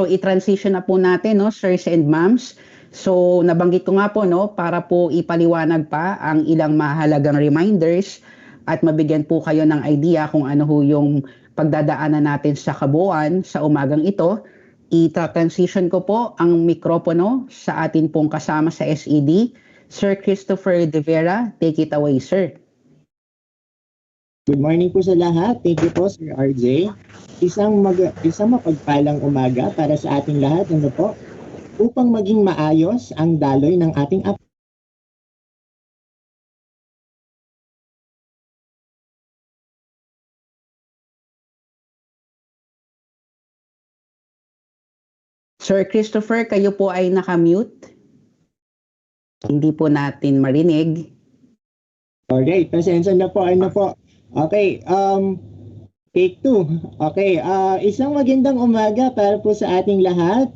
So i-transition na po natin, no, sirs and ma'ams. So nabanggit ko nga po, no, para po ipaliwanag pa ang ilang mahalagang reminders at mabigyan po kayo ng idea kung ano ho yung pagdadaanan natin sa kabuuan sa umagang ito. I-transition ko po ang mikropono sa atin pong kasama sa SED, Sir Christopher De Vera. Take it away, sir. Good morning po sa lahat. Thank you po, Sir RJ. Isang mapagpalang umaga para sa ating lahat, ano po, upang maging maayos ang daloy ng ating Sir Christopher, kayo po ay nakamute. Hindi po natin marinig. Alright, pasensya na po, ano po. Okay, take 2. Okay, isang magandang umaga para po sa ating lahat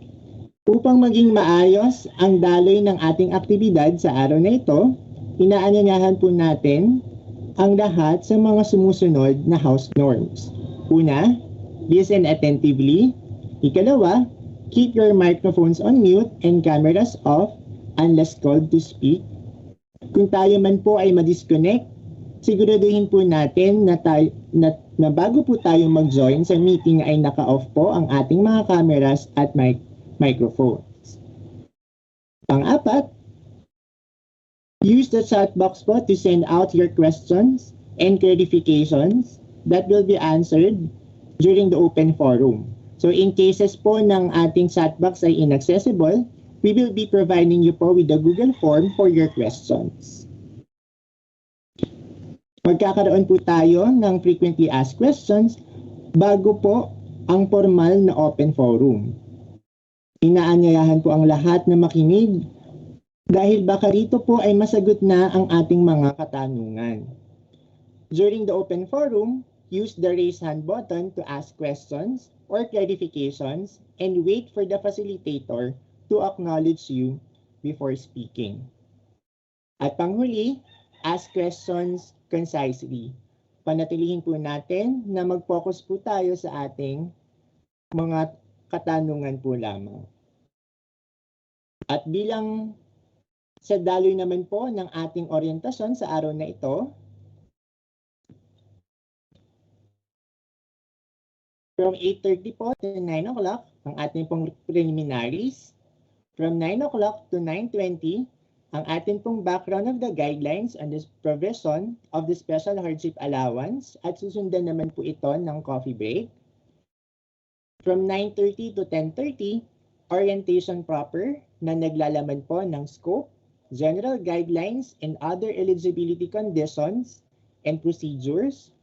upang maging maayos ang daloy ng ating aktibidad sa araw na ito. Inaanyayahan po natin ang lahat sa mga sumusunod na house norms. Una, listen attentively. Ikalawa, keep your microphones on mute and cameras off unless called to speak. Kung tayo man po ay ma-disconnect, siguraduhin po natin na bago po tayo mag-join sa meeting ay naka-off po ang ating mga cameras at microphones. Pang-apat, use the chat box po to send out your questions and clarifications that will be answered during the open forum. So in cases po ng ating chat box ay inaccessible, we will be providing you po with the Google form for your questions. Magkakaroon po tayo ng frequently asked questions bago po ang formal na open forum. Inaanyayahan po ang lahat na makinig dahil baka rito po ay masagot na ang ating mga katanungan. During the open forum, use the raise hand button to ask questions or clarifications and wait for the facilitator to acknowledge you before speaking. At panghuli, ask questions concisely. Panatilihin po natin na mag-focus po tayo sa ating mga katanungan po lamang. At bilang sa daloy naman po ng ating orientasyon sa araw na ito, from 8:30 po to 9 o'clock, ang ating pong preliminaries. From 9 o'clock to 9:20, ang atin pong background of the guidelines on the provision of the special hardship allowance at susundan naman po ito ng coffee break. From 9:30 to 10:30, orientation proper na naglalaman po ng scope, general guidelines, and other eligibility conditions and procedures.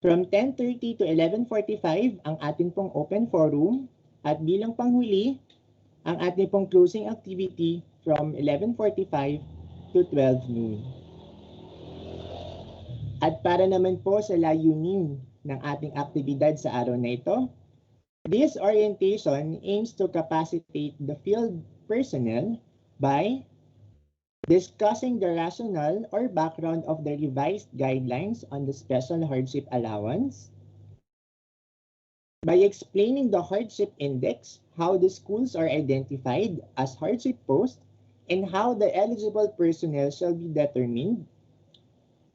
From 10:30 to 11:45, ang atin pong open forum at bilang panghuli, ang ating pong closing activity from 11:45 to 12 noon. At para naman po sa layunin ng ating aktibidad sa araw na ito, this orientation aims to capacitate the field personnel by discussing the rationale or background of the revised guidelines on the special hardship allowance, by explaining the hardship index, how the schools are identified as hardship posts, and how the eligible personnel shall be determined,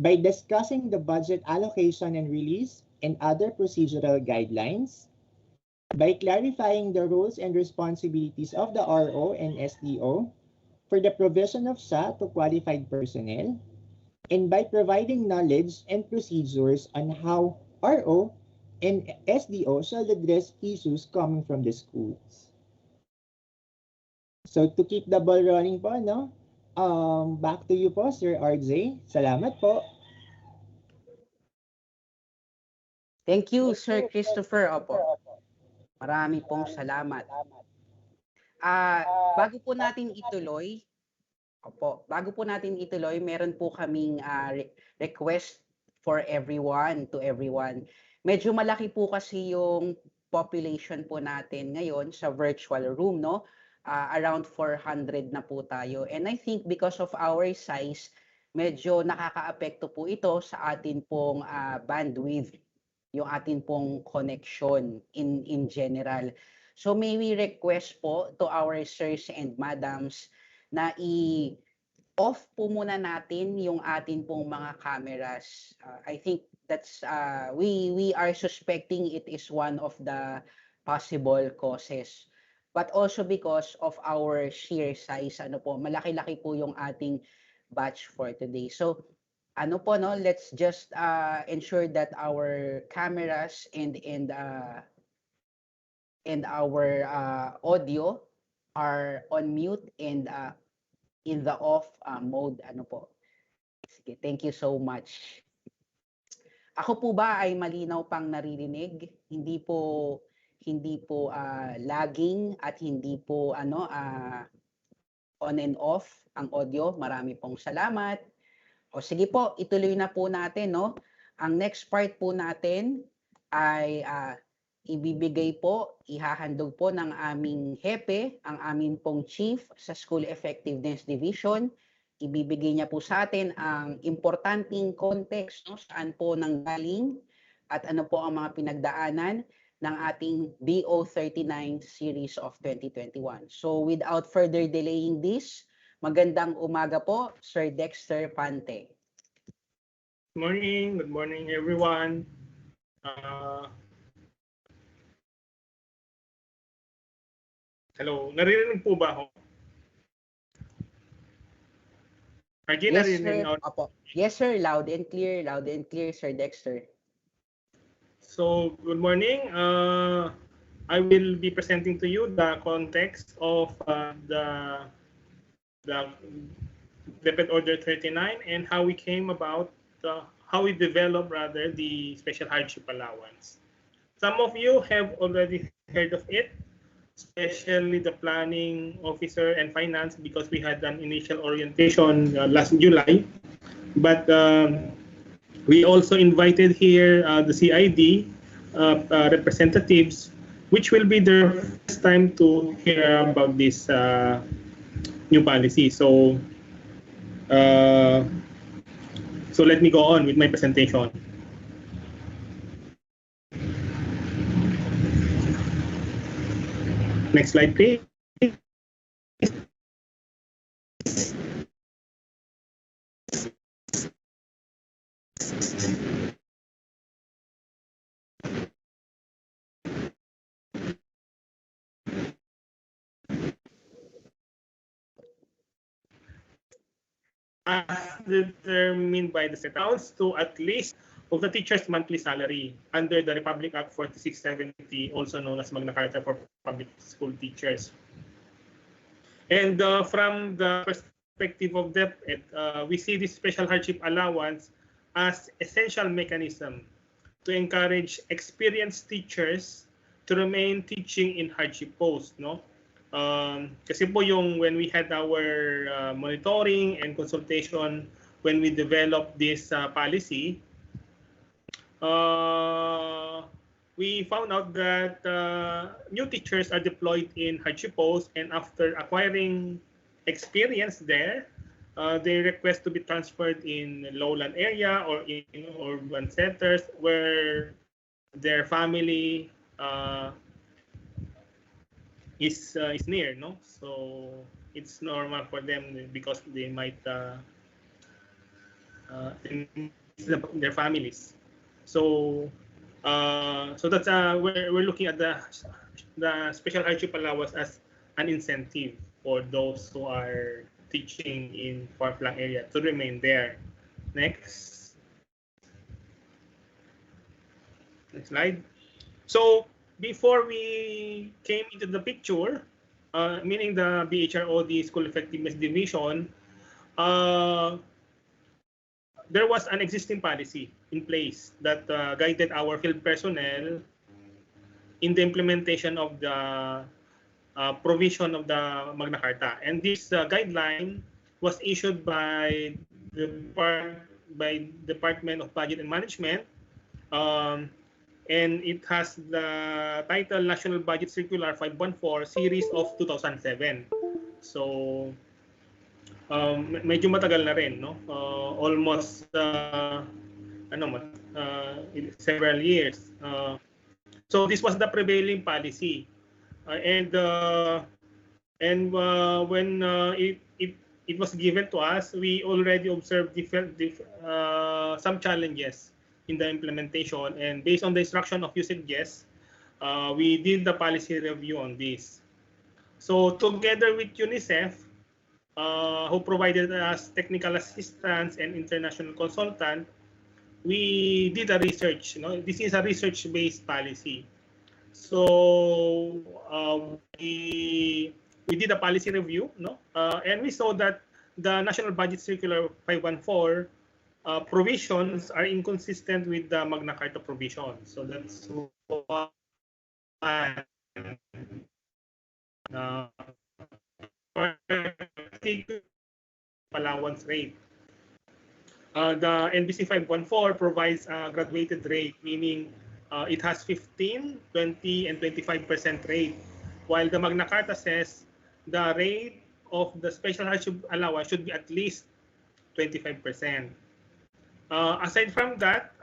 by discussing the budget allocation and release and other procedural guidelines, by clarifying the roles and responsibilities of the RO and SDO for the provision of SHA to qualified personnel, and by providing knowledge and procedures on how RO and SDO shall address issues coming from the schools. So to keep the ball running po, no? Back to you po, Sir RJ. Salamat po. Thank you, Sir Christopher. Opo. Marami pong salamat. Bago po natin ituloy, meron po kaming request for everyone, to everyone. Medyo malaki po kasi yung population po natin ngayon sa virtual room, no? Around 400 na po tayo. And I think because of our size, medyo nakakaapekto po ito sa atin pong bandwidth, yung atin pong connection in general. So may we request po to our sirs and madams na off po muna natin yung atin pong mga cameras. I think that's we are suspecting it is one of the possible causes. But also because of our sheer size, ano po, malaki-laki po yung ating batch for today. So ano po no, let's just ensure that our cameras and our audio are on mute and in the off mode, ano po. Sige, thank you so much. Ako po ba ay malinaw pang naririnig? Hindi po lagging at hindi po on and off ang audio. Marami pong salamat. O sige po, ituloy na po natin, no? Ang next part po natin ay ihahandog po ng aming hepe, ang aming pong chief sa School Effectiveness Division. Ibibigay niya po sa atin ang importanteng context, no? Saan po nanggaling at ano po ang mga pinagdaanan ng ating BO39 series of 2021. So without further delaying this, magandang umaga po, Sir Dexter Pante. Good morning everyone. Hello, naririnig po ba ako? Yes, sir. Opo. Yes, sir. Loud and clear, Sir Dexter. So, good morning. I will be presenting to you the context of the DepEd Order 39 and how we came about, how we developed rather the special hardship allowance. Some of you have already heard of it, especially the planning officer and finance, because we had an initial orientation last July. But we also invited here the CID representatives, which will be their first time to hear about this new policy. So let me go on with my presentation. Next slide, please. As determined by the state amounts to at least of the teacher's monthly salary under the Republic Act 4670, also known as Magna Carta for Public School Teachers. And from the perspective of DepEd, we see this special hardship allowance as essential mechanism to encourage experienced teachers to remain teaching in hardship post, no? Kasi po yung when we had our monitoring and consultation when we developed this policy, we found out that new teachers are deployed in hardship posts, and after acquiring experience there, they request to be transferred in lowland area or in urban centers where their family is near, no? So it's normal for them because they might their families. So that's we're looking at the special hardship allowance as an incentive for those who are teaching in far-flung area to remain there. Next slide. So before we came into the picture, meaning the BHROD School Effectiveness Division, there was an existing policy in place that guided our field personnel in the implementation of the provision of the Magna Carta. And this guideline was issued by the Department of Budget and Management, and it has the title National Budget Circular 514 Series of 2007. So medyo matagal na rin, no? Almost several years. So this was the prevailing policy When it was given to us, we already observed some challenges in the implementation, and based on the instruction of USIGES, we did the policy review on this. So together with UNICEF, who provided us technical assistance and international consultant, we did a research. This is a research-based policy. So we did a policy review, and we saw that the National Budget Circular 514 provisions are inconsistent with the Magna Carta provisions. So that's why allowance rate. The NBC 514 provides a graduated rate, meaning it has 15, 20, and 25% rate, while the Magna Carta says the rate of the special hardship allowance should be at least 25%. Aside from that,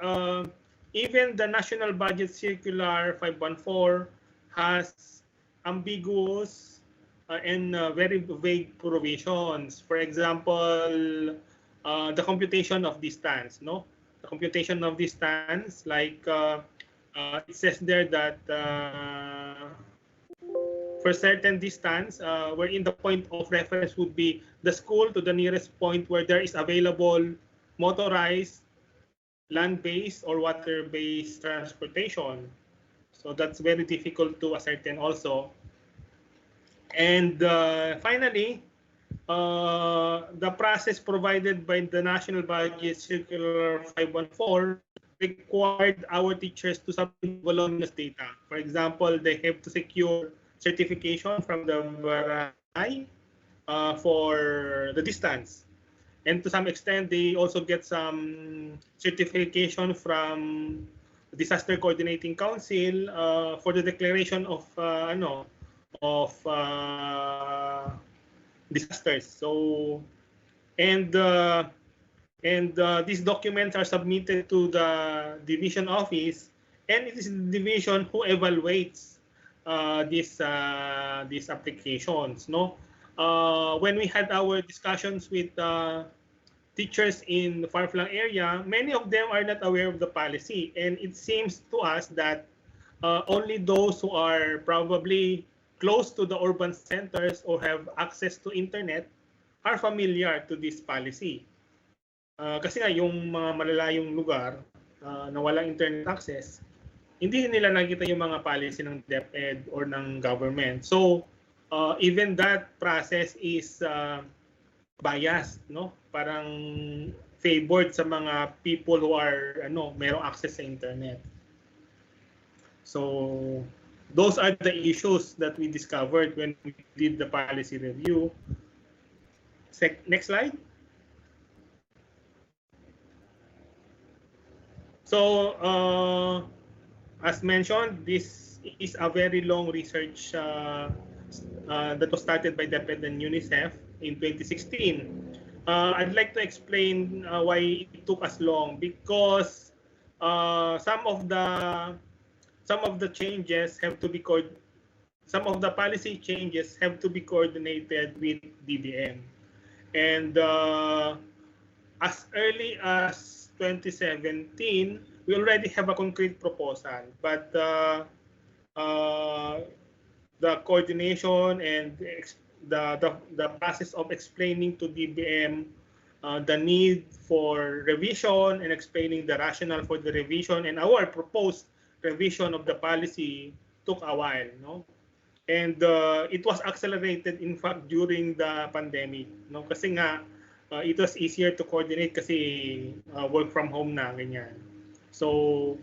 even the National Budget Circular 514 has ambiguous and very vague provisions. For example, the computation of distance, the computation of distance, like it says there that for certain distance, wherein the point of reference would be the school to the nearest point where there is available motorized, land-based, or water-based transportation. So that's very difficult to ascertain also. And finally, the process provided by the National Budget Circular 514 required our teachers to submit voluminous data. For example, they have to secure certification from the barangay for the distance. And to some extent, they also get some certification from Disaster Coordinating Council for the declaration of disasters. So, and these documents are submitted to the division office, and it is the division who evaluates these applications. When we had our discussions with teachers in the far-flung area, many of them are not aware of the policy, and it seems to us that only those who are probably close to the urban centers or have access to internet are familiar to this policy. Kasi nga yung mga malalayong lugar na walang internet access, hindi nila nakita yung mga policy ng DepEd or ng government. So even that process is biased, Parang favored sa mga people who are merong access sa internet. So those are the issues that we discovered when we did the policy review. Next slide. So as mentioned, this is a very long research that was started by DepEd and UNICEF in 2016. I'd like to explain why it took us long, because some of the changes have to be some of the policy changes have to be coordinated with DBM, and as early as 2017, we already have a concrete proposal, but the coordination and the process of explaining to DBM the need for revision and explaining the rationale for the revision and our proposed revision of the policy took a while, and it was accelerated, in fact, during the pandemic, kasi nga it was easier to coordinate kasi work from home na, ganyan. So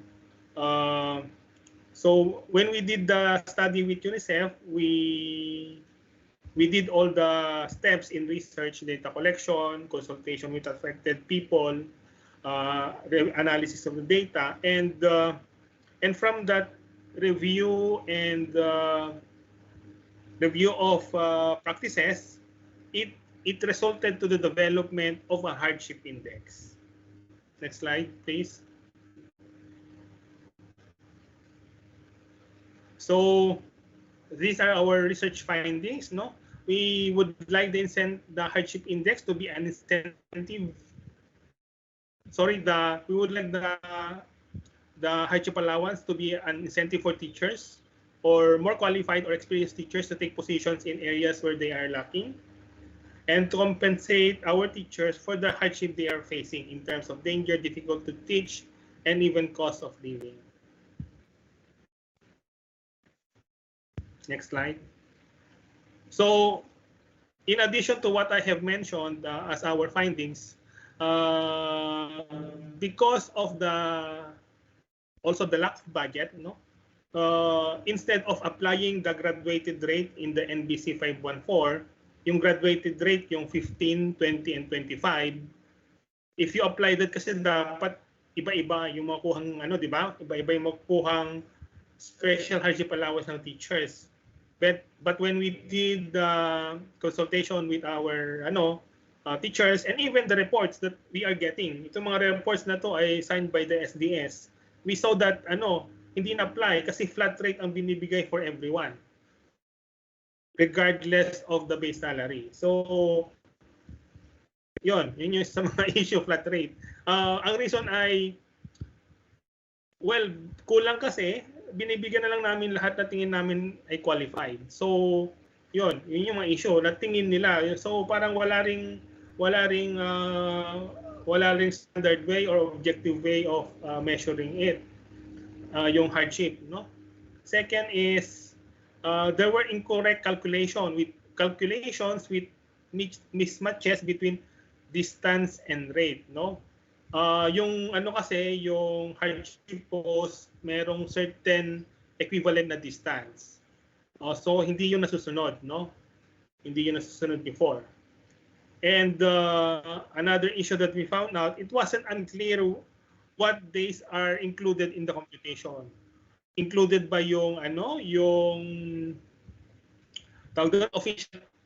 when we did the study with UNICEF, we did all the steps in research, data collection, consultation with affected people, analysis of the data, and from that review and review of practices, it resulted to the development of a hardship index. Next slide, please. So these are our research findings. No, we would like the hardship index to be an incentive. Sorry, we would like the hardship allowance to be an incentive for teachers or more qualified or experienced teachers to take positions in areas where they are lacking, and to compensate our teachers for the hardship they are facing in terms of danger, difficult to teach, and even cost of living. Next slide. So, in addition to what I have mentioned as our findings, because of also the lack of budget, instead of applying the graduated rate in the NBC 514, yung graduated rate yung 15, 20, and 25, if you apply that, kasi dapat iba-iba yung makuhang di ba? Iba-iba yung makuhang special hardship allowance ng teachers. But when we did the consultation with our teachers and even the reports that we are getting, itong mga reports na to ay signed by the SDS, we saw that hindi na-apply kasi flat rate ang binibigay for everyone, regardless of the base salary. So, yun yung sa mga issue flat rate. Ang reason ay, well, kulang kasi, binibigyan na lang namin lahat na tingin namin ay qualified. So, yun yung mga issue na tingin nila. So, parang wala ring standard way or objective way of measuring it, yung hardship, no? Second is, there were incorrect calculations with mismatches between distance and rate, no? Yung kasi, yung hardship post, merong certain equivalent na distance. So hindi yun nasusunod, no? Hindi yun nasusunod before. And another issue that we found out, it wasn't unclear what days are included in the computation. Included ba yung yung tawag doon,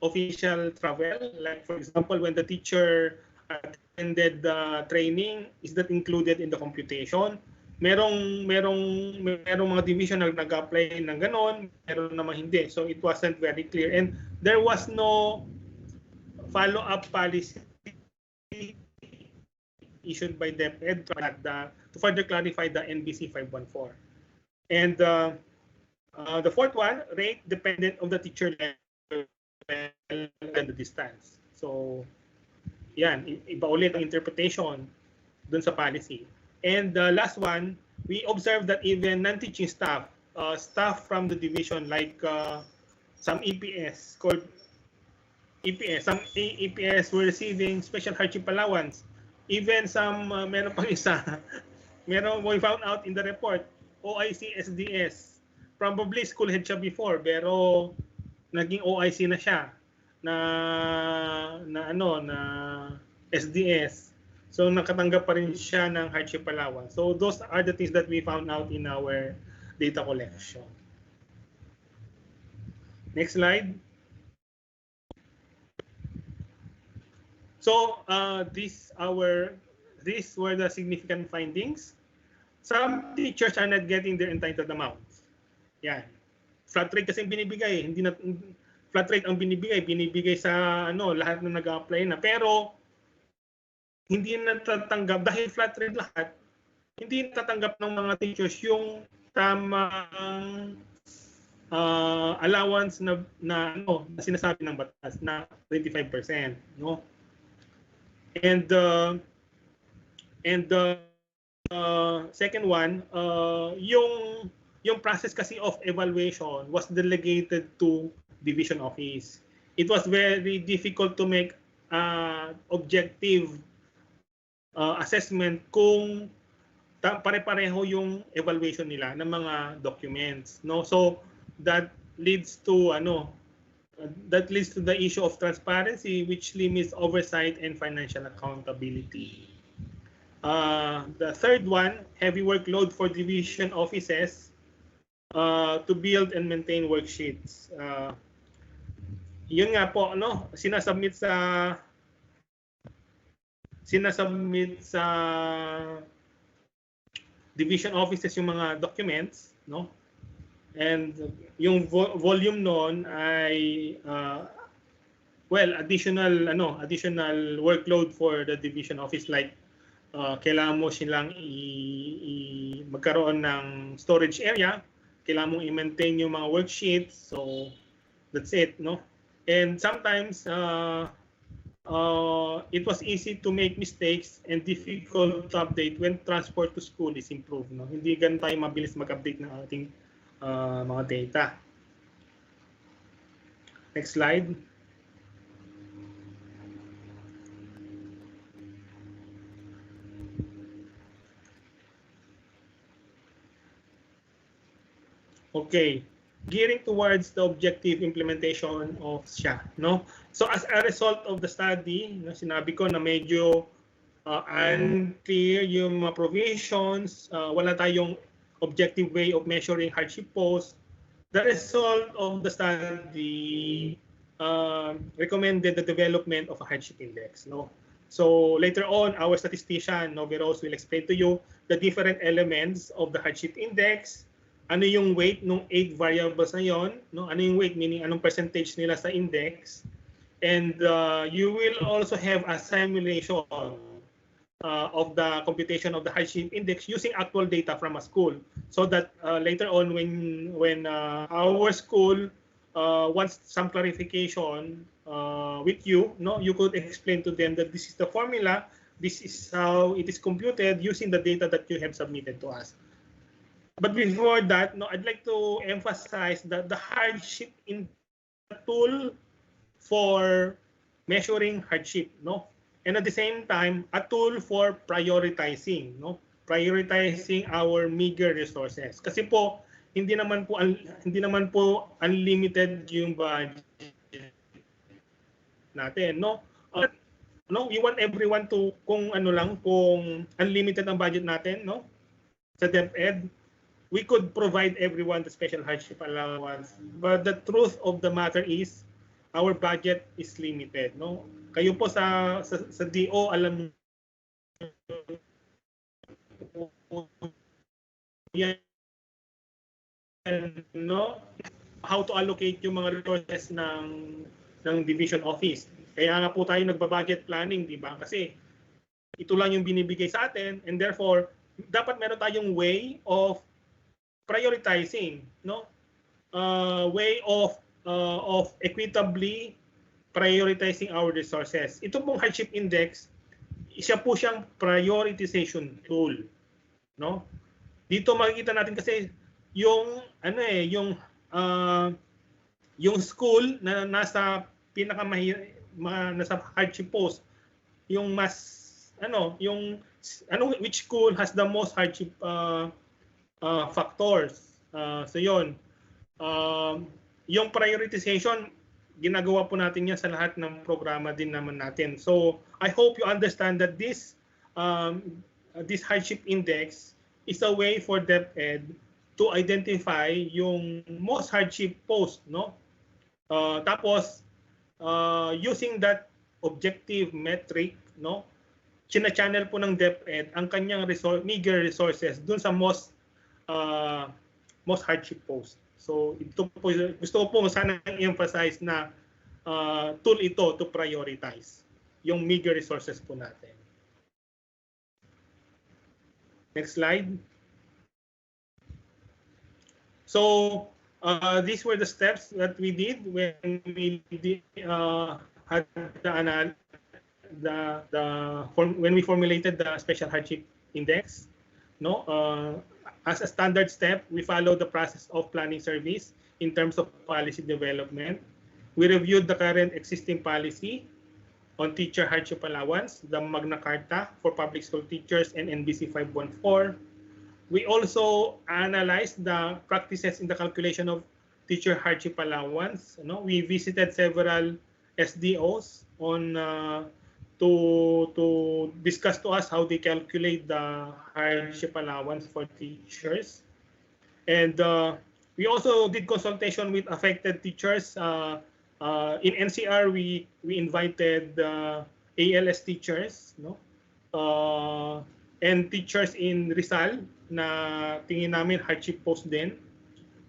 official travel, like for example when the teacher attended the training, is that included in the computation? Merong mga division na nag-apply ng ganon, meron naman hindi. So it wasn't very clear, and there was no follow-up policy issued by DepEd to further clarify the NBC 514. And the fourth one, rate dependent on the teacher level and the distance. So, yan, iba ulit ang interpretation dun sa policy. And the last one, we observed that even non-teaching staff, staff from the division like some EPS, some EPS were receiving special hardship allowance. Even some, meron pang isa, we found out in the report, OIC SDS, probably school head siya before, pero naging OIC na siya, na SDS. So nakatanggap pa rin siya ng hardship allowance. So those are the things that we found out in our data collection. Next slide. So these were the significant findings. Some teachers are not getting their entitled amounts. Yan. Flat rate kasi binibigay, hindi na flat rate ang binibigay sa lahat na nag-apply na, pero hindi natatanggap dahil flat rate lahat. Hindi natatanggap ng mga teachers yung tamang allowance na sinasabi ng batas na 25%, no? And second one, yung process kasi of evaluation was delegated to division office. It was very difficult to make objective assessment kung pare-pareho yung evaluation nila ng mga documents, no? So that leads to the issue of transparency, which limits oversight and financial accountability. The third one, heavy workload for division offices to build and maintain worksheets. Yun nga po, sinasubmit sa division offices yung mga documents, no? And yung volume noon ay additional workload for the division office, like kailangan mo silang magkaroon ng storage area, kailangan mong i-maintain yung mga worksheets. So that's it, no? And sometimes it was easy to make mistakes and difficult to update when transport to school is improved, no? Hindi ganun tayo mabilis mag-update ng ating mga data. Next slide. Okay, gearing towards the objective implementation of SHA, no? So as a result of the study, sinabi ko na medyo unclear yung mga provisions, wala tayong objective way of measuring hardship post. The result of the study recommended the development of a hardship index, no? So later on, our statistician, Noveros, will explain to you the different elements of the hardship index. Ano yung weight ng 8 variables na yon, no? Ano yung weight, meaning anong percentage nila sa index. And you will also have a simulation of the computation of the hardship index using actual data from a school, so that later on when our school wants some clarification with you, no, you could explain to them that this is the formula, this is how it is computed using the data that you have submitted to us. But before that, no, I'd like to emphasize that the hardship in the tool for measuring hardship, no, and at the same time, a tool for prioritizing, no, prioritizing our meager resources. Kasi po hindi naman po unlimited yung budget natin, no. No, we want everyone to kung unlimited ang budget natin, no, sa DepEd, we could provide everyone the special hardship allowance. But the truth of the matter is, our budget is limited, no? Kayo po sa DO, alam yan, no? How to allocate yung mga resources ng division office. Kaya nga po tayo nagbabudget planning, di ba? Kasi ito lang yung binibigay sa atin, and therefore, dapat meron tayong way of prioritizing, no? Way of equitably prioritizing our resources. Ito pong hardship index, isa po siyang prioritization tool, no? Dito makikita natin kasi yung yung school na nasa nasa hardship post, yung which school has the most hardship factors. So yon, yung prioritization, ginagawa po natin yan sa lahat ng programa din naman natin. So I hope you understand that this hardship index is a way for DepEd to identify yung most hardship post, no? Tapos using that objective metric, no, china-channel po ng DepEd ang kanyang meager resources dun sa most hardship post. So ito po, gusto ko po sana i-emphasize na tool ito to prioritize yung meager resources po natin. Next slide. So these were the steps that we did when we had when we formulated the special hardship index, no. As a standard step, we followed the process of planning service in terms of policy development. We reviewed the current existing policy on teacher hardship allowance, the Magna Carta for public school teachers, and NBC 514. We also analyzed the practices in the calculation of teacher hardship allowance. You know, we visited several SDOs on to discuss to us how they calculate the hardship allowance for teachers. And we also did consultation with affected teachers. In NCR, we invited ALS teachers, no? And teachers in Rizal na tingin namin hardship post din.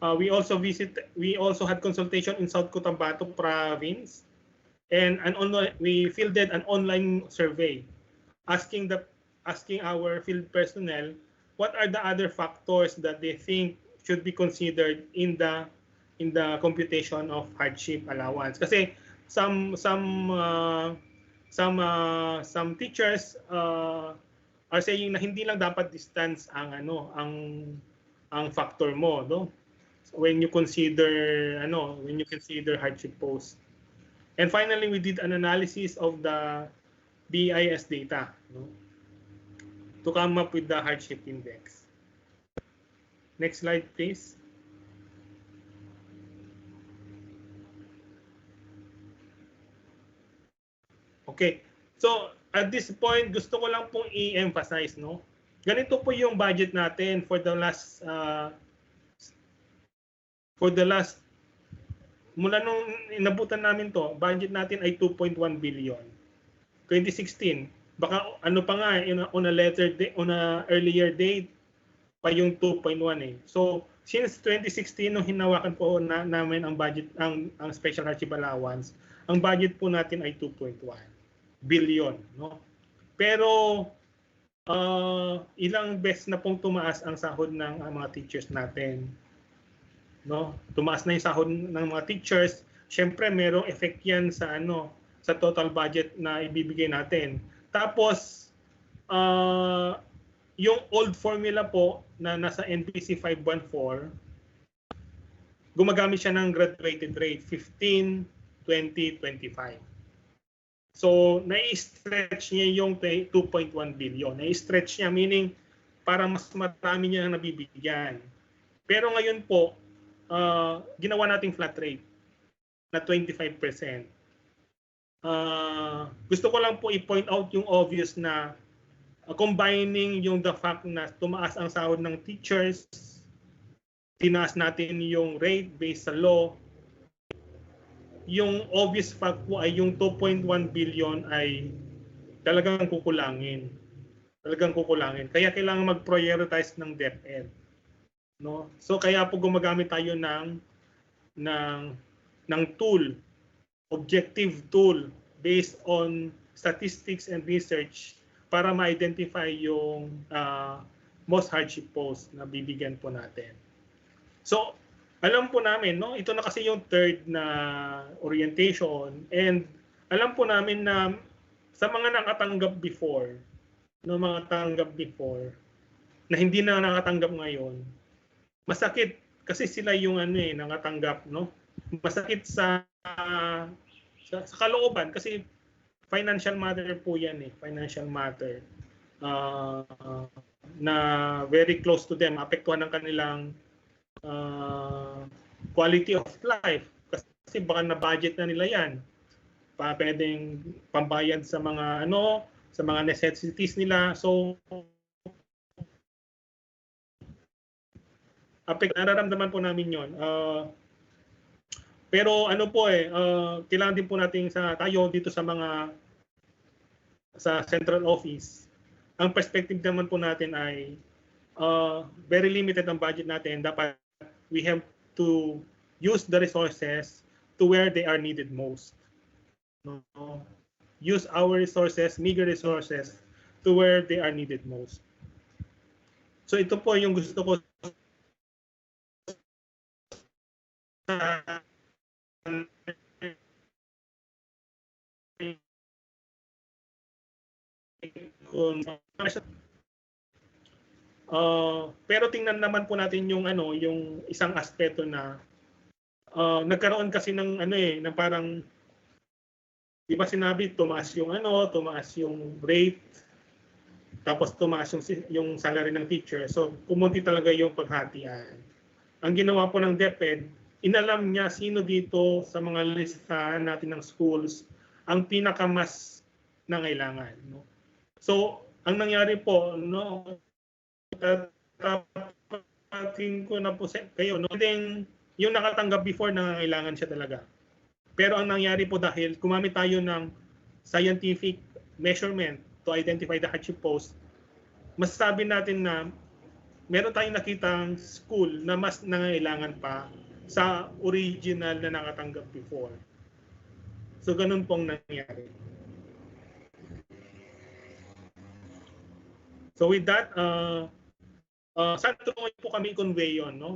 We also had consultation in South Cotabato province, and we fielded an online survey asking our field personnel what are the other factors that they think should be considered in the computation of hardship allowance. Kasi some teachers are saying na hindi lang dapat distance ang factor mo, no? When you consider hardship post. And finally, we did an analysis of the BIS data, no, to come up with the hardship index. Next slide, please. Okay. So, at this point, gusto ko lang pong i-emphasize, no? Ganito po yung budget natin for the last mula nung inabutan namin to, budget natin ay 2.1 billion. 2016, baka ano pa nga, on a earlier date pa yung 2.1 eh. So, since 2016 nung hinawakan po namin ang budget, ang special hardship allowance, ang budget po natin ay 2.1 billion, no? Pero ilang beses na pong tumaas ang sahod ng mga teachers natin. No? Tumaas na yung sahod ng mga teachers. Siyempre, merong effect yan sa sa total budget na ibibigay natin. Tapos yung old formula po na nasa NBC 514, gumagamit siya ng graduated rate 15, 20, 25. So, nai-stretch niya yung 2.1 billion. Nai-stretch niya, meaning para mas marami niya nabibigyan. Pero ngayon po, ginawa nating flat rate na 25%. Gusto ko lang po i-point out yung obvious na combining yung the fact na tumaas ang sahod ng teachers, tinaas natin yung rate based sa law, yung obvious fact po ay yung 2.1 billion ay talagang kukulangin. Kaya kailangan mag-prioritize ng DepEd. No? So kaya po gumagamit tayo ng tool, objective tool based on statistics and research para ma-identify yung most hardship posts na bibigyan po natin. So alam po namin, no, ito na kasi yung third na orientation, and alam po namin na sa mga nakatanggap before, na hindi na nakatanggap ngayon, masakit kasi sila yung nakatanggap, no? Masakit sa kalooban kasi financial matter po yan financial matter. Na very close to them, apektuhan ng kanilang quality of life kasi baka na-budget na nila yan. Pwedeng pambayad sa mga sa mga necessities nila. So nararamdaman po namin yon. Pero kailangan din po natin tayo dito sa central office. Ang perspective naman po natin ay very limited ang budget natin. Dapat we have to use the resources to where they are needed most. No? Use our resources, meager resources, to where they are needed most. So ito po yung gusto ko pero tingnan naman po natin yung yung isang aspeto na nagkaroon kasi ng ng parang, di ba sinabi tumaas yung rate, tapos tumaas yung salary ng teacher. So kumunti talaga yung paghatian. Ang ginawa po ng DepEd, inalam niya sino dito sa mga listahan natin ng schools ang pinakamas nangailangan, no? So ang nangyari po, no, tapatin ko na po kayo, no? Yung nakatanggap before, nangangailangan siya talaga. Pero ang nangyari po dahil gumamit tayo ng scientific measurement to identify the hardship post, masasabi natin na meron tayong nakitang school na mas nangailangan pa sa original na nakatanggap before. So ganun pong nangyari. So with that, saan tulungan po kami i-convey yun, no?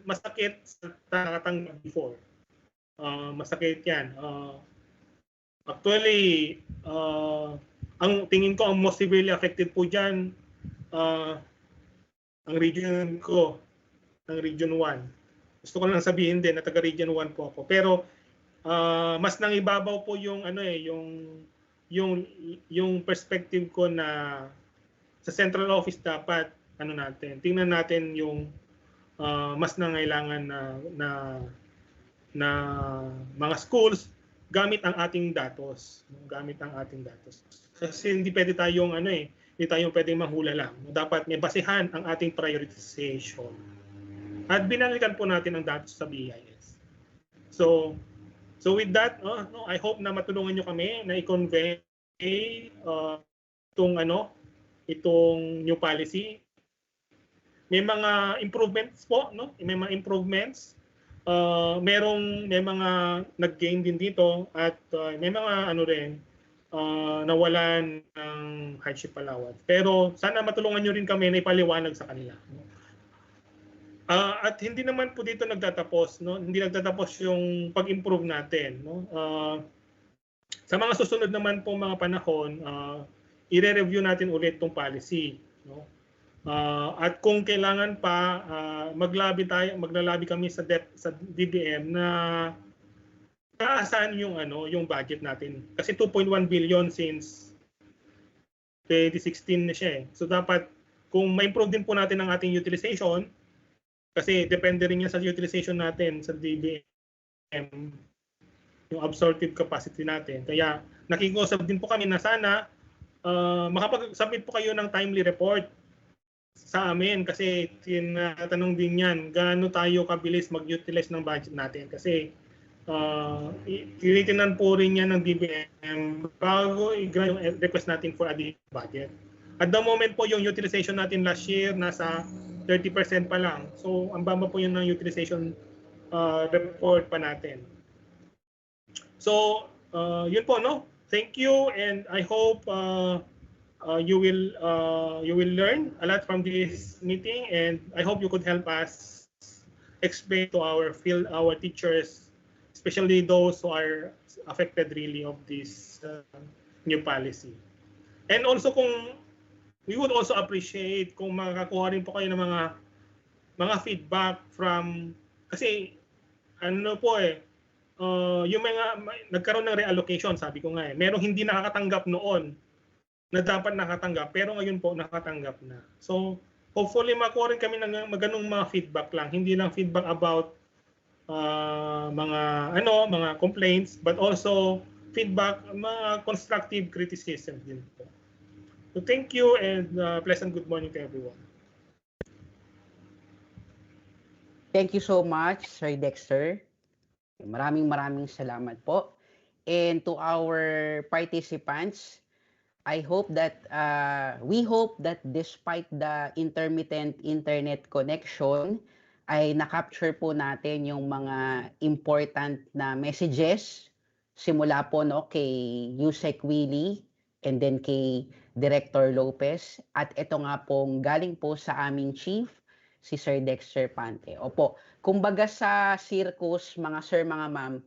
Masakit sa nakatanggap before. Masakit yan. Actually, ang tingin ko ang most severely affected po dyan, ang region ko, ang Region 1. Gusto ko lang sabihin din na taga Region 1 po ako. Pero mas nangibabaw po yung yung perspective ko na sa central office dapat tingnan natin yung mas nangailangan na mga schools gamit ang ating datos, Kasi hindi pwede tayong hindi tayong pwedeng manghula lang. Dapat may basehan ang ating prioritization. At binalikan po natin ang datos sa BIS. So with that, I hope na matulungan nyo kami na i-convey itong new policy. May mga improvements po, no? May mga improvements. May mga nag-gain din dito at may mga nawalan ng hardship allowance. Pero sana matulungan nyo rin kami na ipaliwanag sa kanila. At hindi naman po dito nagtatapos, no? Hindi nagtatapos yung pag-improve natin, no? Sa mga susunod naman po mga panahon, i-review natin ulit tong policy, no? At kung kailangan pa, maglalabi kami sa DBM na taasan yung budget natin. Kasi 2.1 billion since 2016 na siya eh. So dapat kung ma-improve din po natin ang ating utilization, kasi depende rin yan sa utilization natin sa DBM, yung absorptive capacity natin. Kaya nakikiusap din po kami na sana makapag-submit po kayo ng timely report sa amin kasi tinatanong din yan, gaano tayo kabilis mag-utilize ng budget natin kasi tinitingnan po rin yan ng DBM bago i-grant yung request natin for additional budget. At the moment po yung utilization natin last year nasa 30% pa lang. So ang baba po yun ng utilization report pa natin. So yun po, no? Thank you and I hope you will learn a lot from this meeting and I hope you could help us explain to our teachers, especially those who are affected really of this new policy. And also we would also appreciate kung makakakuha rin po kayo ng mga feedback from kasi yung nagkaroon ng reallocation, sabi ko nga merong hindi nakakatanggap noon na dapat nakatanggap pero ngayon po nakatanggap na. So hopefully makuha rin kami ng ganung mga feedback lang, hindi lang feedback about mga complaints but also feedback, mga constructive criticism din po. So thank you and pleasant good morning to everyone. Thank you so much, Sir Dexter. Maraming salamat po. And to our participants, we hope that despite the intermittent internet connection, ay na-capture po natin yung mga important na messages simula po kay Yusek Willie and then kay Director Lopez at ito nga pong galing po sa aming chief, si Sir Dexter Pante. Opo, kumbaga sa circus, mga sir, mga ma'am,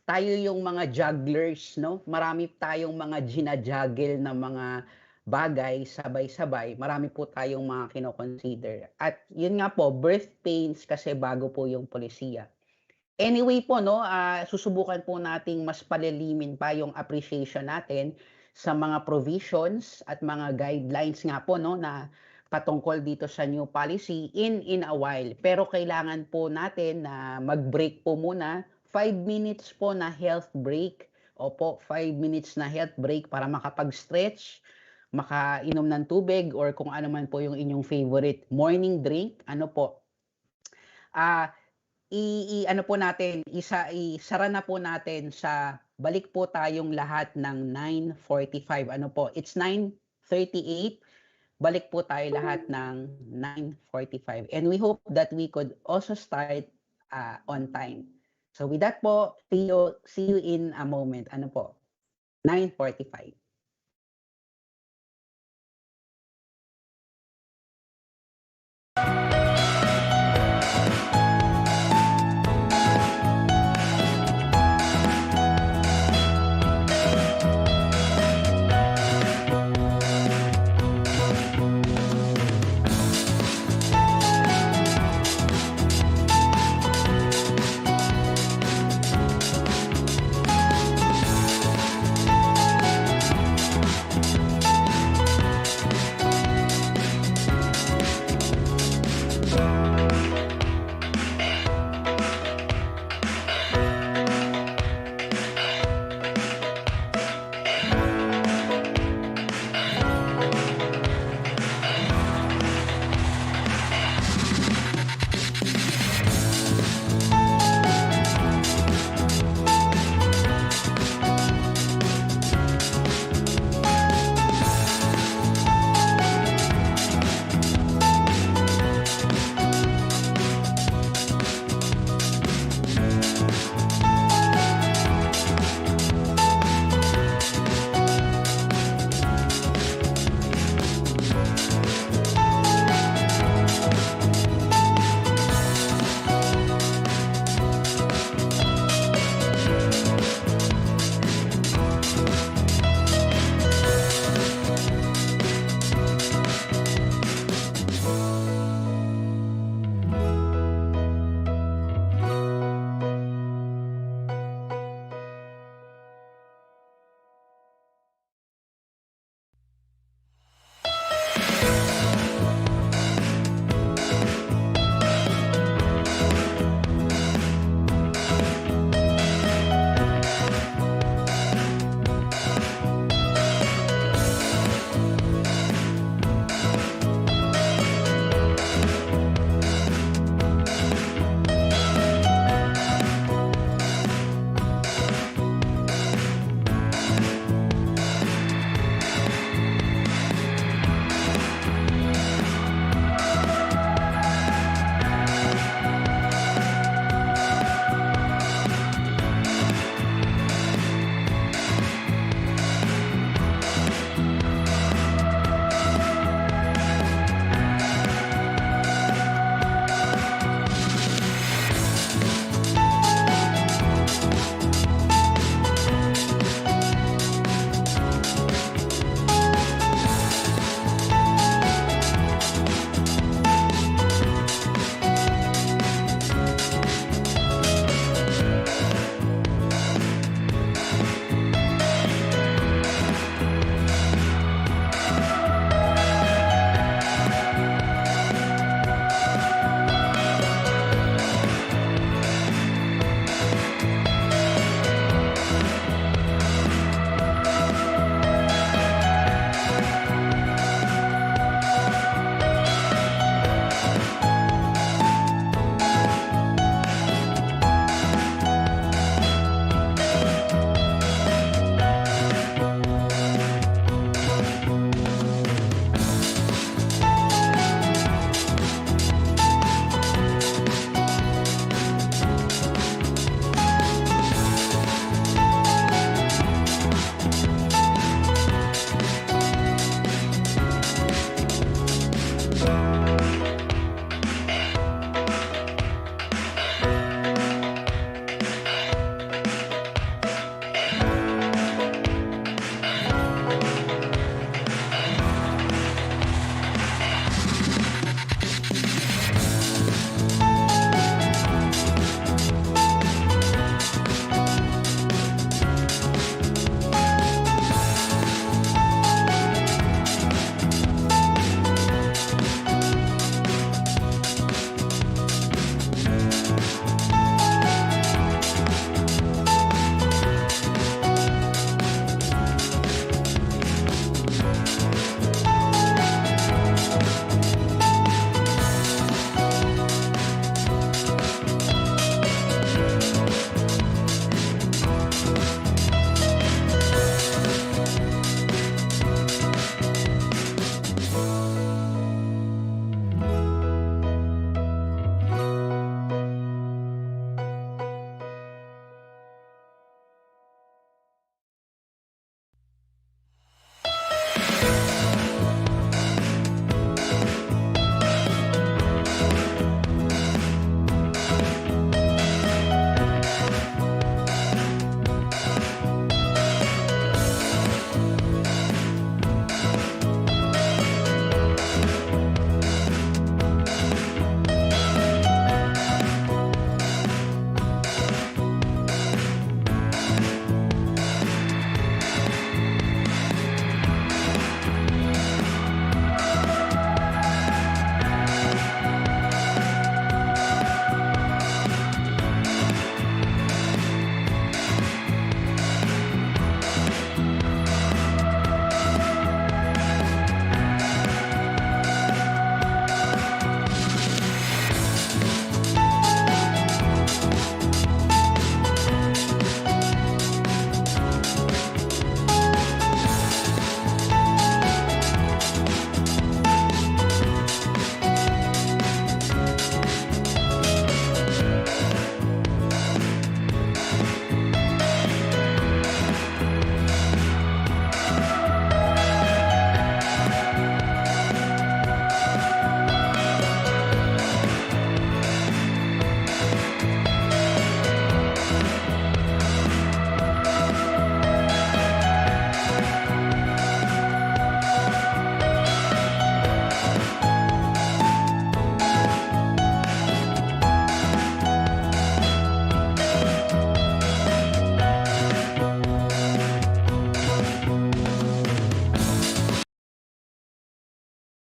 tayo yung mga jugglers, no? Marami tayong mga ginajuggle na mga bagay, sabay-sabay. Marami po tayong mga kino-consider. At yun nga po, birth pains kasi bago po yung polisiya. Anyway po, no, susubukan po nating mas palilimin pa yung appreciation natin sa mga provisions at mga guidelines nga po, no, na patungkol dito sa new policy in a while. Pero kailangan po natin na mag-break po muna. 5 minutes po na health break. Opo, 5 minutes na health break para makapag-stretch, makainom ng tubig or kung ano man po yung inyong favorite morning drink. Ano po? Ano po natin, isara na po natin sa balik po tayong lahat ng 9:45. Ano po? It's 9:38. balik po tayo lahat ng 9:45. And we hope that we could also start on time. So with that po, see you in a moment. Ano po? 9:45.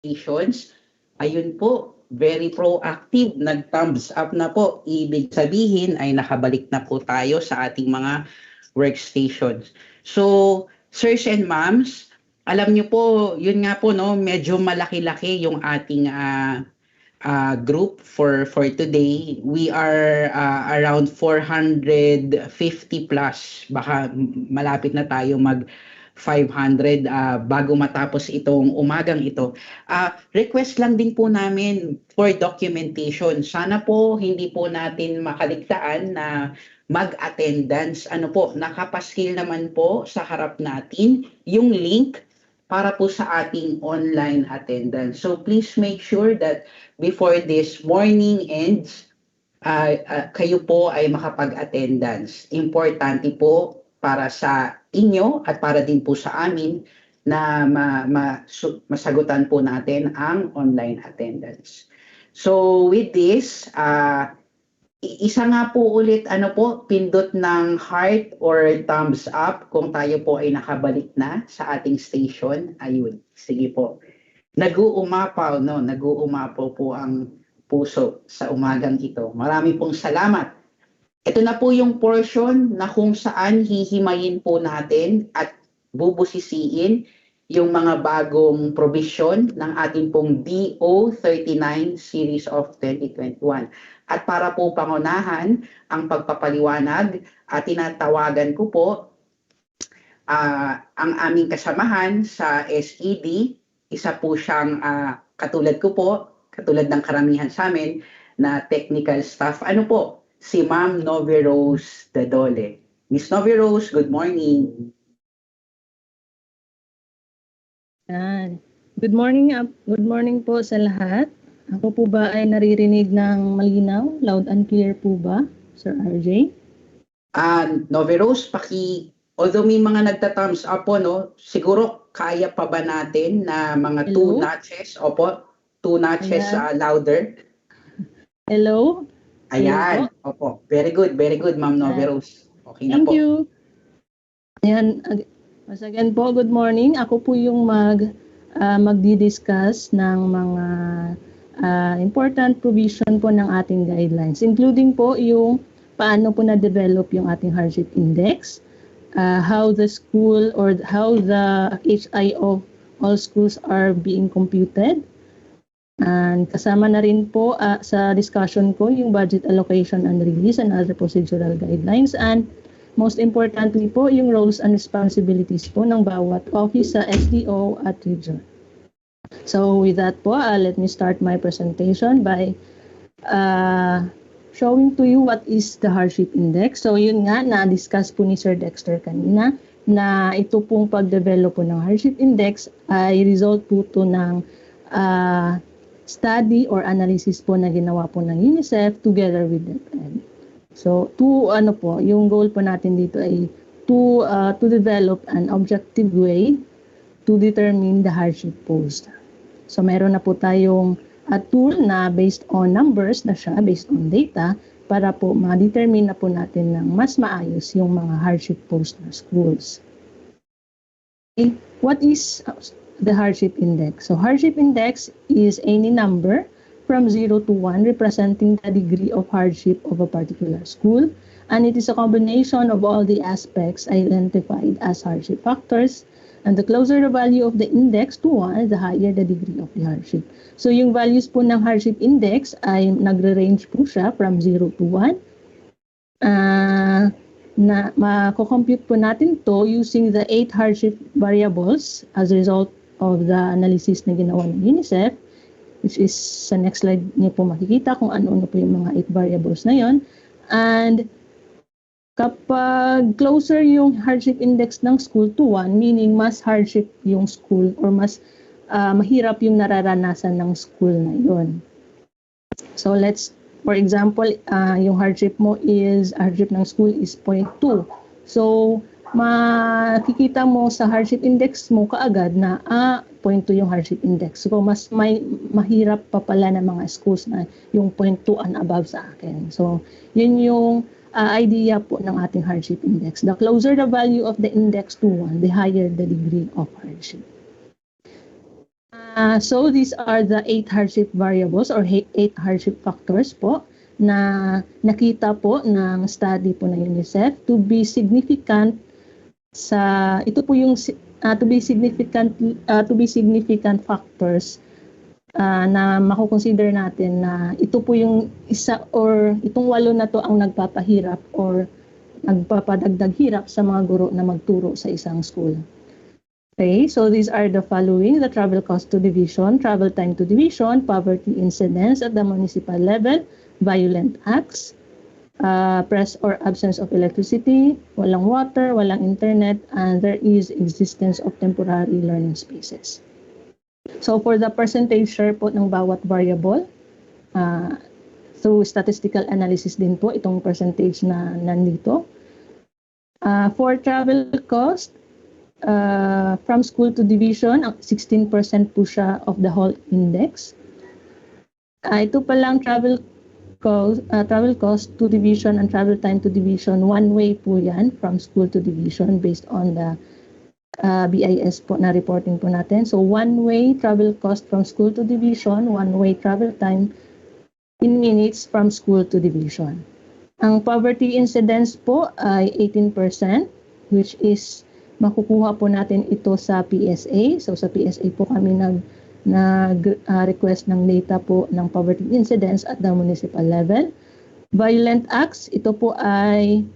workstations, ayun po, very proactive, nag-thumbs up na po. Ibig sabihin ay nakabalik na po tayo sa ating mga workstations. So, sirs and ma'ams, alam niyo po, yun nga po, no, medyo malaki-laki yung ating group for today. We are around 450 plus. Baka malapit na tayo mag 500 bago matapos itong umagang ito. Request lang din po namin for documentation. Sana po hindi po natin makaligtaan na mag-attendance. Ano po, nakapaskil naman po sa harap natin yung link para po sa ating online attendance. So please make sure that before this morning ends, kayo po ay makapag-attendance. Importante po para sa inyo at para din po sa amin na masagutan po natin ang online attendance. So with this, isa nga po ulit, pindot ng heart or thumbs up kung tayo po ay nakabalik na sa ating station. Ayun, sige po. Nag-uumapaw po ang puso sa umagang ito. Marami pong salamat. Ito na po yung portion na kung saan hihimayin po natin at bubusisiin yung mga bagong provision ng ating pong DO 39 Series of 2021. At para po pangunahan ang pagpapaliwanag, tinatawagan ko po ang aming kasamahan sa SED. Isa po siyang katulad ko po, katulad ng karamihan sa amin na technical staff. Ano po? Si Ma'am Novi Rose Dadole. Miss Novi Rose, good morning. Good morning po sa lahat. Ako po ba ay naririnig ng malinaw, loud and clear po ba, Sir RJ? Novi Rose, although may mga nagta-thumbs up po, no, siguro kaya pa ba natin na mga 2 notches? Opo, 2 notches louder. Hello? Ayan, opo. Very good, Ma'am Novi Rose. Okay na po. Thank you. Ayan, once again po, good morning. Ako po yung magdi-discuss ng mga important provision po ng ating guidelines, including po yung paano po na-develop yung ating hardship index, how the school or how the SHA of all schools are being computed. And kasama na rin po sa discussion ko yung budget allocation and release and other procedural guidelines. And most importantly po, yung roles and responsibilities po ng bawat office sa SDO at region. So with that po, let me start my presentation by showing to you what is the hardship index. So yun nga, na-discuss po ni Sir Dexter kanina na ito pong pag-develop po ng hardship index ay result po to ng study or analysis po na ginawa po ng UNICEF together with DepEd. So yung goal po natin dito ay to develop an objective way to determine the hardship posed. So meron na po tayong tool na based on numbers na siya, based on data, para po ma-determine na po natin ng mas maayos yung mga hardship posed na schools. Okay. What is the hardship index? So hardship index is any number from 0 to 1 representing the degree of hardship of a particular school, and it is a combination of all the aspects identified as hardship factors. And the closer the value of the index to 1, the higher the degree of the hardship. So yung values po ng hardship index ay nagre-range po siya from 0 to 1. Na mako-compute po natin to using the 8 hardship variables as a result of the analysis na ginawa ng UNICEF, which is sa next slide niyo po makikita kung ano-ano po yung mga 8 variables na yon. And kapag closer yung hardship index ng school to 1, meaning mas hardship yung school or mas mahirap yung nararanasan ng school na yon. So for example, yung hardship ng school is 0.2. So makikita mo sa hardship index mo kaagad na 0.2 yung hardship index. So mas mahirap pa pala ng mga schools na yung 0.2 and above sa akin. So yun yung idea po ng ating hardship index. The closer the value of the index to 1, the higher the degree of hardship. So these are the 8 hardship variables or 8 hardship factors po na nakita po ng study po ng UNICEF to be significant sa ito po yung to be significant factors na makukonsider natin na ito po yung isa or itong 8 na to ang nagpapahirap or nagpapadagdag hirap sa mga guro na magturo sa isang school. Okay, so these are the following: the travel cost to division, travel time to division, poverty incidence at the municipal level, violent acts, presence or absence of electricity, walang water, walang internet, and there is existence of temporary learning spaces. So for the percentage share po ng bawat variable, through statistical analysis din po itong percentage na nandito. For travel cost, from school to division, 16% po siya of the whole index. Ito pa lang travel cost to division and travel time to division, one way po yan from school to division based on the BIS po na reporting po natin. So one way travel cost from school to division, one way travel time in minutes from school to division. Ang poverty incidence po ay 18%, which is makukuha po natin ito sa PSA. So sa PSA po kami nag-request ng data po ng poverty incidence at the municipal level. Violent acts, ito po ay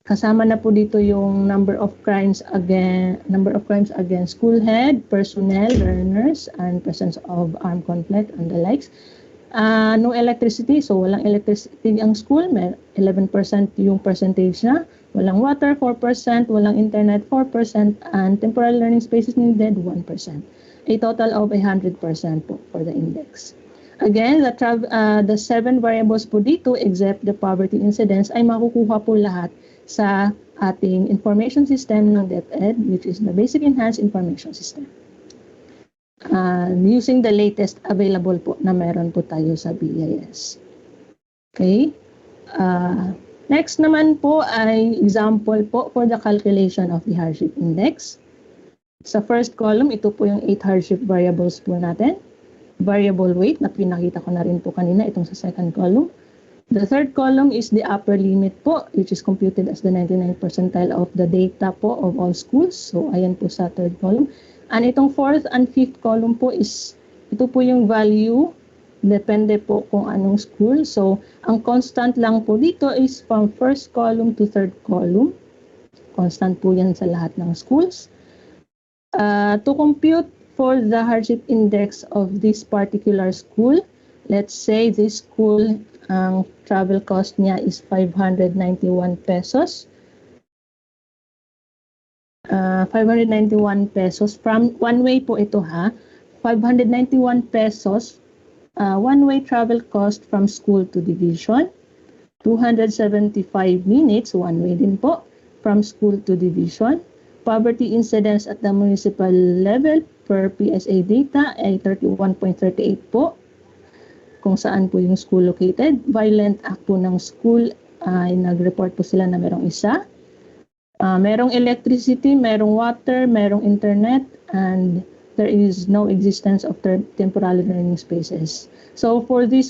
kasama na po dito yung number of crimes against school head, personnel, learners, and presence of armed conflict and the likes. No electricity, so walang electricity ang school, 11% yung percentage na. Walang water, 4%, walang internet, 4%, and temporary learning spaces needed, 1%. A total of 100% po for the index. Again, the 7 variables po dito, except the poverty incidence, ay makukuha po lahat sa ating information system ng DepEd, which is the Basic Enhanced Information System. Using the latest available po na meron po tayo sa BIS. Okay. Next naman po ay example po for the calculation of the hardship index. Sa first column, ito po yung 8 hardship variables po natin. Variable weight na pinakita ko na rin po kanina itong sa second column. The third column is the upper limit po, which is computed as the 99th percentile of the data po of all schools. So ayan po sa third column. And itong fourth and fifth column po is ito po yung value. Depende po kung anong school. So, ang constant lang po dito is from first column to third column. Constant po yan sa lahat ng schools. To compute for the hardship index of this particular school, let's say this school, ang travel cost niya is 591 pesos. 591 pesos. From one way po ito ha. 591 pesos. One-way travel cost from school to division, 275 minutes, one-way din po, from school to division. Poverty incidence at the municipal level per PSA data ay 31.38 po, kung saan po yung school located. Violent act po ng school ay nag-report po sila na merong isa. Merong electricity, merong water, merong internet, and there is no existence of temporary learning spaces. So for these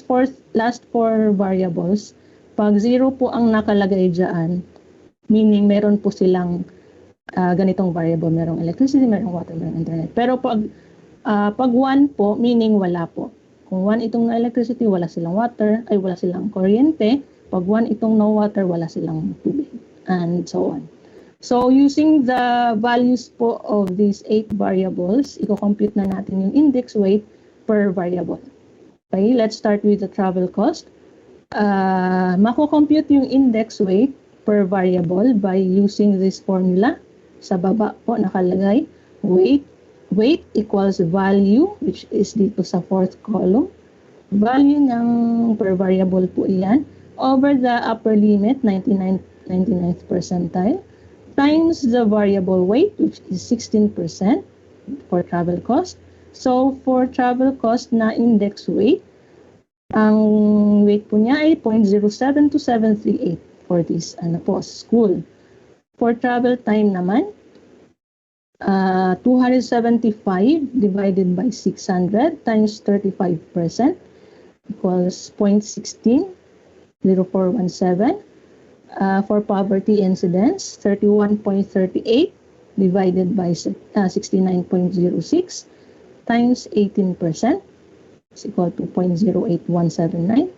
last four variables, pag 0 po ang nakalagay dyan, meaning meron po silang ganitong variable, merong electricity, merong water, merong internet. Pero pag 1 po, meaning wala po. Kung 1 itong na electricity, wala silang water, ay wala silang kuryente. Pag 1 itong no water, wala silang tubig, and so on. So, using the values po of these 8 variables, i-compute na natin yung index weight per variable. Okay, let's start with the travel cost. Mako-compute yung index weight per variable by using this formula. Sa baba po nakalagay, weight equals value, which is dito sa fourth column. Value ng per variable po iyan, over the upper limit, 99th percentile, times the variable weight, which is 16% for travel cost. So, for travel cost na index weight, ang weight po niya ay 0.07238 for this school. For travel time naman, 275 divided by 600 times 35% equals 0.16, 0417. For poverty incidence, 31.38 divided by 69.06 times 18% is equal to 0.08179.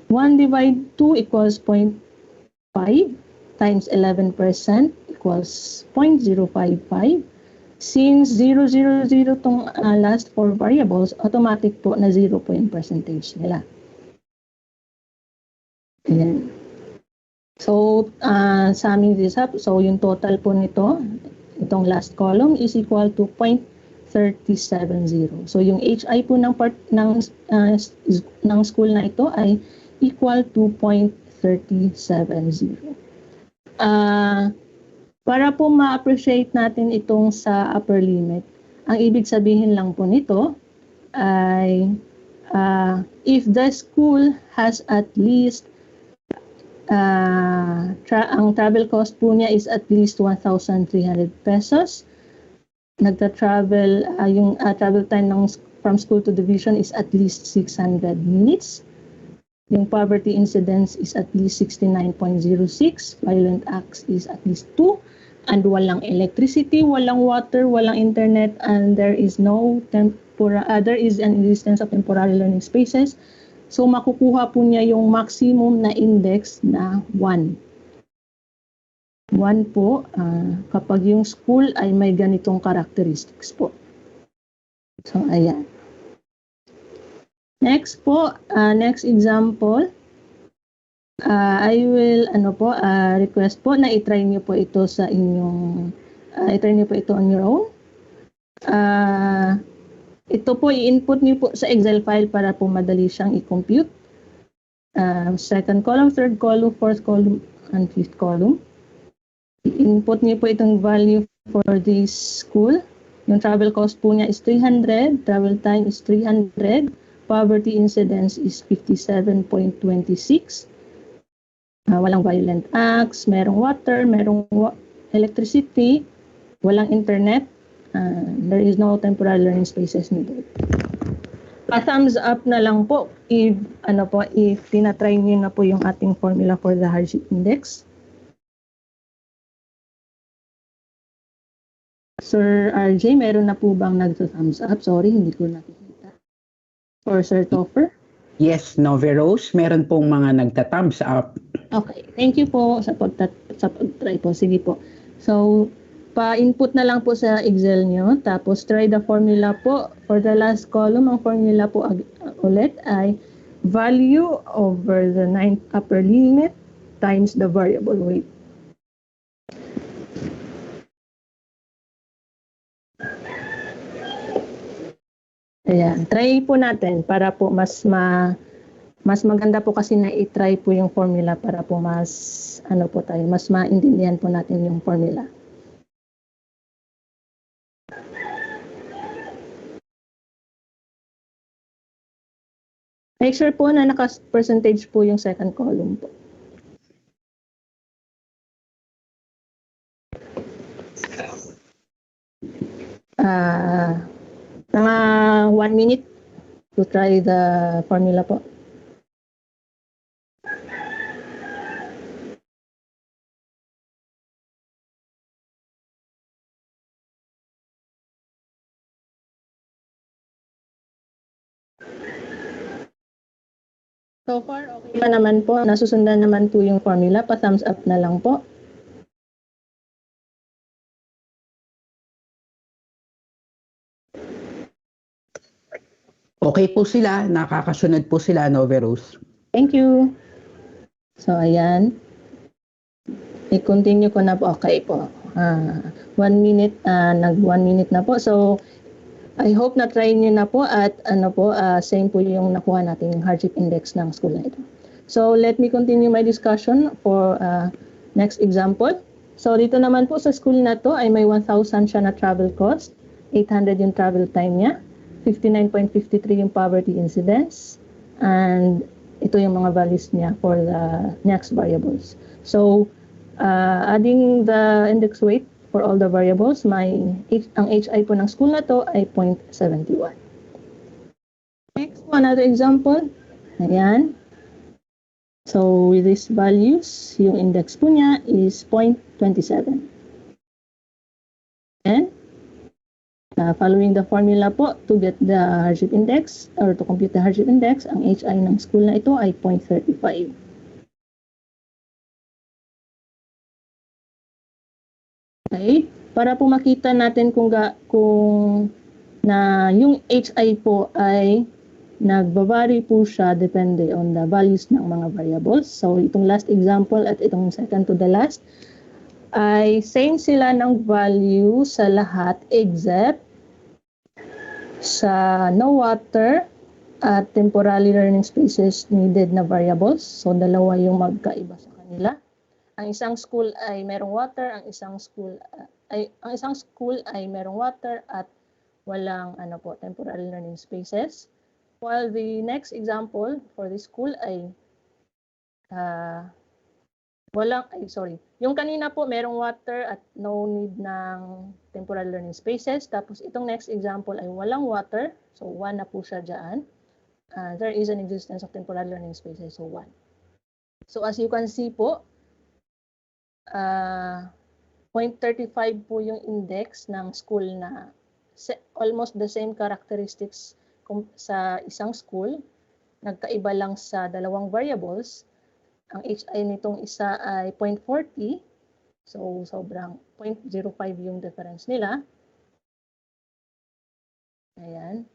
1 divided 2 equals 0.5 times 11% equals 0.055. Since 000 tong last four variables, automatic po na 0 po yung percentage nila. Ayan. So, summing this up, so yung total po nito, itong last column is equal to 0.370. So, yung HI po ng part ng school na ito ay equal to 0.370. Para po ma-appreciate natin itong sa upper limit, ang ibig sabihin lang po nito ay if the school has at least ang travel cost po niya is at least 1,300 pesos. Nagta-travel, yung travel time from school to division is at least 600 minutes. Yung poverty incidence is at least 69.06. Violent acts is at least 2. And walang electricity, walang water, walang internet, and there is an existence of temporary learning spaces. So, makukuha po niya yung maximum na index na 1. 1 po kapag yung school ay may ganitong characteristics po. So, ayan. Next po, next example. I will request po na i-try niyo po ito sa inyong i-try niyo po ito on your own. Ito po i-input niyo po sa Excel file para po madali siyang i-compute. Second column, third column, fourth column, and fifth column. I-input niyo po itong value for this school. Yung travel cost po niya is 300, travel time is 300, poverty incidence is 57.26. Walang violent acts, merong water, merong electricity, walang internet. There is no temporary learning spaces needed. Thumbs up na lang po if tinatry niyo na po yung ating formula for the hardship index. Sir RJ, meron na po bang nagto-thumbs up? Sorry, hindi ko nakikita. Or Sir Topper? Yes, Noveros, meron pong mga nagta-thumbs up. Okay, thank you po sa pag-try po. Sige po. So, pa-input na lang po sa Excel nyo. Tapos, try the formula po. For the last column, ang formula po ulit ay value over the 9th upper limit times the variable weight. Ayan. Try po natin para po mas maganda po kasi na i-try po yung formula para po mas maintindihan po natin yung formula. Make sure po na naka-percentage po yung second column po. Mga 1 minute to try the formula po. So far, okay pa naman po. Nasusundan naman po yung formula. Pa-thumbs up na lang po. Okay po sila, nakakasunod po sila, Noveros. Thank you. So, ayan. I-continue ko na po. Okay po. 1 minute, nag-1 minute na po. So, I hope na-try nyo na po at same po yung nakuha natin yung hardship index ng school na ito. So, let me continue my discussion for next example. So, dito naman po sa school na to ay may 1,000 siya na travel cost, 800 yung travel time niya, 59.53 yung poverty incidence, and ito yung mga values niya for the next variables. So, adding the index weight for all the variables, ang HI po ng school na to ay 0.71. Next po, another example. Ayan. So, with these values, yung index po niya is 0.27. And, following the formula po to get the hardship index or to compute the hardship index, ang HI ng school na ito ay 0.35. Okay? Para po makita natin kung na yung HI po ay nagbavari po siya depende on the values ng mga variables. So, itong last example at itong second to the last ay same sila ng value sa lahat except sa no water at temporary learning spaces needed na variables. So, dalawa yung magkaiba sa kanila. Ang isang school ay merong water, ang isang school ay merong water at walang temporary learning spaces. While the next example for the school ay yung kanina po merong water at no need ng temporary learning spaces. Tapos itong next example ay walang water. So 1 na po siya dyan. There is an existence of temporary learning spaces. So 1. So as you can see po, 0.35 po yung index ng school na almost the same characteristics sa isang school. Nagkaiba lang sa dalawang variables. Ang HI nitong isa ay 0.40. So, sobrang 0.05 yung difference nila. Ayan.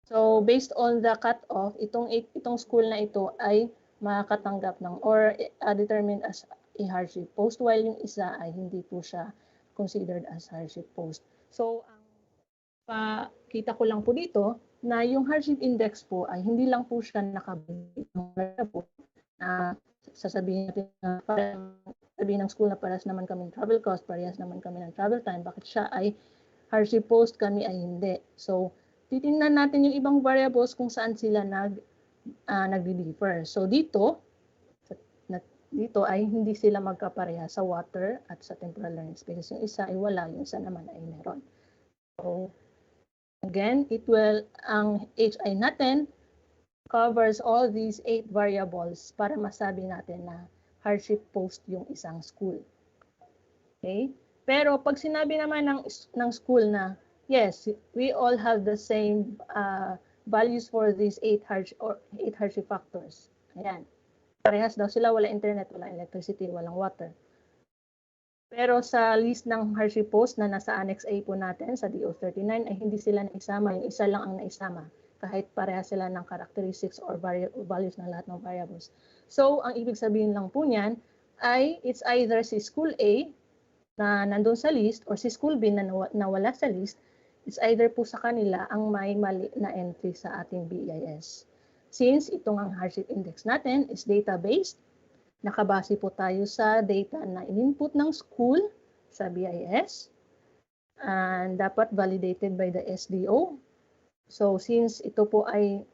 So, based on the cutoff, itong school na ito ay makakatanggap ng or determined as a hardship post, while yung isa ay hindi po siya considered as hardship post. So, ang pakita ko lang po dito na yung hardship index po ay hindi lang po siya nakabili na sasabihin natin na sabihin ng school na parehas naman kami ng travel cost, parehas naman kami ng travel time, bakit siya ay hardship post, kami ay hindi. So, titingnan natin yung ibang variables kung saan sila nag-differ. So, dito ay hindi sila magkapareha sa water at sa temporary learning spaces. Yung isa ay wala, yung isa naman ay meron. So, again, ang HI natin covers all these 8 variables para masabi natin na hardship post yung isang school. Okay? Pero pag sinabi naman ng school na, yes, we all have the same values for these 8 hardship factors. Ayan. Parehas daw sila, wala internet, wala electricity, walang water. Pero sa list ng hardship post na nasa Annex A po natin, sa DO39, ay hindi sila naisama. Yung isa lang ang naisama. Kahit parehas sila ng characteristics or values ng lahat ng variables. So, ang ibig sabihin lang po niyan ay it's either si School A na nandun sa list or si School B na nawala sa list, it's either po sa kanila ang may mali na entry sa ating BIS. Since itong ang hardship index natin is data-based, nakabase po tayo sa data na in-input ng school sa BIS and dapat validated by the SDO. So since ito po ay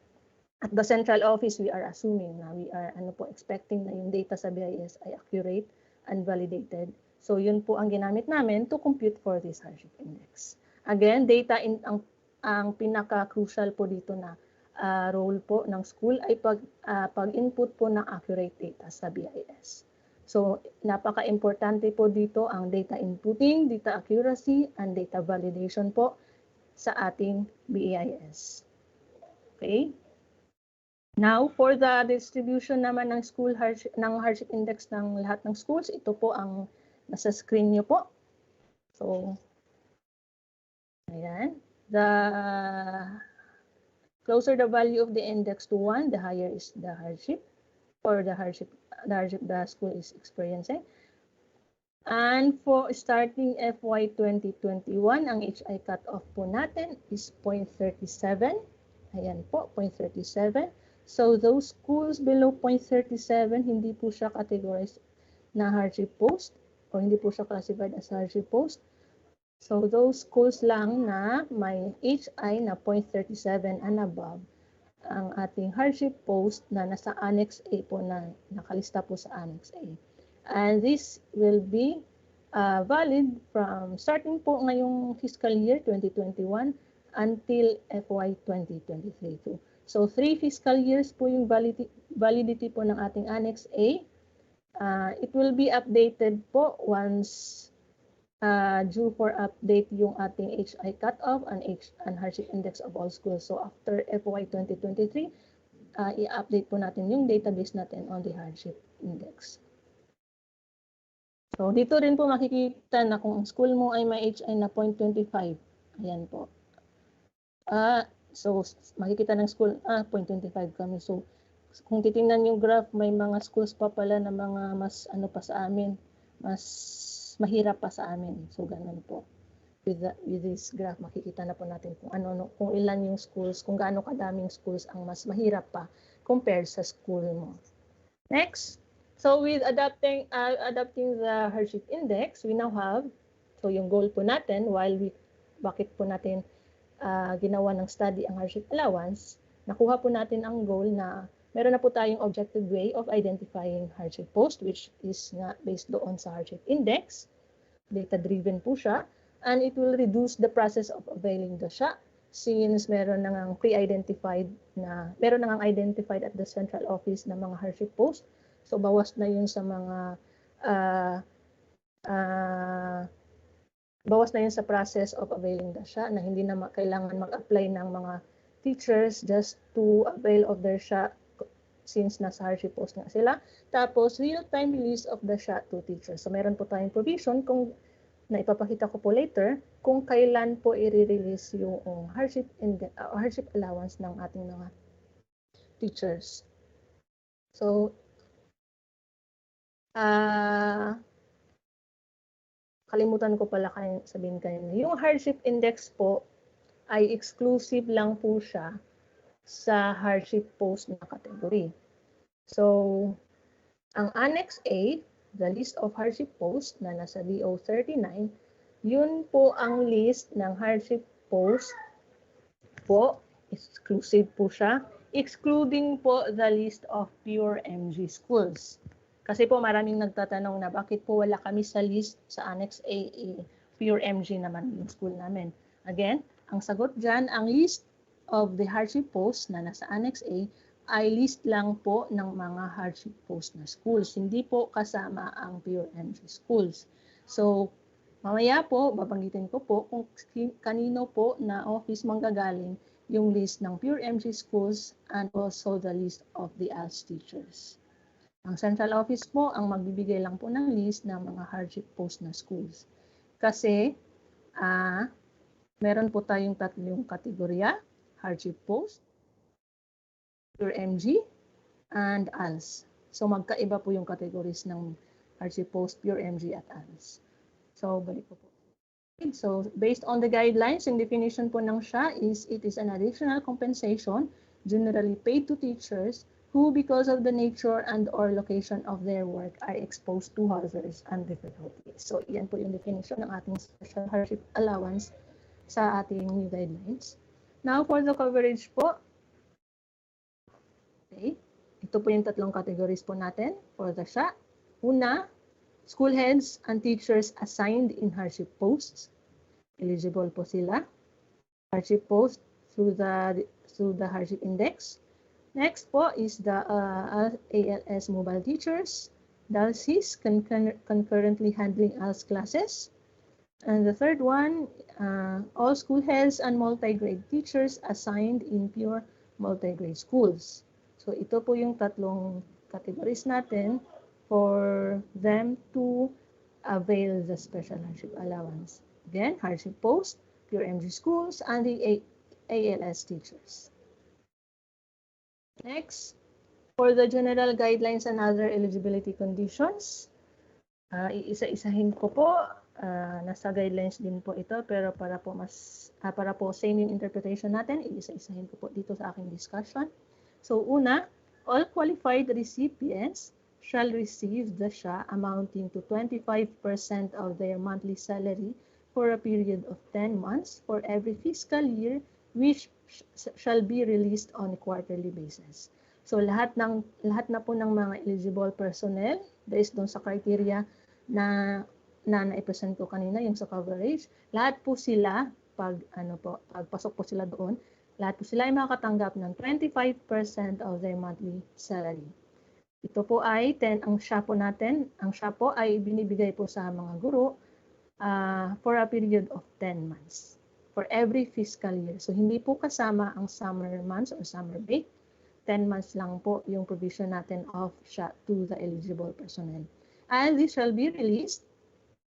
at the central office, we are assuming na we are expecting na yung data sa BIS ay accurate and validated. So yun po ang ginamit namin to compute for this hardship index. Again, data ang pinaka-crucial po dito na role po ng school ay pag-input po ng accurate data sa BIS. So, napaka-importante po dito ang data inputting, data accuracy, and data validation po sa ating BIS. Okay? Now, for the distribution naman ng hardship index ng lahat ng schools, ito po ang nasa screen nyo po. So, ayan. The closer the value of the index to 1, the higher is the hardship or the hardship the school is experiencing. And for starting FY 2021, ang HI cutoff po natin is 0.37. Ayan po, 0.37. So those schools below 0.37, hindi po siya categorized na hardship post o hindi po siya classified as hardship post. So those schools lang na may HI na 0.37 and above, ang ating hardship post na nasa Annex A po na nakalista po sa Annex A. And this will be valid from starting po ngayong fiscal year 2021 until FY 2023. So 3 fiscal years po yung validity po ng ating Annex A. It will be updated po once due for update yung ating HI cutoff and hardship index of all schools. So after FY 2023, i-update po natin yung database natin on the hardship index. So dito rin po makikita na kung ang school mo ay may HI na 0.25. Ayan po. So makikita ng school, 0.25 kami. So kung titingnan yung graph, may mga schools pa pala na mga mas ano pa sa amin, mas mahirap pa sa amin. So ganun po. With this graph, makikita na po natin kung ilan yung schools, kung gaano kadaming schools ang mas mahirap pa compared sa school mo. Next. So with adapting the hardship index, we now have, so yung goal po natin, bakit po natin ginawa ng study ang hardship allowance, nakuha po natin ang goal na meron na po tayong objective way of identifying hardship post, which is nga based doon sa hardship index. Data-driven po siya, and it will reduce the process of availing the SHA since meron nang identified at the central office na mga hardship post. So bawas na yun sa mga bawas na yun sa process of availing the SHA na hindi na kailangan mag-apply ng mga teachers just to avail of their SHA since nasa hardship post nga sila. Tapos real-time release of the SHA to teachers. So meron po tayong provision kung na ipapakita ko po later kung kailan po i-release yung hardship allowance ng ating mga teachers. So kalimutan ko pala sabihin kanina. Yung hardship index po ay exclusive lang po siya sa hardship post na category. So, ang Annex A, the list of hardship post na nasa DO 39, yun po ang list ng hardship post po. Exclusive po siya. Excluding po the list of pure MG schools. Kasi po maraming nagtatanong na bakit po wala kami sa list sa Annex A, pure MG naman yung school namin. Again, ang sagot dyan, ang list of the hardship post na nasa Annex A ay list lang po ng mga hardship post na schools. Hindi po kasama ang pure MG schools. So, mamaya po, babanggitin ko po kung kanino po na office manggagaling yung list ng pure MG schools and also the list of the ALS teachers. Ang central office po ang magbibigay lang po ng list ng mga hardship post na schools. Kasi meron po tayong tatlong kategorya, hardship post, pure MG, and ALS. So magkaiba po yung categories ng hardship post, pure MG, at ALS. So balik po po. So based on the guidelines, yung definition po ng SHA is it is an additional compensation generally paid to teachers who because of the nature and or location of their work are exposed to hazards and difficulties. So yan po yung definition ng ating special hardship allowance sa ating new guidelines. Now for the coverage po, okay, ito po yung tatlong categories po natin for the SHA. Una, school heads and teachers assigned in hardship posts. Eligible po sila. Hardship post through the hardship index. Next po is the ALS mobile teachers, DALSIs concurrently handling ALS classes. And the third one, all school heads and multi-grade teachers assigned in pure multi-grade schools. So ito po yung tatlong categories natin for them to avail the special hardship allowance. Again, hardship post, pure MG schools, and the ALS teachers. Next, for the general guidelines and other eligibility conditions, iisa-isahin ko po, nasa guidelines din po ito, pero para po same yung interpretation natin, iisa-isahin ko po dito sa aking discussion. So una, all qualified recipients shall receive the SHA amounting to 25% of their monthly salary for a period of 10 months for every fiscal year, which shall be released on a quarterly basis. So lahat na po ng mga eligible personnel based doon sa criteria na na na-present ko kanina, yung sa coverage, lahat po sila, pagpasok po sila doon, lahat po sila ay makakatanggap ng 25% of their monthly salary. Ito po ay ang SHA po natin. Ang SHA po ay binibigay po sa mga guro for a period of 10 months for every fiscal year. So hindi po kasama ang summer months or summer break. 10 months lang po yung provision natin of SHA to the eligible personnel. And this shall be released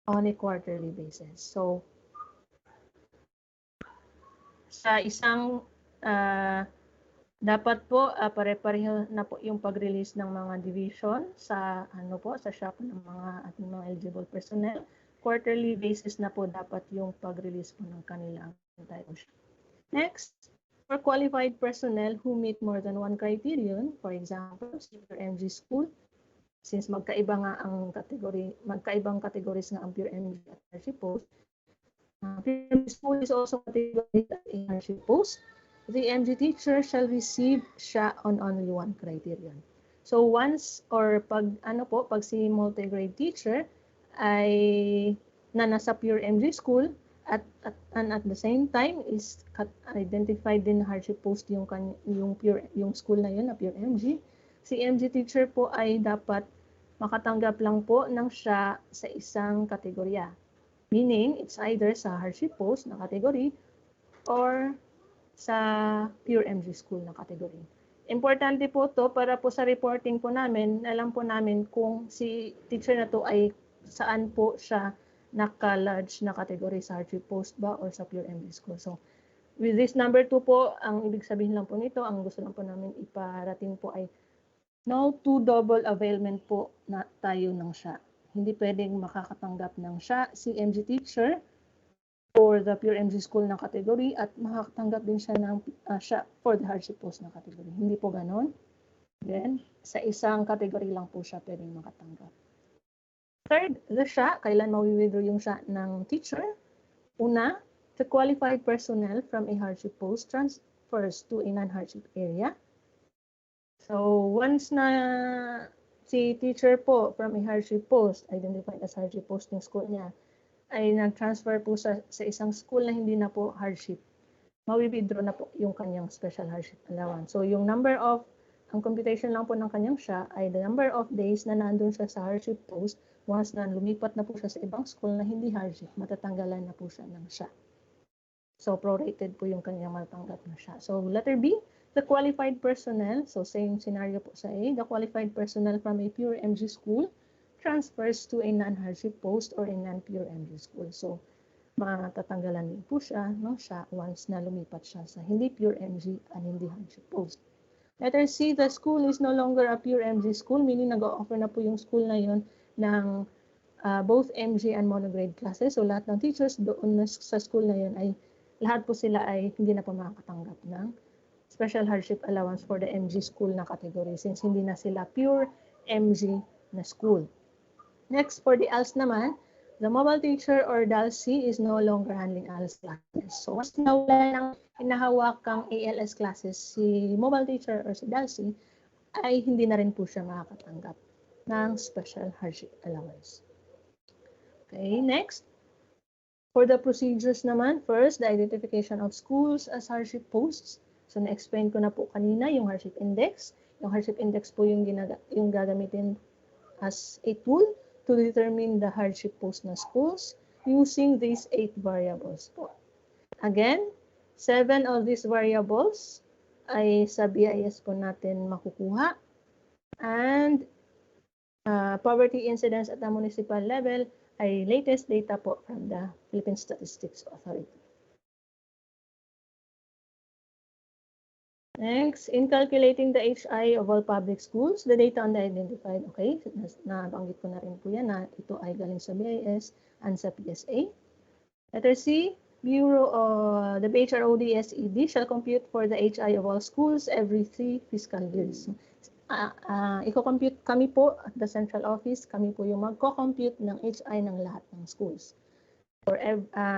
on a quarterly basis. So sa isang dapat po pare-pareho na po yung pag-release ng mga division sa sa SHA ng mga ating mga eligible personnel. Quarterly basis na po dapat yung pag-release po ng kanilang entire SHA. Next, for qualified personnel who meet more than one criterion, for example, pure MG school, since magkaibang categories nga ang pure MG at hardship post, pure MG school is also categorized as a hardship post. The MG teacher shall receive SHA on only one criterion. So once or pag si multi-grade teacher ay nasa pure MG school and at the same time is identified din hardship post yung school na yun na pure MG, si MG teacher po ay dapat makatanggap lang po ng SHA sa isang kategorya. Meaning, it's either sa hardship post na category or sa pure MG school na category. Importante po to para po sa reporting po namin, alam po namin kung si teacher na to ay saan po siya naka-large na category, sa hardship post ba or sa pure MG school. So, with this number 2 po, ang ibig sabihin lang po nito, ang gusto lang po namin iparating po ay no to double availment po na tayo ng SHA. Hindi pwedeng makakatanggap ng SHA si MG teacher for the pure MG school na category at makakatanggap din siya ng SHA for the hardship post na category. Hindi po ganon. Then, sa isang category lang po siya pwedeng makatanggap. Third, the SHA, kailan mawi-withdraw yung SHA ng teacher? Una, the qualified personnel from a hardship post transfers to a non-hardship area. So, once na si teacher po from a hardship post, identified as hardship post yung school niya, ay nag-transfer po sa isang school na hindi na po hardship, mawi-withdraw na po yung kanyang special hardship allowance. So, yung ang computation lang po ng kanyang SHA ay the number of days na nandun siya sa hardship post. Once na lumipat na po siya sa ibang school na hindi hardship, matatanggalan na po siya ng SHA. So, prorated po yung kanyang matatanggap na SHA. So, letter B, the qualified personnel. So, same scenario po sa A. The qualified personnel from a pure MG school transfers to a non-hardship post or a non-pure MG school. So, matatanggalan din po siya ng SHA once na lumipat siya sa hindi pure MG and hindi hardship post. Letter C, the school is no longer a pure MG school, meaning nag-o-offer na po yung school na yun ng both MG and monograde classes. So, lahat ng teachers doon sa school na yun ay lahat po sila ay hindi na po makakatanggap ng special hardship allowance for the MG school na category since hindi na sila pure MG na school. Next, for the ALS naman, the mobile teacher or DALC is no longer handling ALS classes. So, once na wala nang hinahawakang ALS classes si mobile teacher or si DALC, ay hindi na rin po siya makakatanggap ng special hardship allowance. Okay, next. For the procedures naman, first, the identification of schools as hardship posts. So, na-explain ko na po kanina yung hardship index. Yung hardship index po yung gagamitin as a tool to determine the hardship post na schools using these 8 variables po. Again, 7 of these variables ay sa BIS po natin makukuha. And poverty incidence at the municipal level ay latest data po from the Philippine Statistics Authority. Next, in calculating the HI of all public schools, the data on the identified, okay, nabanggit ko na rin po yan na ito ay galing sa BIS and sa PSA. Letter C, the BHROD-SED shall compute for the HI of all schools every 3 fiscal years. Iko-compute kami po at the central office, kami po yung magko-compute ng HI ng lahat ng schools for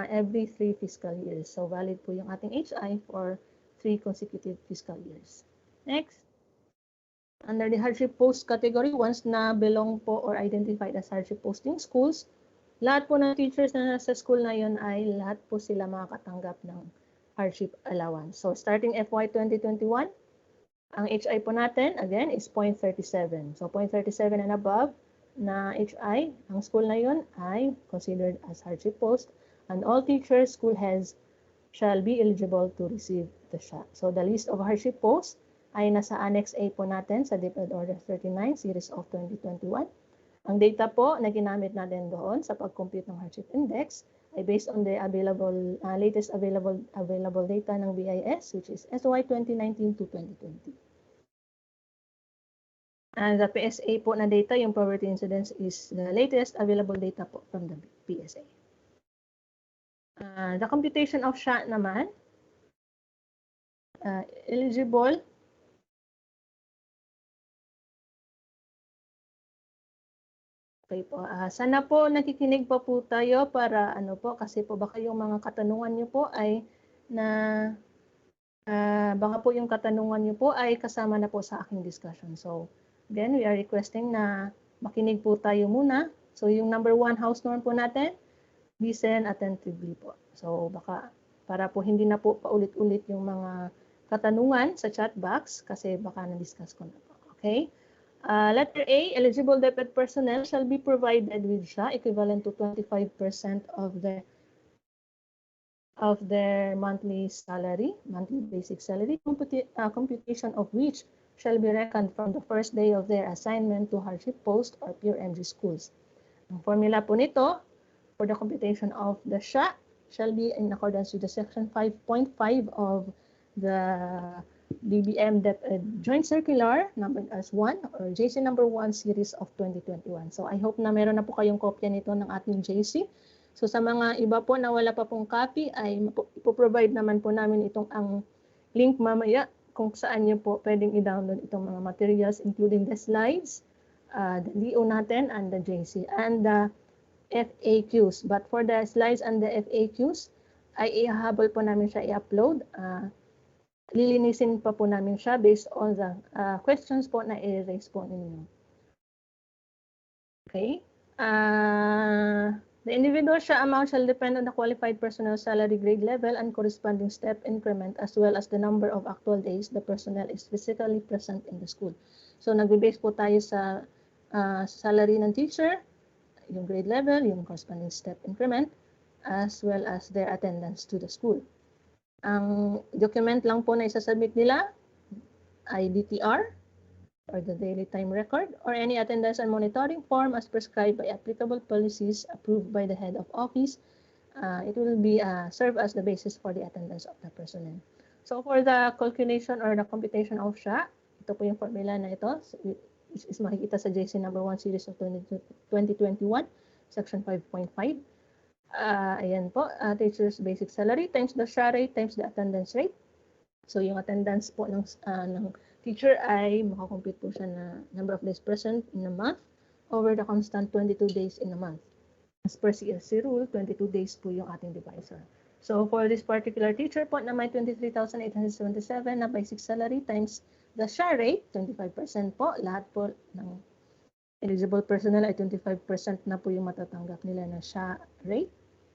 every 3 fiscal years. So, valid po yung ating HI for 3 consecutive fiscal years. Next, under the hardship post category, once na belong po or identified as hardship posting schools, lahat po ng teachers na nasa school na yun ay lahat po sila makakatanggap ng hardship allowance. So starting FY 2021, ang HI po natin, again, is 0.37. So 0.37 and above na HI, ang school na yun ay considered as hardship post, and all teachers, school heads shall be eligible to receive the SHA. So the list of hardship posts ay nasa Annex A po natin sa DepEd Order 39, Series of 2021. Ang data po na ginamit natin doon sa pag-compute ng hardship index ay based on the latest available data ng BIS, which is SY 2019 to 2020. And the PSA po na data, yung poverty incidence, is the latest available data po from the PSA. The computation of SHA naman, eligible okay po. Sana po nakikinig pa po tayo para ano po, kasi po baka yung mga katanungan niyo po ay baka po yung katanungan niyo po ay kasama na po sa aking discussion. So, again, we are requesting na makinig po tayo muna. So, yung number 1 house norm po natin, listen attentively po. So, baka para po hindi na po paulit-ulit yung mga katanungan sa chat box kasi baka na-discuss ko na po. Okay? Letter A, eligible DepEd personnel shall be provided with SHA equivalent to 25% of their monthly salary, monthly basic salary, computation of which shall be reckoned from the first day of their assignment to hardship post or pure MG schools. Ang formula po nito for the computation of the SHA shall be in accordance with the section 5.5 of the DBM DepEd Joint Circular numbered as 1 or JC number 1 series of 2021. So I hope na meron na po kayong kopya nito ng ating JC. So sa mga iba po na wala pa pong copy ay ipoprovide naman po namin itong ang link mamaya kung saan nyo po pwedeng i-download itong mga materials including the slides, the DO natin and the JC and the FAQs. But for the slides and the FAQs ay ihahabol po namin siya i-upload. Lilinisin pa po namin siya based on the questions po na i-raise po ninyo. Okay. The individual SHA amount shall depend on the qualified personnel salary grade level and corresponding step increment as well as the number of actual days the personnel is physically present in the school. So nagbe-base po tayo sa salary ng teacher, yung grade level, yung corresponding step increment, as well as their attendance to the school. Ang document lang po na isasubmit nila ay DTR or the daily time record or any attendance and monitoring form as prescribed by applicable policies approved by the head of office. It will be serve as the basis for the attendance of the personnel. So for the calculation or the computation of SHA, ito po yung formula na ito, which is makikita sa JC number 1 series of 2021, section 5.5. Ayan po, teacher's basic salary times the SHA rate times the attendance rate. So yung attendance po ng teacher ay makakompute po siya na number of days present in a month over the constant 22 days in a month. As per CSC rule, 22 days po yung ating divisor. So for this particular teacher po na may 23,877 na basic salary times the SHA rate, 25% po, lahat po ng eligible personnel ay 25% na po yung matatanggap nila na SHA rate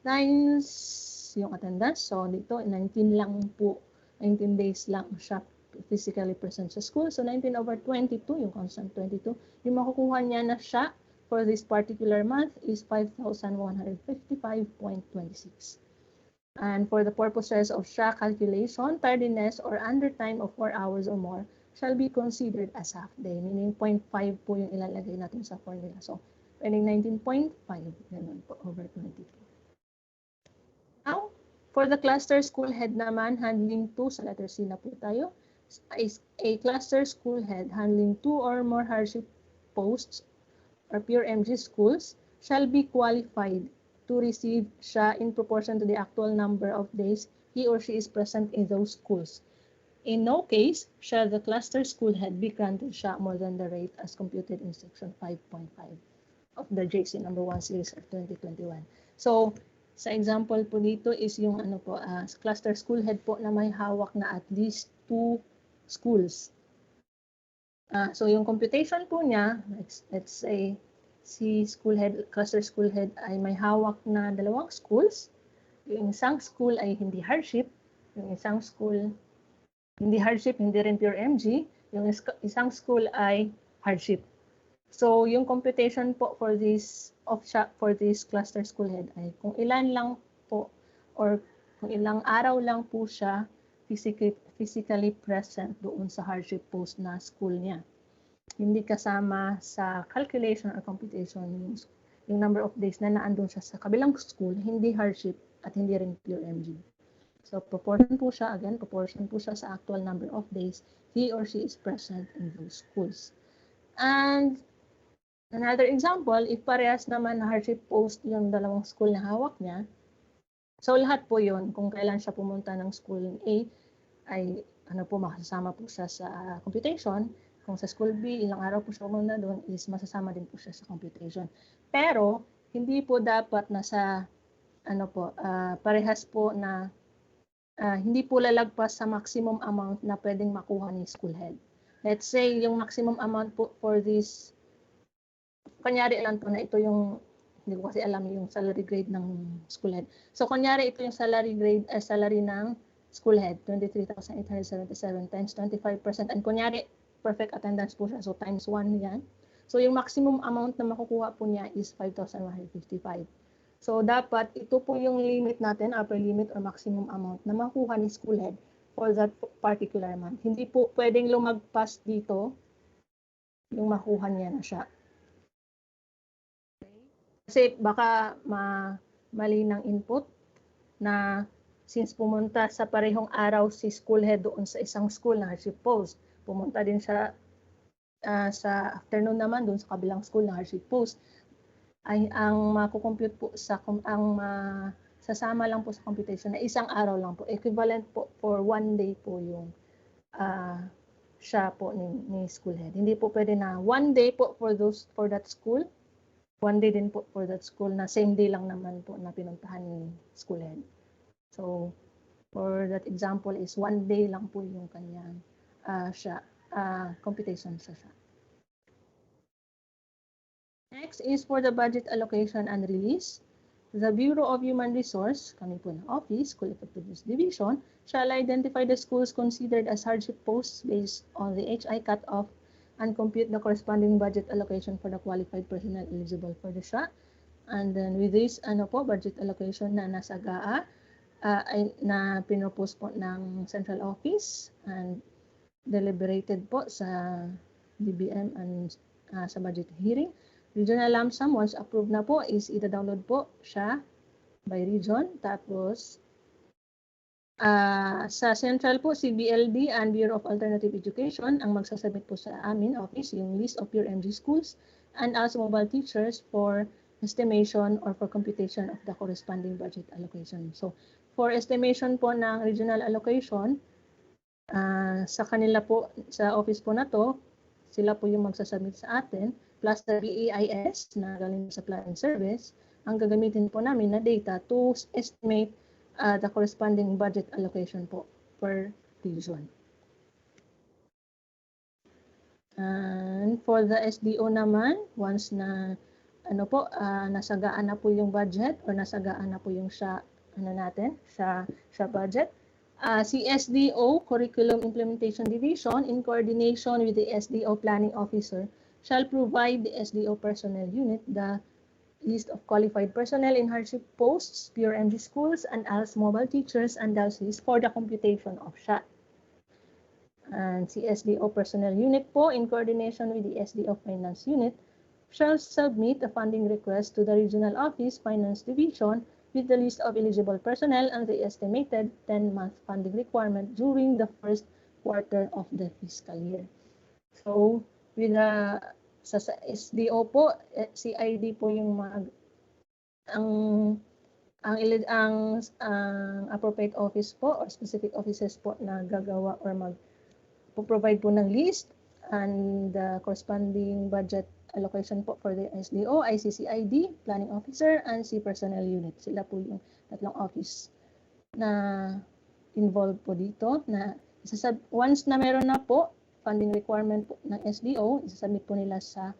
times yung attendance. So dito 19 lang po, 19 days lang siya physically present sa school. So 19 over 22, yung constant 22, yung makukuha niya na siya for this particular month is 5,155.26. And for the purposes of SHA calculation, tardiness or undertime of 4 hours or more shall be considered as half day, meaning 0.5 po yung ilalagay natin sa formula. So, pwedeng 19.5, ganun po, over 22. Now, for the cluster school head naman, handling 2, sa letter C na po tayo, is a cluster school head handling 2 or more hardship posts or pure MG schools shall be qualified to receive SHA in proportion to the actual number of days he or she is present in those schools. In no case shall the cluster school head be granted SHA more than the rate as computed in section 5.5 of the JC number 1 series of 2021. So, sa example po dito is yung cluster school head po na may hawak na at least 2 schools. So yung computation po niya, let's say si school head, cluster school head ay may hawak na 2 schools. Yung isang school ay hindi hardship, yung isang school hindi hardship, hindi rin pure MG, yung isang school ay hardship. So, yung computation po for this cluster school head ay kung ilan lang po or kung ilang araw lang po siya physically present doon sa hardship post na school niya. Hindi kasama sa calculation or computation yung number of days na naandun siya sa kabilang school, hindi hardship at hindi rin pure MG. So, proportion po siya sa actual number of days he or she is present in those schools. And another example, if parehas naman na hardship post yung 2 school na hawak niya, so lahat po yun, kung kailan siya pumunta ng school A, ay makasama po siya sa computation. Kung sa school B, ilang araw po siya pumunta doon, is masasama din po siya sa computation. Pero, hindi po dapat na sa, parehas po na, hindi po lalagpas sa maximum amount na pwedeng makuha ni school head. Let's say, yung maximum amount po for this, kunyari lang po na ito yung, hindi ko kasi alam yung salary grade ng school head. So, kunyari ito yung salary ng school head, 23,877 times 25%. And kunyari, perfect attendance po siya. So, times 1 yan. So, yung maximum amount na makukuha po niya is 5,155. So, dapat ito po yung limit natin, upper limit or maximum amount na makuha ni school head for that particular month. Hindi po pwedeng lumagpas dito yung makuha niya na siya. Kasi baka mali ng input na since pumunta sa parehong araw si school head doon sa isang school na hardship post, pumunta din siya sa afternoon naman doon sa kabilang school na hardship post, ay ang makukompute po sasama lang po sa computation na isang araw lang po. Equivalent po for 1 day po yung siya po ni school head. Hindi po pwede na 1 day po for that school, 1 day din po for that school na same day lang naman po na pinuntahan ni school head. So, for that example is 1 day lang po yung kanyang computation siya. Next is for the budget allocation and release. The Bureau of Human Resource, kami po ng Office, School Effectiveness Division, shall identify the schools considered as hardship posts based on the HI cutoff and compute the corresponding budget allocation for the qualified personnel eligible for the SHA. And then with this, budget allocation na nasa GAA, na pinopose po ng Central Office and deliberated po sa DBM and sa budget hearing. Regional lump sum, once approved na po, is ida-download po siya by region. Tapos, sa Central po, CBLD and Bureau of Alternative Education ang magsasubmit po sa amin office yung list of pure MG schools and also mobile teachers for estimation or for computation of the corresponding budget allocation. So, for estimation po ng regional allocation, sa kanila po, sa office po na to, sila po yung magsasubmit sa atin, plus the BAIS na galing sa Plan and Service, ang gagamitin po namin na data to estimate the corresponding budget allocation po per region. And for the SDO naman, once na nasagaan na po yung budget or nasagaan na po yung SHA budget, CSDO, Curriculum Implementation Division, in coordination with the SDO Planning Officer, shall provide the SDO personnel unit the list of qualified personnel in hardship posts, pure MG schools, and ALS mobile teachers and DALSIs for the computation of SHA. And CSDO personnel unit po, in coordination with the SDO Finance Unit, shall submit a funding request to the Regional Office Finance Division with the list of eligible personnel and the estimated 10-month funding requirement during the first quarter of the fiscal year. So, with sa SDO po, CID po yung ang appropriate office po or specific offices po na gagawa or provide po ng list and the corresponding budget allocation po for the SDO, ICCID, Planning Officer, and C Personnel Unit. Sila po yung tatlong office na involved po dito na once na meron na po funding requirement po ng SDO, isasubmit po nila sa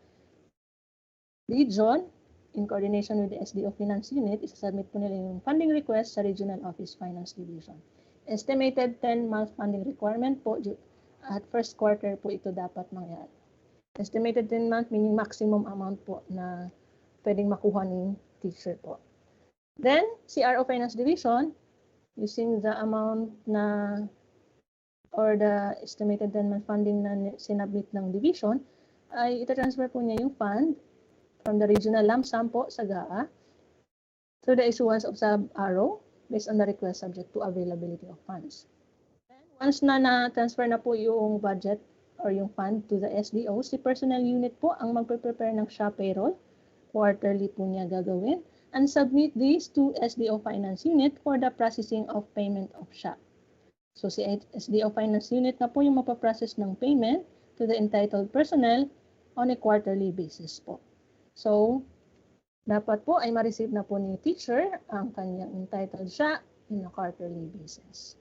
region, in coordination with the SDO Finance Unit, isasubmit po nila yung funding request sa Regional Office Finance Division. Estimated 10-month funding requirement po at first quarter po ito dapat mangyari. Estimated 10-month meaning maximum amount po na pwedeng makuha ng teacher po. Then, CRO Finance Division, using the amount na or the estimated 10-month funding na sinabit ng division, ay itatransfer po niya yung fund from the regional lump sum po sa GAA through the issuance of sub-RO based on the request subject to availability of funds. Then, once na na-transfer na po yung budget or yung fund to the SDO, si personnel unit po ang magpe-prepare ng SHA payroll. Quarterly po niya gagawin and submit this to SDO Finance Unit for the processing of payment of SHA. So si SDO Finance Unit na po yung mapaprocess ng payment to the entitled personnel on a quarterly basis po. So, dapat po ay ma-receive na po ni teacher ang kanyang entitled SHA in a quarterly basis.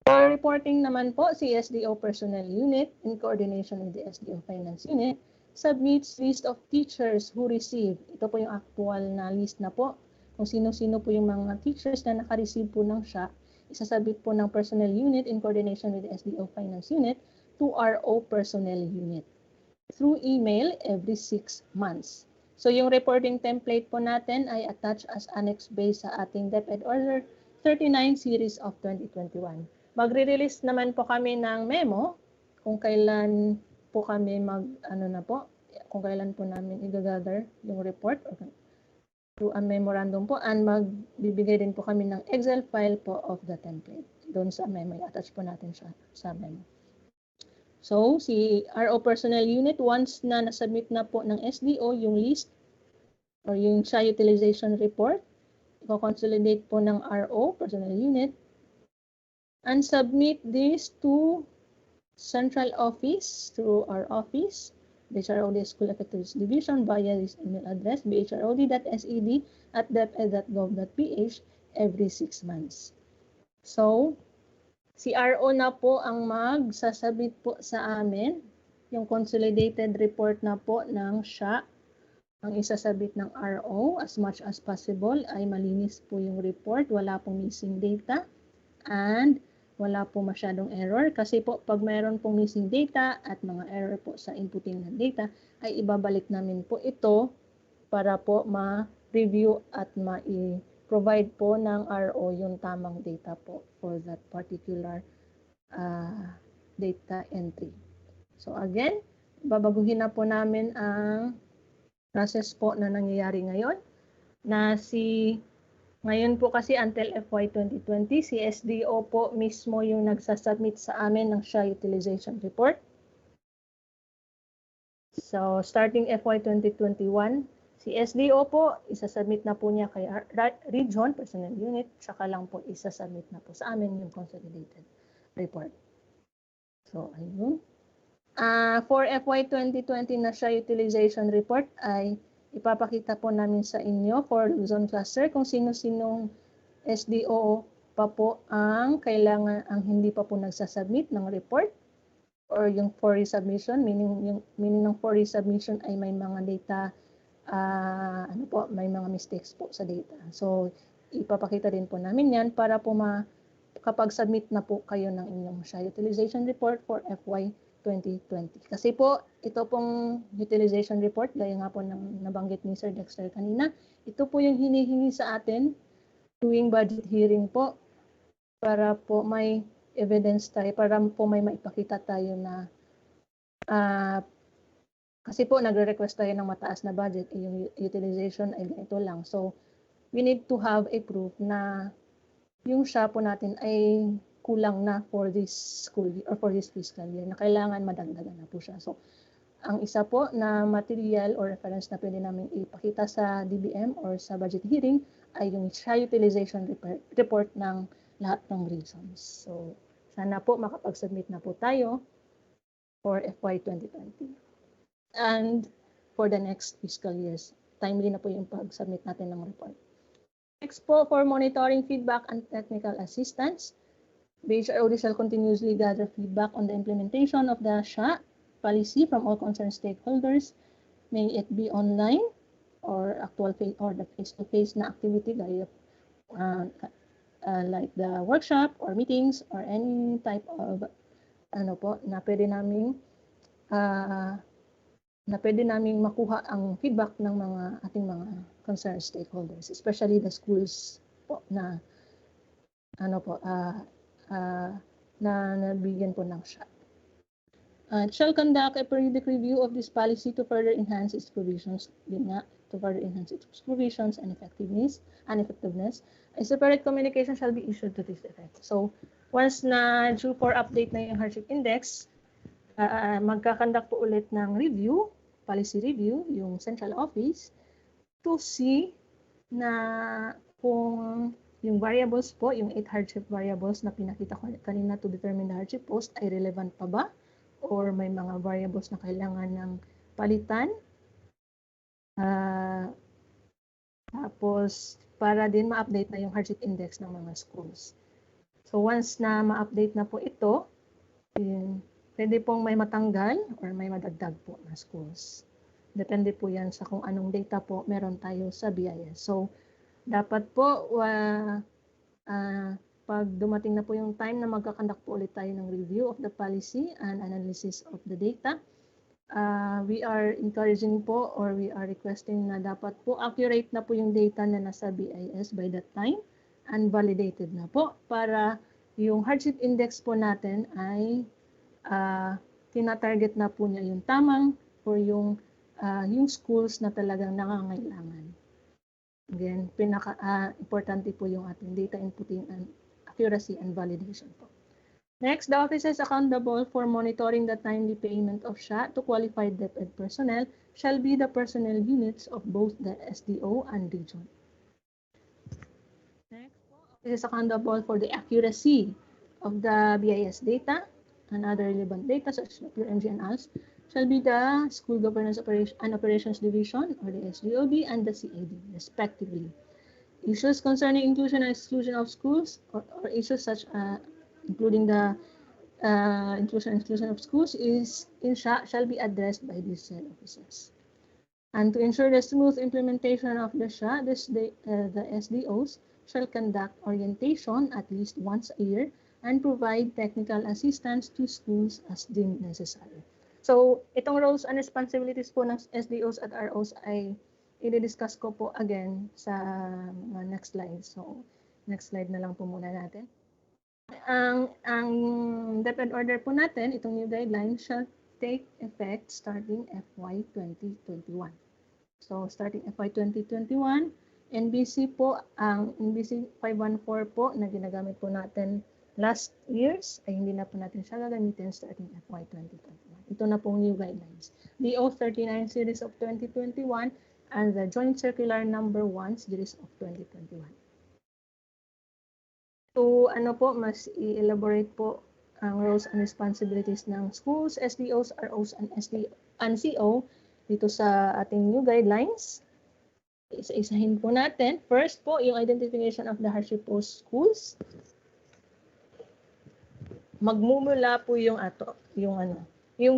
For reporting naman po, si SDO Personnel Unit in coordination with the SDO Finance Unit submits list of teachers who receive. Ito po yung actual na list na po. Kung sino-sino po yung mga teachers na naka-receive po ng SHA, isasabit po ng Personnel Unit in coordination with the SDO Finance Unit to RO Personnel Unit through email every 6 months. So yung reporting template po natin ay attached as annex based sa ating DepEd Order 39 series of 2021. Magre-release naman po kami ng memo kung kailan po kami kung kailan po namin i-gather yung report or through a memorandum po and magbibigay din po kami ng Excel file po of the template. Doon sa memo, i-attach po natin siya sa memo. So, si RO Personnel Unit, once na nasubmit na po ng SDO yung list or yung SHA Utilization Report, i-consolidate po ng RO Personnel Unit and submit this to Central Office through our office, BHROD School Effectiveness Division via this email address, bhrod.sed@deped.gov.ph every 6 months. So, si RO na po ang magsasabit po sa amin yung consolidated report na po ng SHA. Ang isasabit ng RO as much as possible ay malinis po yung report, wala pong missing data and wala po masyadong error kasi po pag mayroon pong missing data at mga error po sa inputting ng data ay ibabalik namin po ito para po ma-review at ma-provide po ng RO yung tamang data po for that particular data entry. So again, babaguhin na po namin ang process po na nangyayari ngayon na ngayon po kasi until FY 2020, si SDO po mismo yung nagsasubmit sa amin ng SHA Utilization Report. So starting FY 2021, si SDO po, isasubmit na po niya kay Region Personnel Unit, saka lang po isasubmit na po sa amin yung consolidated report. So ayun. For FY 2020 na SHA Utilization Report ay ipapakita po namin sa inyo for Luzon Cluster kung sino-sinong SDO pa po ang hindi pa po nagsasubmit ng report or yung for resubmission, meaning ng for resubmission ay may mga data, may mga mistakes po sa data. So, ipapakita din po namin yan para po kapag submit na po kayo ng inyong SHA Utilization Report for FY 2020. Kasi po, ito pong utilization report, gaya nga po ng nabanggit ni Sir Dexter kanina, ito po yung hinihingi sa atin tuwing budget hearing po para po may evidence tayo, para po may maipakita tayo na kasi po nagre-request tayo ng mataas na budget, yung utilization ay ganito lang. So, we need to have a proof na yung SHA po natin ay kulang na for this school year or for this fiscal year na kailangan madagdagan na po siya. So, ang isa po na material or reference na pwede namin ipakita sa DBM or sa budget hearing ay yung SHA utilization report ng lahat ng regions. So, sana po makapag-submit na po tayo for FY 2020. And for the next fiscal years, timely na po yung pag-submit natin ng report. Next po, for monitoring feedback and technical assistance, BHROD shall continuously gather feedback on the implementation of the SHA policy from all concerned stakeholders may it be online or actual face or the face-to-face na activity gaya like the workshop or meetings or any type of na pwede naming makuha ang feedback ng mga ating mga concerned stakeholders, especially the schools po na na nabigyan po ng SHA. It shall conduct a periodic review of this policy to further enhance its provisions, and effectiveness. A separate communication shall be issued to this effect. So, once na due for update na yung hardship index, magkakandak po ulit ng review, policy review, yung central office, to see na kung yung variables po, yung 8 hardship variables na pinakita ko kanina to determine the hardship post ay relevant pa ba? Or may mga variables na kailangan ng palitan. Tapos, para din ma-update na yung hardship index ng mga schools. So, once na ma-update na po ito, pwede pong may matanggal or may madagdag po na schools. Depende po yan sa kung anong data po meron tayo sa BIS. So, dapat po, pag dumating na po yung time na magkakandak po ulit tayo ng review of the policy and analysis of the data, we are encouraging po or we are requesting na dapat po accurate na po yung data na nasa BIS by that time and validated na po para yung hardship index po natin ay tinatarget na po niya yung tamang for yung schools na talagang nangangailangan. Again, importante po yung ating data inputting and accuracy and validation po. Next, the office is accountable for monitoring the timely payment of SHA to qualified DepEd personnel shall be the personnel units of both the SDO and region. Next, office is accountable for the accuracy of the BIS data and other relevant data such as PRMG and ALS shall be the School Governance and Operations Division or the SGOD and the CAD respectively. Issues concerning inclusion and exclusion of schools or issues such including the inclusion and exclusion of schools is in SHA shall be addressed by these said officers. And to ensure the smooth implementation of the SHA, the SDOs shall conduct orientation at least once a year and provide technical assistance to schools as deemed necessary. So, itong roles and responsibilities po ng SDOs at ROs ay i-discuss ko po again sa next slide. So, next slide na lang po muna natin. Ang DepEd order po natin, itong new guideline, shall take effect starting FY 2021. So, starting FY 2021, NBC po, ang NBC 514 po na ginagamit po natin last years, ay hindi na po natin siya gagamitin starting FY 2021. Ito na pong new guidelines. DO 39 series of 2021 and the Joint Circular number 1 series of 2021. So, mas i-elaborate po ang roles and responsibilities ng schools, SDOs, ROs, and CO dito sa ating new guidelines. Isa-isahin po natin. First po, yung identification of the hardship post schools. Magmumula po yung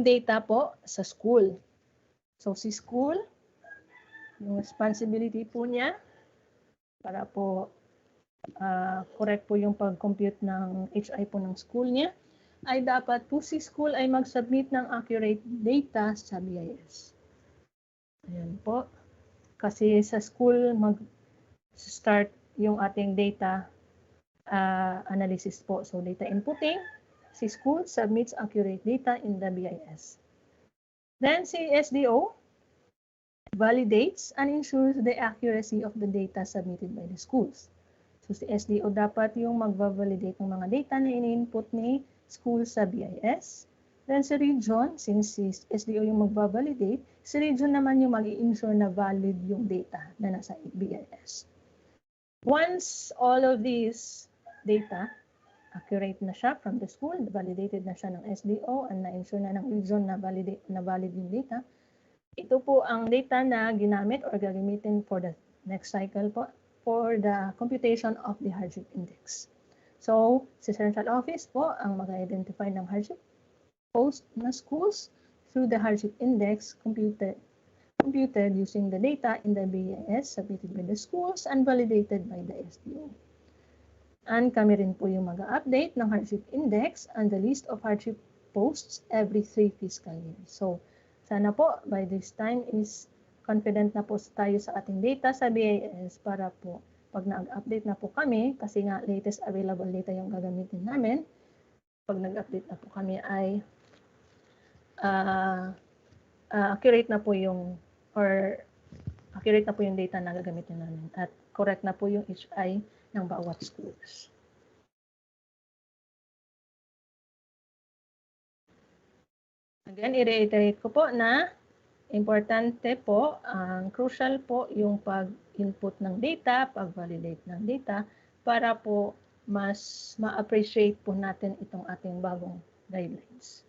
data po sa school. So, si school, yung responsibility po niya para po correct po yung pag-compute ng HI po ng school niya, ay dapat po si school ay mag-submit ng accurate data sa BIS. Ayan po. Kasi sa school mag-start yung ating data analysis po. So data inputting, si school submits accurate data in the BIS. Then si SDO validates and ensures the accuracy of the data submitted by the schools. So si SDO dapat yung mag-validate ng mga data na in-input ni school sa BIS. Then si region, since si SDO yung mag-validate, si region naman yung mag-i-ensure na valid yung data na nasa BIS. Once all of these data accurate na siya from the school, validated na siya ng SDO, and na-ensure na ng region na valid yung data, ito po ang data na ginamit or gagamitin for the next cycle po for the computation of the hardship index. So, si Central Office po ang mag-identify ng hardship post na schools through the hardship index computed computed using the data in the BIS submitted by the schools and validated by the SDO. And kami rin po yung mag-update ng hardship index and the list of hardship posts every 3 fiscal years. So, sana po by this time is confident na po tayo sa ating data sa BIS para po pag nag-update na po kami, kasi nga latest available data yung gagamitin namin, pag nag-update na po kami ay accurate na po yung data na gagamitin namin at correct na po yung SHA ng bawat schools. Again, i-reiterate ko po na importante po, crucial po yung pag-input ng data, pag-validate ng data para po mas ma-appreciate po natin itong ating bagong guidelines.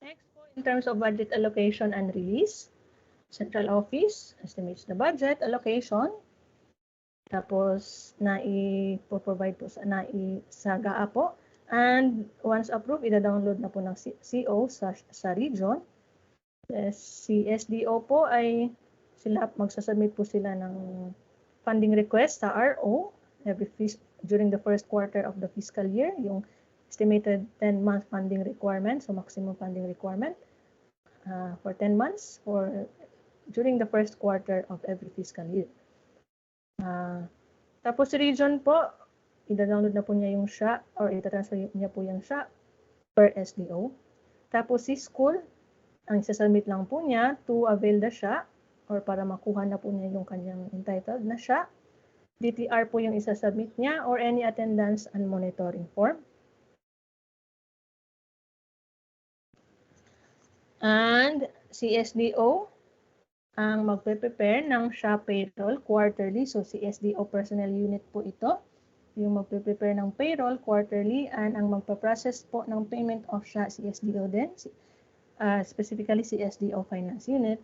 Next po, in terms of budget allocation and release, Central Office estimates the budget allocation, tapos na-provide po sa GAA po, and once approved, ida-download na po ng CO sa region. Si SDO po ay magsasubmit po sila ng funding request sa RO during the first quarter of the fiscal year, yung estimated 10-month funding requirement, so maximum funding requirement for 10 months during the first quarter of every fiscal year. Tapos si region po, ida-download na po niya yung SHA or ita-transfer niya po yung SHA per SDO. Tapos si school, ang isasubmit lang po niya to avail the SHA or para makuha na po niya yung kanyang entitled na SHA. DTR po yung isasubmit niya or any attendance and monitoring form. And CSDO ang magpe-prepare ng SHA payroll quarterly. So CSDO personnel unit po ito. Yung magpe-prepare ng payroll quarterly and ang magpa-process po ng payment of SHA CSDO din. Specifically CSDO Finance Unit,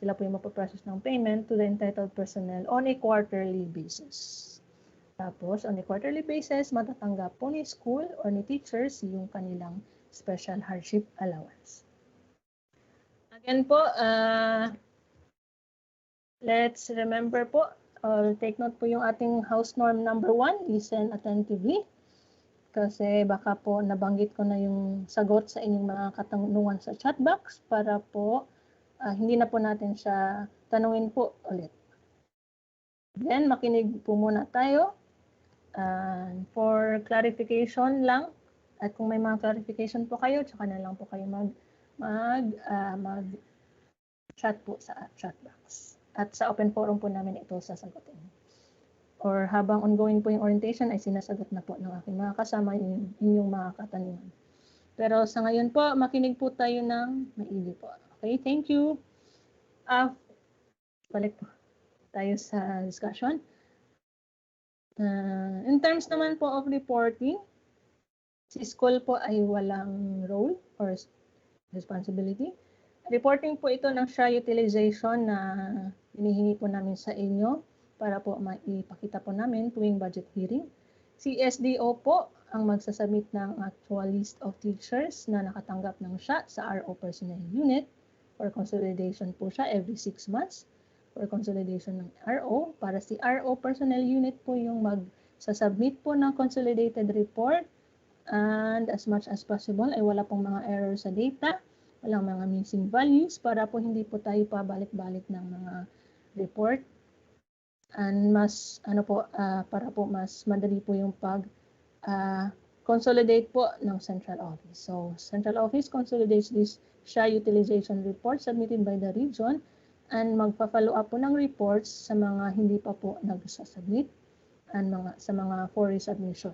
sila po yung magpaprocess ng payment to the entitled personnel on a quarterly basis. Tapos, on a quarterly basis, matatanggap po ni school or ni teachers yung kanilang special hardship allowance. Again po, let's remember po, take note po yung ating house norm number 1, listen attentively. Kasi baka po nabanggit ko na yung sagot sa inyong mga katanungan sa chat box para po hindi na po natin siya tanungin po ulit. Then, makinig po muna tayo for clarification lang. At kung may mga clarification po kayo, tsaka na lang po kayo mag-chat po sa chat box. At sa open forum po namin ito sasagutin. Or habang ongoing po yung orientation ay sinasagot na po ng aking mga kasama yung inyong mga katanungan. Pero sa ngayon po, makinig po tayo ng maigi po. Okay, thank you. Balik po tayo sa discussion. In terms naman po of reporting, si school po ay walang role or responsibility. Reporting po ito ng SHA utilization na hinihingi po namin sa inyo para po maipakita po namin tuwing budget hearing. Si SDO po ang magsasubmit ng actual list of teachers na nakatanggap ng SHA sa RO personnel unit. For consolidation po siya every 6 months. For consolidation ng RO, para si RO personnel unit po yung magsasubmit po ng consolidated report. And as much as possible ay wala pong mga error sa data, walang mga missing values para po hindi po tayo pabalik-balik ng mga report. And mas para po mas madali po yung consolidate po ng central office. So central office consolidates this SHA utilization report submitted by the region and magpa-follow up po ng reports sa mga hindi pa po nagsasubmit and sa mga for resubmission.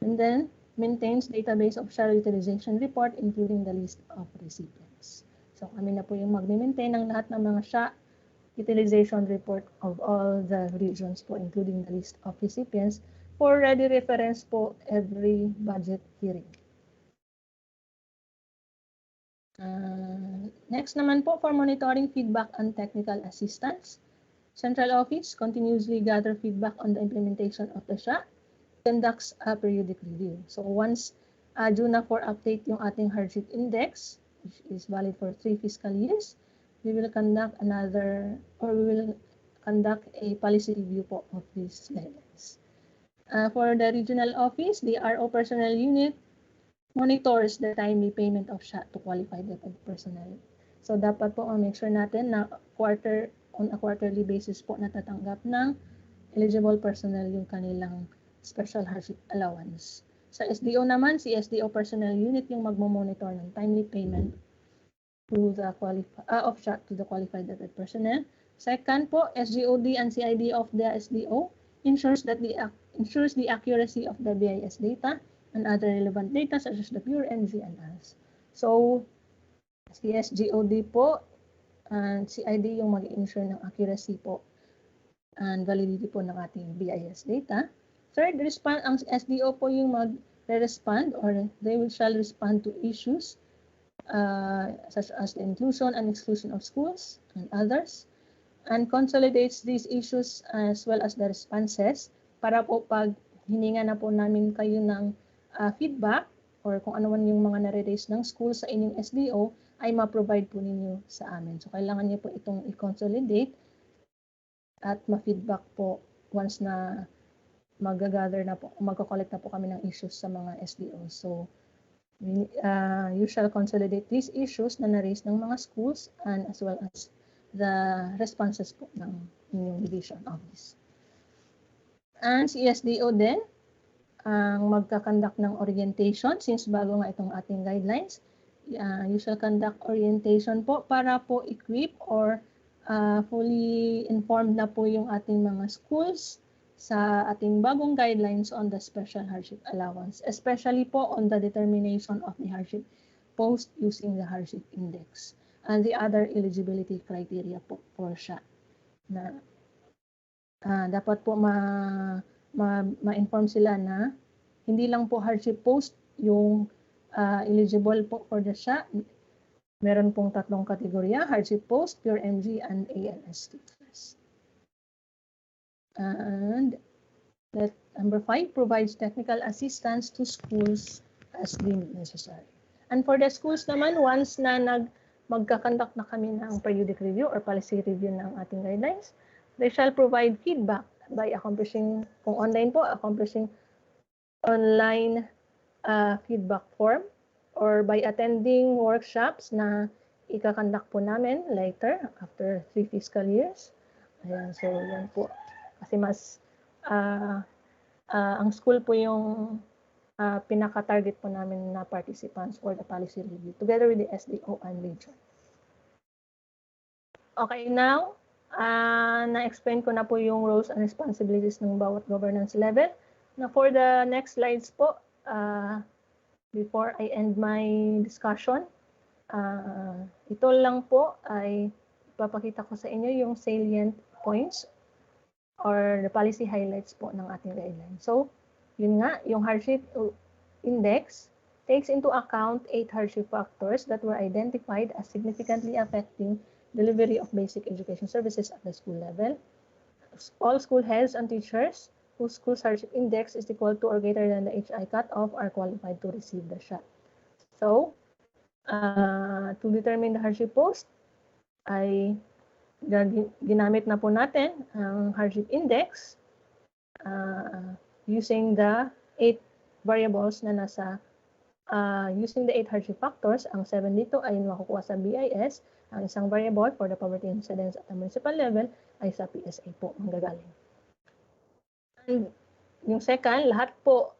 And then maintains database of SHA utilization report including the list of recipients. So kami na po yung mag-maintain ng lahat ng mga SHA utilization report of all the regions po, including the list of recipients for ready reference po every budget hearing. Next naman po for monitoring feedback and technical assistance. Central Office continuously gather feedback on the implementation of the SHA, conducts a periodic review. So once due na for update yung ating hardship index, which is valid for 3 fiscal years, we will conduct a policy review po of these guidelines. For the regional office, the RO personnel unit monitors the timely payment of SHA to qualified personnel. So dapat po make sure natin na on a quarterly basis po natatanggap ng eligible personnel yung kanilang special hardship allowance. Sa SDO naman, si SDO personnel unit yung magmo-monitor ng timely payment to the of SHA to the qualified personnel. Second po, SGOD and CID of the SDO ensures the accuracy of the BIS data and other relevant data such as the pure MG and ALS. So, si SGOD po and CID yung mag-ensure ng accuracy po and validity po ng ating BIS data. Third, ang SDO po yung mag-respond or they shall respond to issues such as the inclusion and exclusion of schools and others, and consolidates these issues as well as the responses para po pag hininga na po namin kayo ng feedback or kung ano man yung mga nare-raise ng school sa inyong SDO ay ma-provide po ninyo sa amin. So kailangan niyo po itong i-consolidate at ma-feedback po once na mag-gather na po, magko-collect na po kami ng issues sa mga SDO. So you shall consolidate these issues na na-raise ng mga schools and as well as the responses po ng inyong division office. And si SDO din ang magkakandak ng orientation since bago nga itong ating guidelines. You shall conduct orientation po para po equip or fully informed na po yung ating mga schools sa ating bagong guidelines on the special hardship allowance, especially po on the determination of the hardship post using the hardship index and the other eligibility criteria po for SHA na dapat po ma-inform sila na hindi lang po hardship post yung eligible po for the SHA. Meron pong tatlong kategorya, hardship post, pure MG, and ALS teachers. And number 5, provides technical assistance to schools as deemed necessary. And for the schools naman, once na magkakandak na kami ng periodic review or policy review ng ating guidelines, they shall provide feedback by accomplishing, kung online po, accomplishing online feedback form or by attending workshops na ikakandak po namin later after 3 fiscal years. Ayan, so yan po. Kasi mas ang school po yung pinaka-target po namin na participants for the policy review together with the SDO and region. Okay, now, na-explain ko na po yung roles and responsibilities ng bawat governance level. Now, for the next slides po, before I end my discussion, ito lang po ay ipapakita ko sa inyo yung salient points or the policy highlights po ng ating guideline. So, yun nga, yung hardship index takes into account 8 hardship factors that were identified as significantly affecting delivery of basic education services at the school level. All school heads and teachers whose school's hardship index is equal to or greater than the HI cutoff are qualified to receive the SHA. So, to determine the hardship post, ay ginamit na po natin ang hardship index using the 8 variables na nasa using the 8 hardship factors. Ang 7 dito ay makukuha sa BIS. Ang isang variable for the poverty incidence at the municipal level ay sa PSA po manggagaling. And yung second, lahat po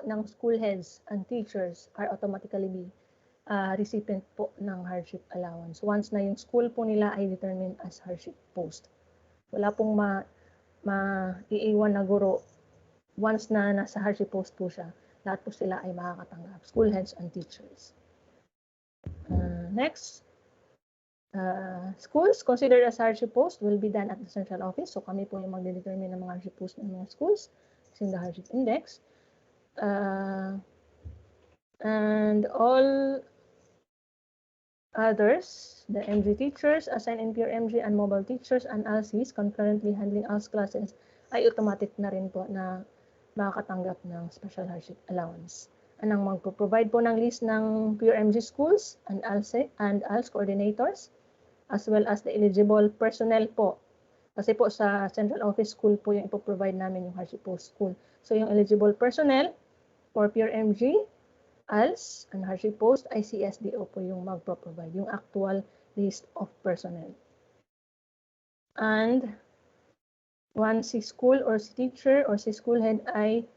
ng school heads and teachers are automatically recipient po ng hardship allowance once na yung school po nila ay determined as hardship post. Wala pong maiiwan na guro once na nasa hardship post po siya. Lahat po sila ay makakatanggap, school heads and teachers. Next, schools considered as hardship post will be done at the central office. So kami po yung magde-determine ng mga hardship post ng mga schools using the hardship index. And all others, the MG teachers, assigned in pure MG and mobile teachers and LCs concurrently handling ALS classes ay automatic na rin po na makakatanggap ng special hardship allowance. Anong magpo-provide po ng list ng pure MG schools and ALS coordinators, as well as the eligible personnel po. Kasi po sa central office school po yung ipoprovide namin yung hardship post school. So yung eligible personnel for pure MG, ALS, and hardship post ay CSDO po yung magpo-provide, yung actual list of personnel. And once si school or si teacher or si school head ay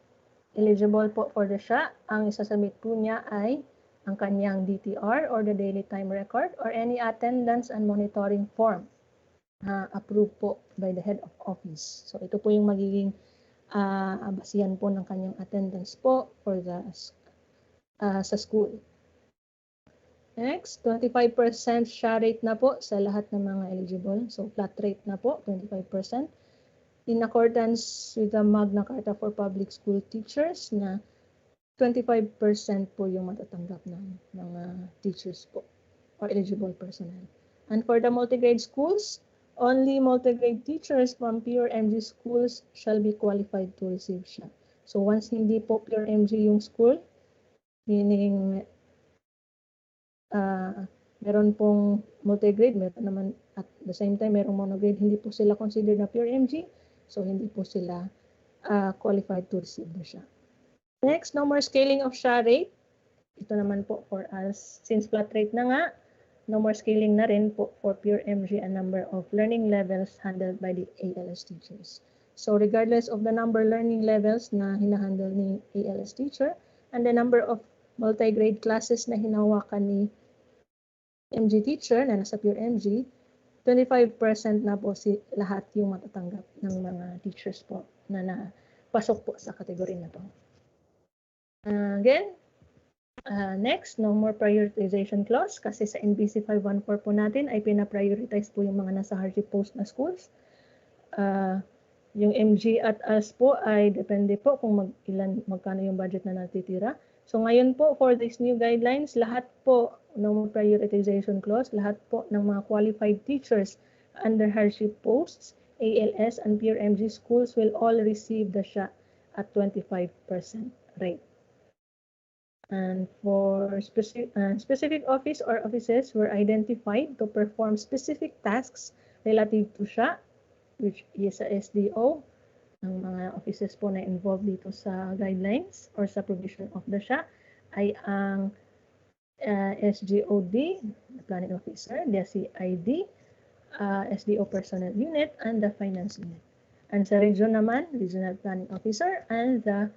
eligible po for the SHA, ang isasubmit po niya ay ang kanyang DTR or the daily time record or any attendance and monitoring form na approved po by the head of office. So ito po yung magiging basihan po ng kanyang attendance po for the sa school. Next, 25% SHA rate na po sa lahat ng mga eligible. So flat rate na po, 25%. In accordance with the Magna Carta for Public School Teachers na 25% po yung matatanggap ng mga teachers po or eligible personnel. And for the multigrade schools, only multigrade teachers from pure MG schools shall be qualified to receive SHA. So once hindi po pure MG yung school, meaning meron pong multigrade, meron naman at the same time merong monograde, hindi po sila considered na pure MG, so hindi po sila qualified to receive the SHA. Next, no more scaling of SHA rate. Ito naman po for us, since flat rate na nga, no more scaling na rin po for pure MG and number of learning levels handled by the ALS teachers. So regardless of the number learning levels na hinahandle ni ALS teacher and the number of multi-grade classes na hinawakan ni MG teacher na nasa pure MG, 25% na po si lahat yung matatanggap ng mga teachers po na napasok po sa kategory na to. Again, next, no more prioritization clause kasi sa NBC 514 po natin ay pina-prioritize po yung mga nasa hardship post na schools. Yung MG at ALS po ay depende po kung magkano yung budget na natitira. So ngayon po for these new guidelines, lahat po no more prioritization clause, lahat po ng mga qualified teachers under hardship posts, ALS and pure MG schools will all receive the SHA at 25% rate. And for specific office or offices were identified to perform specific tasks relative to SHA, which is a SDO, ang mga offices po na involved dito sa guidelines or sa provision of the SHA ay ang SGOD, the Planning Officer, the CID, SDO Personnel Unit, and the Finance Unit. And sa region naman, Regional Planning Officer and the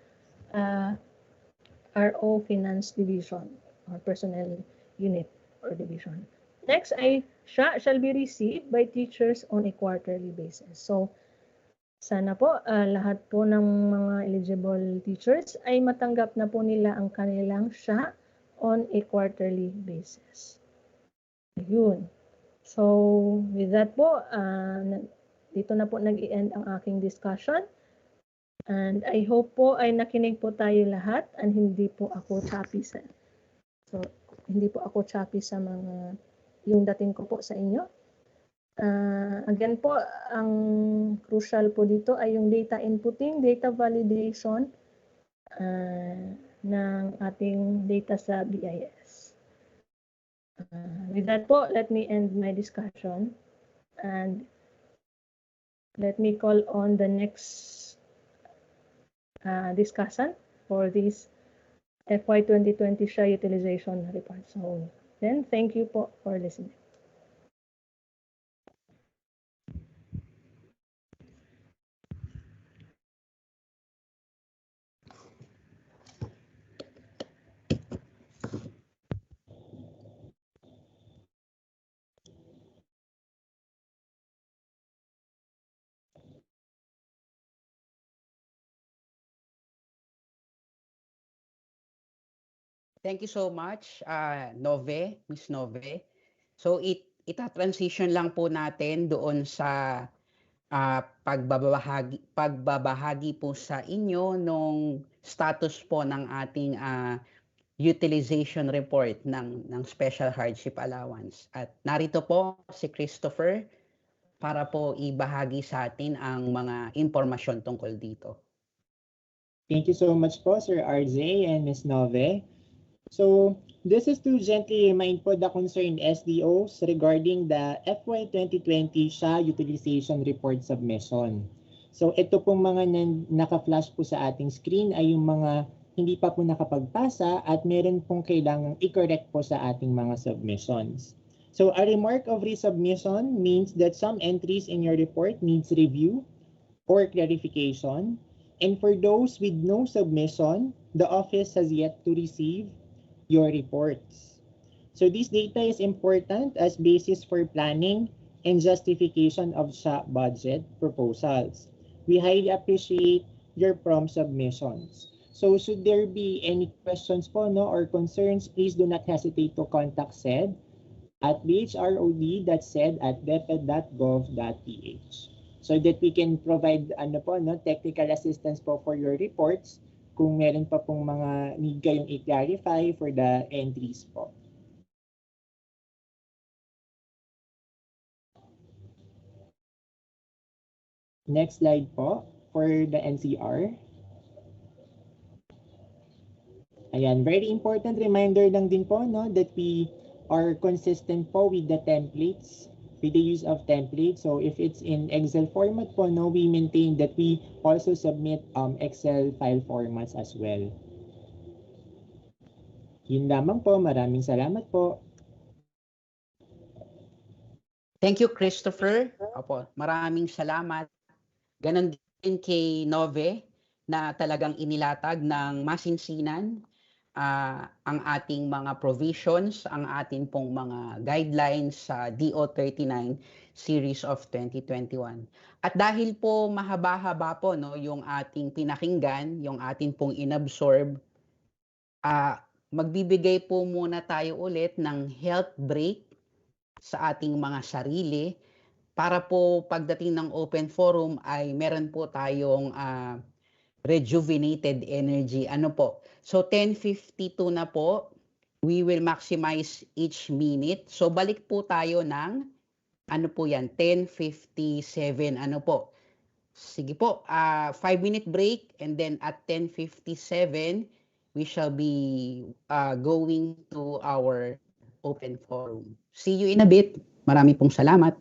RO Finance Division or Personnel Unit or Division. Next ay SHA shall be received by teachers on a quarterly basis. So, sana po lahat po ng mga eligible teachers ay matanggap na po nila ang kanilang SHA on a quarterly basis. Ayun. So, with that po, dito na po nag-i-end ang aking discussion. And I hope po ay nakinig po tayo lahat and hindi po ako choppy sa mga yung dating ko po sa inyo. Again po, ang crucial po dito ay yung data inputting, data validation ng ating data sa BIS. With that po, let me end my discussion and let me call on the next discussion for this FY 2020 SHA utilization report. So then, thank you po for listening. Thank you so much, Miss Nove. So ita-transition lang po natin doon sa pagbabahagi po sa inyo nung status po ng ating utilization report ng Special Hardship Allowance. At narito po si Christopher para po ibahagi sa atin ang mga impormasyon tungkol dito. Thank you so much po, Sir RJ and Ms. Nove. So, this is to gently remind po the concerned SDOs regarding the FY 2020 SHA Utilization Report Submission. So, ito pong mga naka-flash po sa ating screen ay yung mga hindi pa po nakapagpasa at meron pong kailangang i-correct po sa ating mga submissions. So, a remark of resubmission means that some entries in your report needs review or clarification. And for those with no submission, the office has yet to receive your reports. So this data is important as basis for planning and justification of SHA budget proposals. We highly appreciate your prompt submissions. So should there be any questions po no, or concerns, please do not hesitate to contact SED at bhrod.sed@deped.gov.ph so that we can provide technical assistance po for your reports kung meron pa pong mga need kayong i-clarify for the entries po. Next slide po for the NCR. Ayan, very important reminder lang din po no, that we are consistent po with the templates, with the use of templates. So if it's in Excel format po, no, we maintain that we also submit Excel file formats as well. Yun lamang po. Maraming salamat po. Thank you, Christopher. Opo, maraming salamat. Ganon din kay Nove na talagang inilatag ng masinsinan ang ating mga provisions, ang ating pong mga guidelines sa DO39 series of 2021. At dahil po mahaba-haba po no, yung ating pinakinggan, yung ating pong inabsorb, magbibigay po muna tayo ulit ng health break sa ating mga sarili para po pagdating ng open forum ay meron po tayong rejuvenated energy. Ano po? So 10:52 na po. We will maximize each minute. So balik po tayo ng ano po yan? 10:57 ano po? Sige po, 5-minute break and then at 10:57 we shall be going to our open forum. See you in a bit. Marami pong salamat.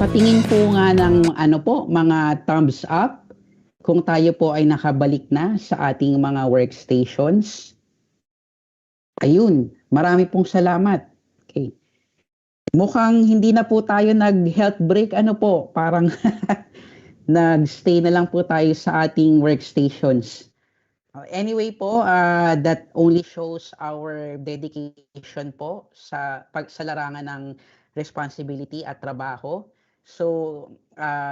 Patingin po nga ng ano po, mga thumbs up kung tayo po ay nakabalik na sa ating mga workstations. Ayun, marami pong salamat. Okay. Mukhang hindi na po tayo nag-health break, ano po, parang nag-stay na lang po tayo sa ating workstations. Anyway po, that only shows our dedication po sa larangan ng responsibility at trabaho. So,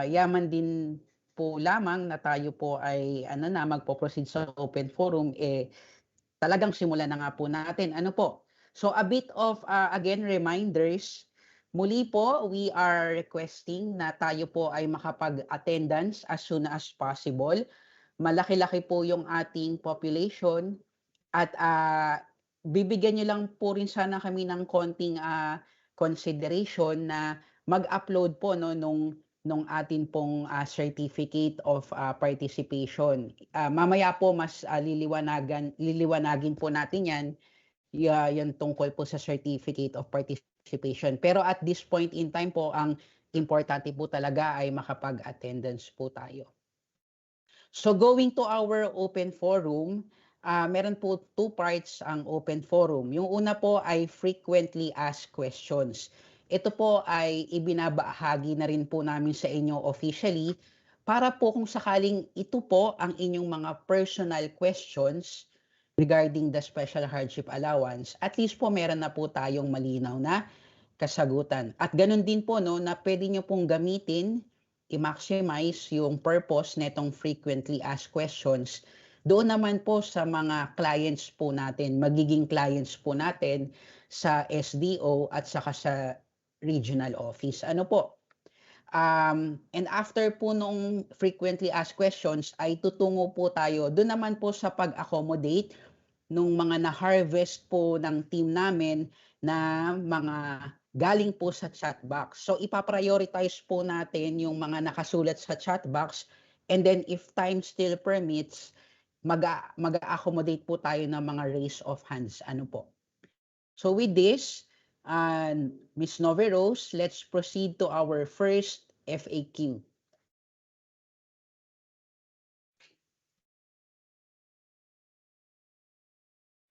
yaman din po lamang na tayo po ay magpo-proceed sa open forum, talagang simulan na nga po natin. Ano po? So, a bit of, again, reminders. Muli po, we are requesting na tayo po ay makapag-attendance as soon as possible. Malaki-laki po yung ating population at bibigyan nyo lang po rin sana kami ng konting consideration na mag-upload po nung atin pong certificate of participation. Mamaya po mas liliwanagin po natin yan, yan tungkol po sa certificate of participation. Pero at this point in time po, ang importante po talaga ay makapag-attendance po tayo. So going to our open forum, meron po two parts ang open forum. Yung una po ay frequently asked questions. Ito po ay ibinabahagi na rin po namin sa inyo officially para po kung sakaling ito po ang inyong mga personal questions regarding the special hardship allowance, at least po meron na po tayong malinaw na kasagutan. At ganun din po na pwede nyo pong gamitin i-maximize yung purpose netong frequently asked questions doon naman po sa mga clients po natin, magiging clients po natin sa SDO at saka sa regional office. Ano po? And after po nung frequently asked questions ay tutungo po tayo doon naman po sa pag-accommodate nung mga na-harvest po ng team namin na mga galing po sa chat box. So ipaprioritize po natin yung mga nakasulat sa chat box, and then if time still permits, mag-accommodate po tayo ng mga raise of hands. Ano po? So with this, Ms. Noveros, let's proceed to our first FAQ.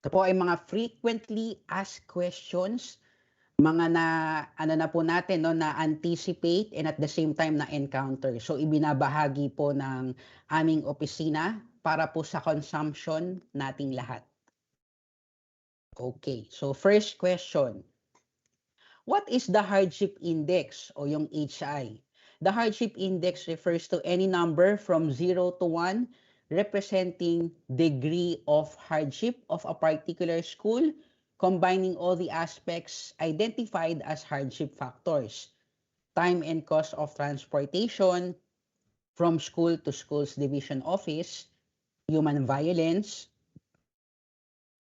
Ito po ay mga frequently asked questions, mga na po natin na anticipate and at the same time na encounter. So ibinabahagi po ng aming opisina para po sa consumption nating lahat. Okay, so first question. What is the hardship index o yung HI? The hardship index refers to any number from 0 to 1 representing degree of hardship of a particular school, combining all the aspects identified as hardship factors. Time and cost of transportation from school to school's division office, human violence,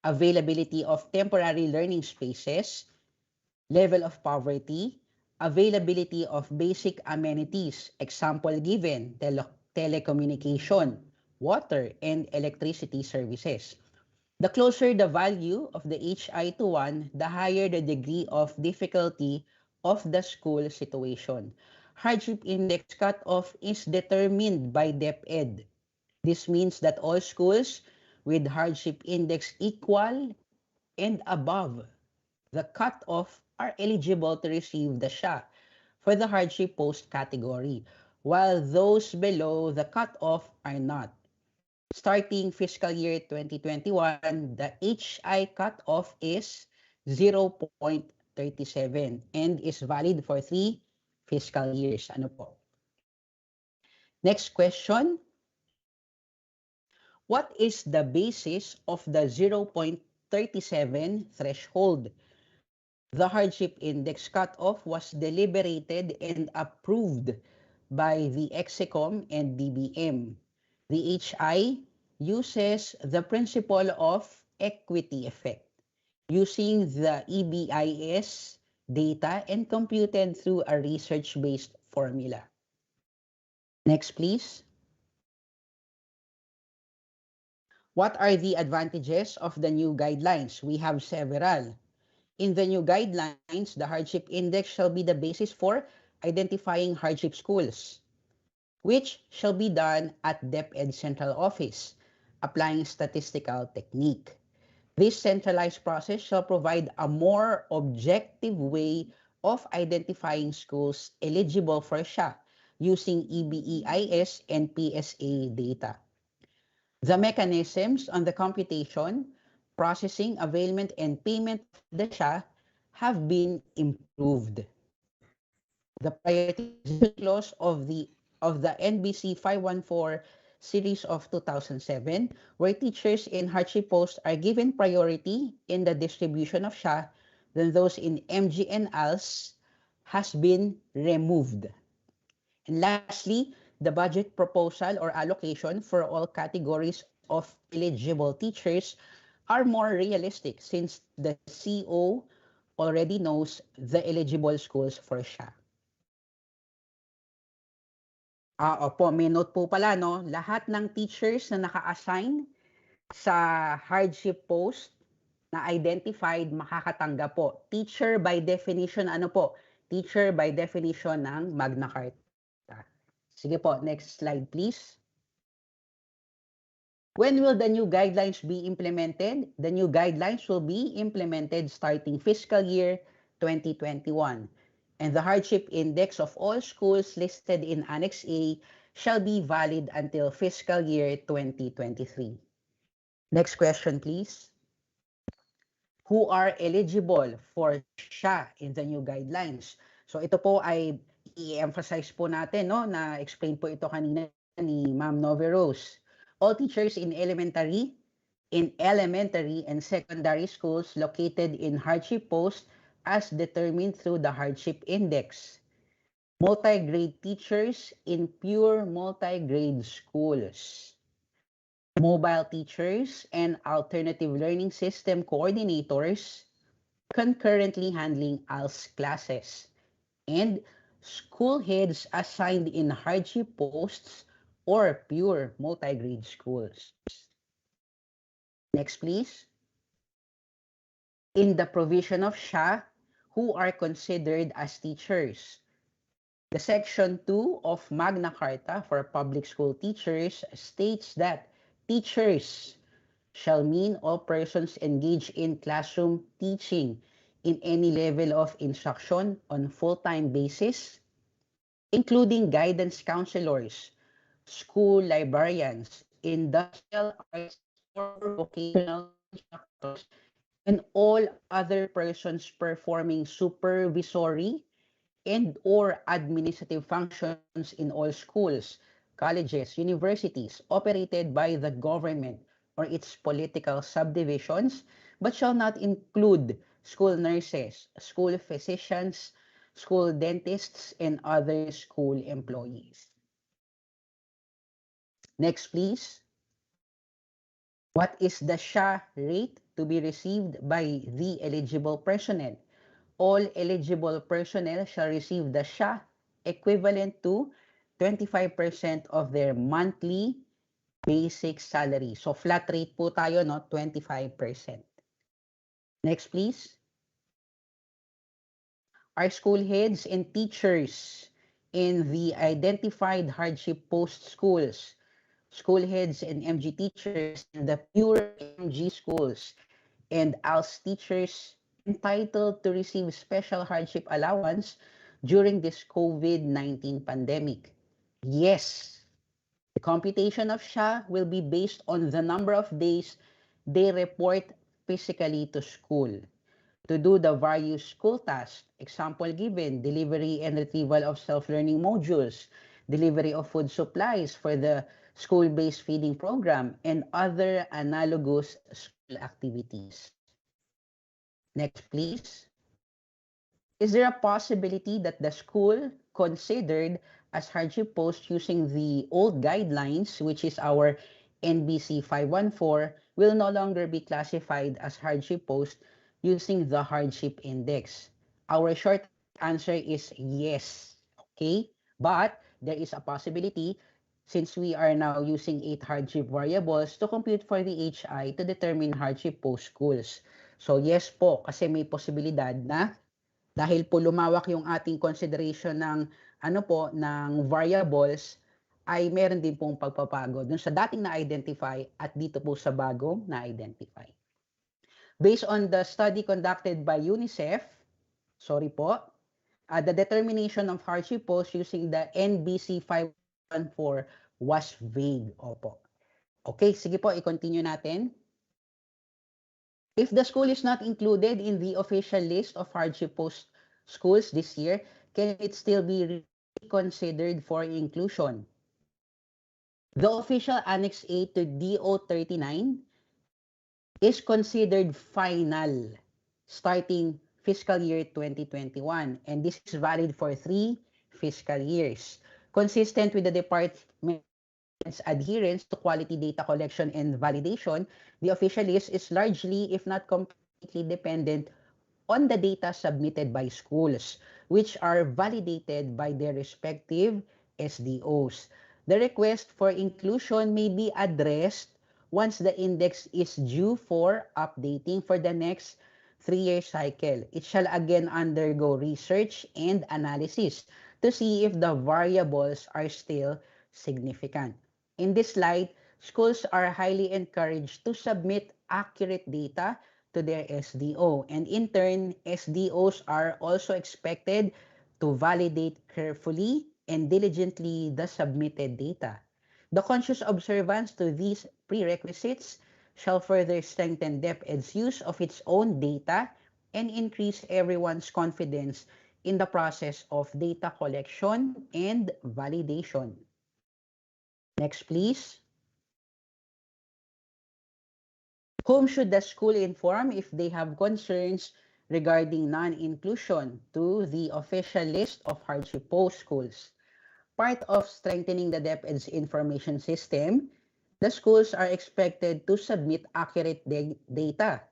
availability of temporary learning spaces, level of poverty, availability of basic amenities, example given, telecommunication, water, and electricity services. The closer the value of the HI to 1, the higher the degree of difficulty of the school situation. Hardship index cutoff is determined by DepEd. This means that all schools with hardship index equal and above the cutoff are eligible to receive the SHA for the hardship post category, while those below the cutoff are not. Starting fiscal year 2021, the HI cutoff is 0.37 and is valid for 3 fiscal years. Ano po? Next question. What is the basis of the 0.37 threshold? The hardship index cutoff was deliberated and approved by the EXECOM and DBM. The HI uses the principle of equity effect, using the EBIS data and computed through a research-based formula. Next, please. What are the advantages of the new guidelines? We have several. In the new guidelines, the hardship index shall be the basis for identifying hardship schools, which shall be done at DepEd Central Office, applying statistical technique. This centralized process shall provide a more objective way of identifying schools eligible for SHA using EBEIS and PSA data. The mechanisms on the computation, processing, availment, and payment of the SHA have been improved. The prioritization clause of the NBC 514 series of 2007, where teachers in hardship posts are given priority in the distribution of SHA than those in MG and ALS, has been removed. And lastly, the budget proposal or allocation for all categories of eligible teachers are more realistic since the CO already knows the eligible schools for SHA. Opo, may note po pala, no? Lahat ng teachers na naka-assign sa hardship post na identified makakatanggap po. Teacher by definition, ano po? Teacher by definition ng Magna Carta. Sige po, next slide please. When will the new guidelines be implemented? The new guidelines will be implemented starting fiscal year 2021. And the hardship index of all schools listed in Annex A shall be valid until fiscal year 2023. Next question, please. Who are eligible for SHA in the new guidelines? So ito po ay i-emphasize po natin, no, na explain po ito kanina ni Ma'am Noverose. All teachers in elementary and secondary schools located in hardship posts as determined through the hardship index. Multi-grade teachers in pure multi-grade schools. Mobile teachers and alternative learning system coordinators concurrently handling ALS classes. And school heads assigned in hardship posts or pure multi-grade schools. Next, please. In the provision of SHA, who are considered as teachers? The Section 2 of Magna Carta for public school teachers states that teachers shall mean all persons engaged in classroom teaching in any level of instruction on full-time basis, including guidance counselors, school librarians, industrial arts or vocational instructors, and all other persons performing supervisory and or administrative functions in all schools, colleges, universities operated by the government or its political subdivisions, but shall not include school nurses, school physicians, school dentists, and other school employees. Next, please. What is the SHA rate to be received by the eligible personnel? All eligible personnel shall receive the SHA equivalent to 25% of their monthly basic salary. So flat rate po tayo, no? 25%. Next, please. Our school heads and teachers in the identified hardship post schools, school heads and MG teachers in the pure MG schools, and ALS teachers entitled to receive special hardship allowance during this COVID-19 pandemic. Yes, the computation of SHA will be based on the number of days they report physically to school to do the various school tasks. Example given, delivery and retrieval of self-learning modules, delivery of food supplies for the school-based feeding program, and other analogous school activities. Next, please. Is there a possibility that the school considered as hardship post using the old guidelines, which is our NBC 514, will no longer be classified as hardship post using the hardship index? Our short answer is yes. Okay? But there is a possibility since we are now using 8 hardship variables to compute for the HI to determine hardship post schools. So yes po, kasi may posibilidad na Dahil po lumawak yung ating consideration ng ng variables, ay meron din pong pagpapago dun sa dating na-identify at dito po sa bagong na-identify. Based on the study conducted by UNICEF, the determination of hardship post using the NBC 514 was vague. Opo. Okay, sige po, i-continue natin. If the school is not included in the official list of hardship post schools this year, can it still be reconsidered for inclusion? The official Annex A to DO 39 is considered final starting fiscal year 2021, and this is valid for 3 fiscal years. Consistent with the department's adherence to quality data collection and validation, the official list is largely, if not completely, dependent on the data submitted by schools, which are validated by their respective SDOs. The request for inclusion may be addressed once the index is due for updating for the next 3-year cycle. It shall again undergo research and analysis to see if the variables are still significant. In this light, schools are highly encouraged to submit accurate data to their SDO, and in turn, SDOs are also expected to validate carefully and diligently the submitted data. The conscious observance to these prerequisites shall further strengthen DepEd's use of its own data and increase everyone's confidence in the process of data collection and validation. Next, please. Whom should the school inform if they have concerns regarding non-inclusion to the official list of hardship post schools? Part of strengthening the DepEd's information system, the schools are expected to submit accurate data.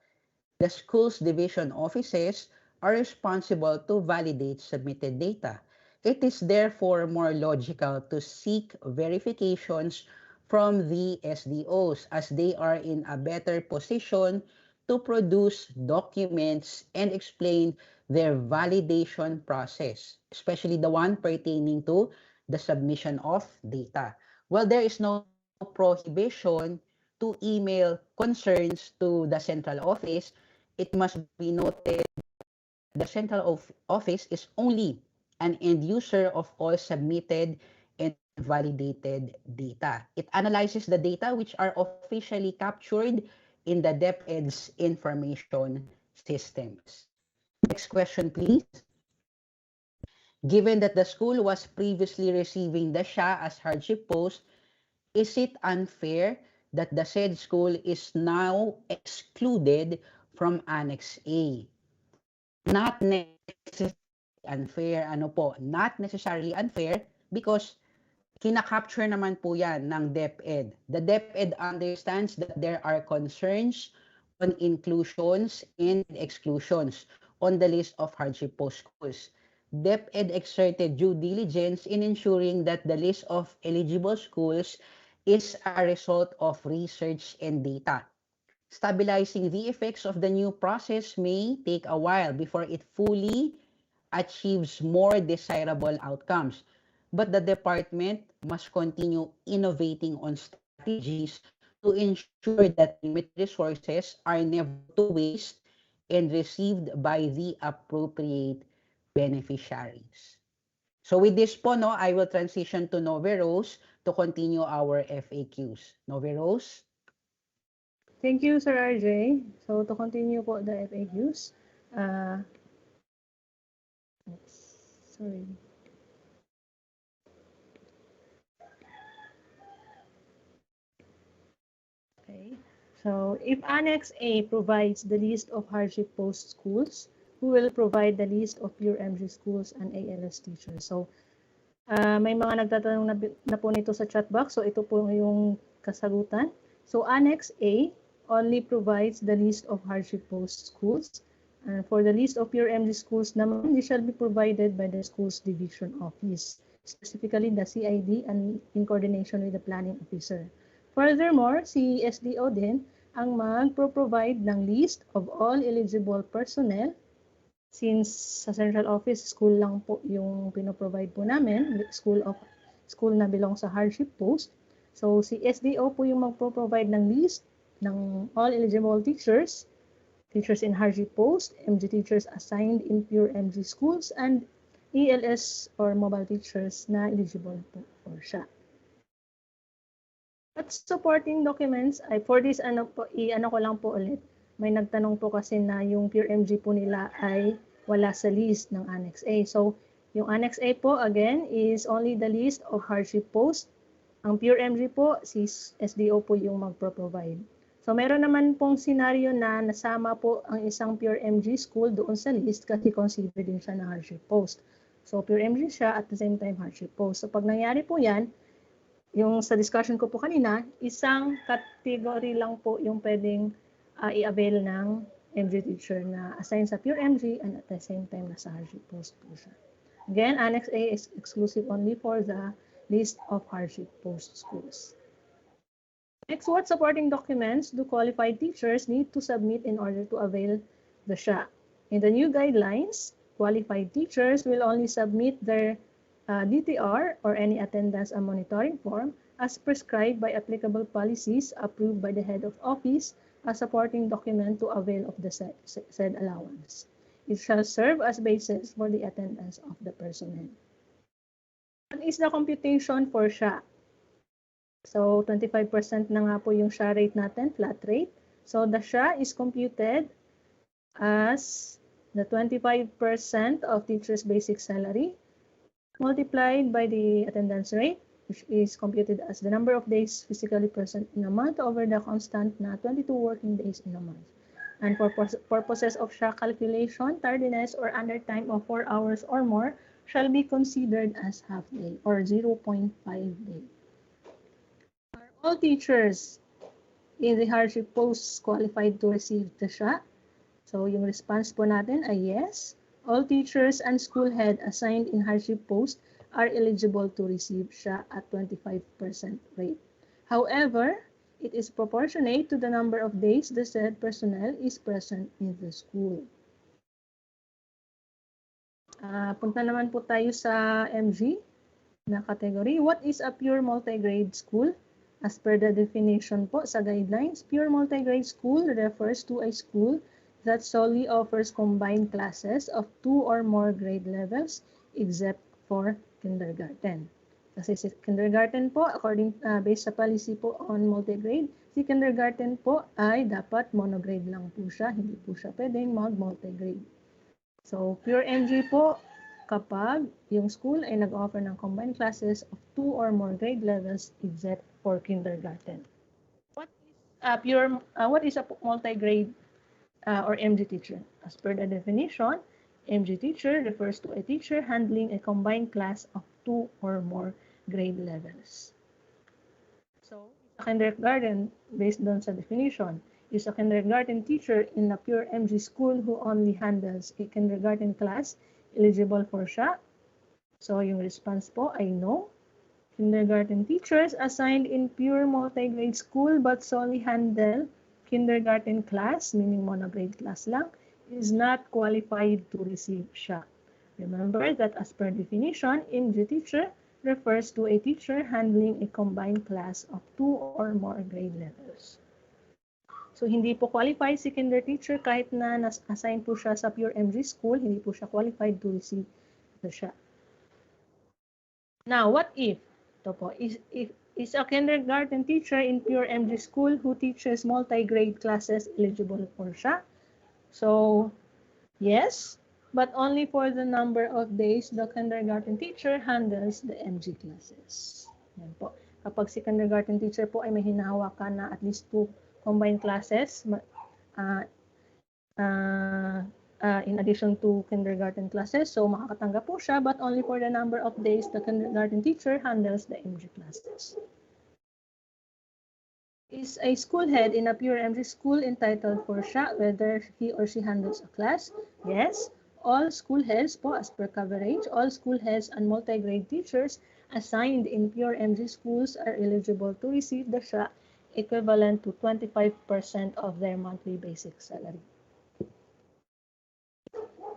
The school's division offices are responsible to validate submitted data. It is therefore more logical to seek verifications from the SDOs as they are in a better position to produce documents and explain their validation process, especially the one pertaining to the submission of data. Well, there is no prohibition to email concerns to the central office. It must be noted the central office is only an end user of all submitted and validated data. It analyzes the data which are officially captured in the DepEd's information systems. Next question, please. Given that the school was previously receiving the SHA as hardship post, is it unfair that the said school is now excluded from Annex A? Not necessarily unfair, not necessarily unfair because kinakapture naman po yan ng DepEd. The DepEd understands that there are concerns on inclusions and exclusions on the list of hardship post schools. DepEd exerted due diligence in ensuring that the list of eligible schools is a result of research and data. Stabilizing the effects of the new process may take a while before it fully achieves more desirable outcomes. But the department must continue innovating on strategies to ensure that limited resources are never to waste and received by the appropriate beneficiaries. So with this po, I will transition to Noveros to continue our FAQs. Noveros? Thank you, Sir RJ. So to continue po the FAQs, sorry. Okay. So if Annex A provides the list of hardship post schools, who will provide the list of pure MG schools and ALS teachers? So may mga nagtatanong na po nito sa chat box. So ito po yung kasagutan. So Annex A only provides the list of hardship post schools. And for the list of pure MG schools naman, they shall be provided by the school's division office, specifically the CID and in coordination with the planning officer. Furthermore, si SDO din ang mag-provide ng list of all eligible personnel Since sa central office, school lang po yung pinoprovide po namin, school na belong sa hardship post. So si SDO po yung magpo-provide ng list ng all eligible teachers in hardship post, MG teachers assigned in pure MG schools, and ELS or mobile teachers na eligible po for SHA. At supporting documents, ay for this, i-ano ko lang po ulit, may nagtanong po kasi na yung pure MG po nila ay wala sa list ng Annex A. So, yung Annex A po, again, is only the list of hardship post. Ang pure MG po, si SDO po yung magpro-provide. So, meron naman pong senaryo na nasama po ang isang pure MG school doon sa list kasi considered din siya na hardship post. So, pure MG siya at the same time hardship post. So, pag nangyari po yan, yung sa discussion ko po kanina, isang category lang po yung pwedeng i-avail ng MG teacher na assigned sa pure MG and at the same time nasa hardship post po siya. Again, Annex A is exclusive only for the list of hardship post schools. Next, what supporting documents do qualified teachers need to submit in order to avail the SHA? In the new guidelines, qualified teachers will only submit their DTR or any attendance and monitoring form as prescribed by applicable policies approved by the head of office as supporting document to avail of the said allowance. It shall serve as basis for the attendance of the personnel. What is the computation for SHA? So, 25% na nga po yung SHA rate natin, flat rate. So, the SHA is computed as the 25% of teacher's basic salary multiplied by the attendance rate, which is computed as the number of days physically present in a month over the constant na 22 working days in a month. And for purposes of SHA calculation, tardiness or undertime of 4 hours or more shall be considered as half day or 0.5 day. Are all teachers in the hardship posts qualified to receive the SHA? So yung response po natin ay yes. All teachers and school head assigned in hardship post are eligible to receive SHA at 25% rate. However, it is proportionate to the number of days the said personnel is present in the school. Punta naman po tayo sa MG na category. What is a pure multi-grade school? As per the definition po sa guidelines, pure multi-grade school refers to a school that solely offers combined classes of 2 or more grade levels except for kindergarten. Kasi si kindergarten po, based sa policy po on multi-grade, si kindergarten po ay dapat monograde lang po siya, hindi po siya pwedeng mag-multi-grade. So, pure MG po, kapag yung school ay nag-offer ng combined classes of 2 or more grade levels except for kindergarten. What is a multi-grade or MG teacher? As per the definition, MG teacher refers to a teacher handling a combined class of 2 or more grade levels. So, a kindergarten, based on sa definition, is a kindergarten teacher in a pure MG school who only handles a kindergarten class eligible for SHA. So, yung response po ay no. Kindergarten teachers assigned in pure multi-grade school but solely handle kindergarten class, meaning monograde class lang, is not qualified to receive SHA. Remember that as per definition, MG teacher refers to a teacher handling a combined class of 2 or more grade levels. So, hindi po qualified si kinder teacher kahit na assign po siya sa pure MG school, hindi po siya qualified to receive the SHA. Now, what if? Ito po, is a kindergarten teacher in pure MG school who teaches multi-grade classes eligible for SHA? So, yes, but only for the number of days the kindergarten teacher handles the MG classes. Yan po. Kapag si kindergarten teacher po ay may hinahawakan na at least 2 combined classes in addition to kindergarten classes, so makakatanggap po siya, but only for the number of days the kindergarten teacher handles the MG classes. Is a school head in a pure MG school entitled for SHA whether he or she handles a class? Yes. All school heads po, as per coverage, all school heads and multi-grade teachers assigned in pure MG schools are eligible to receive the SHA equivalent to 25% of their monthly basic salary.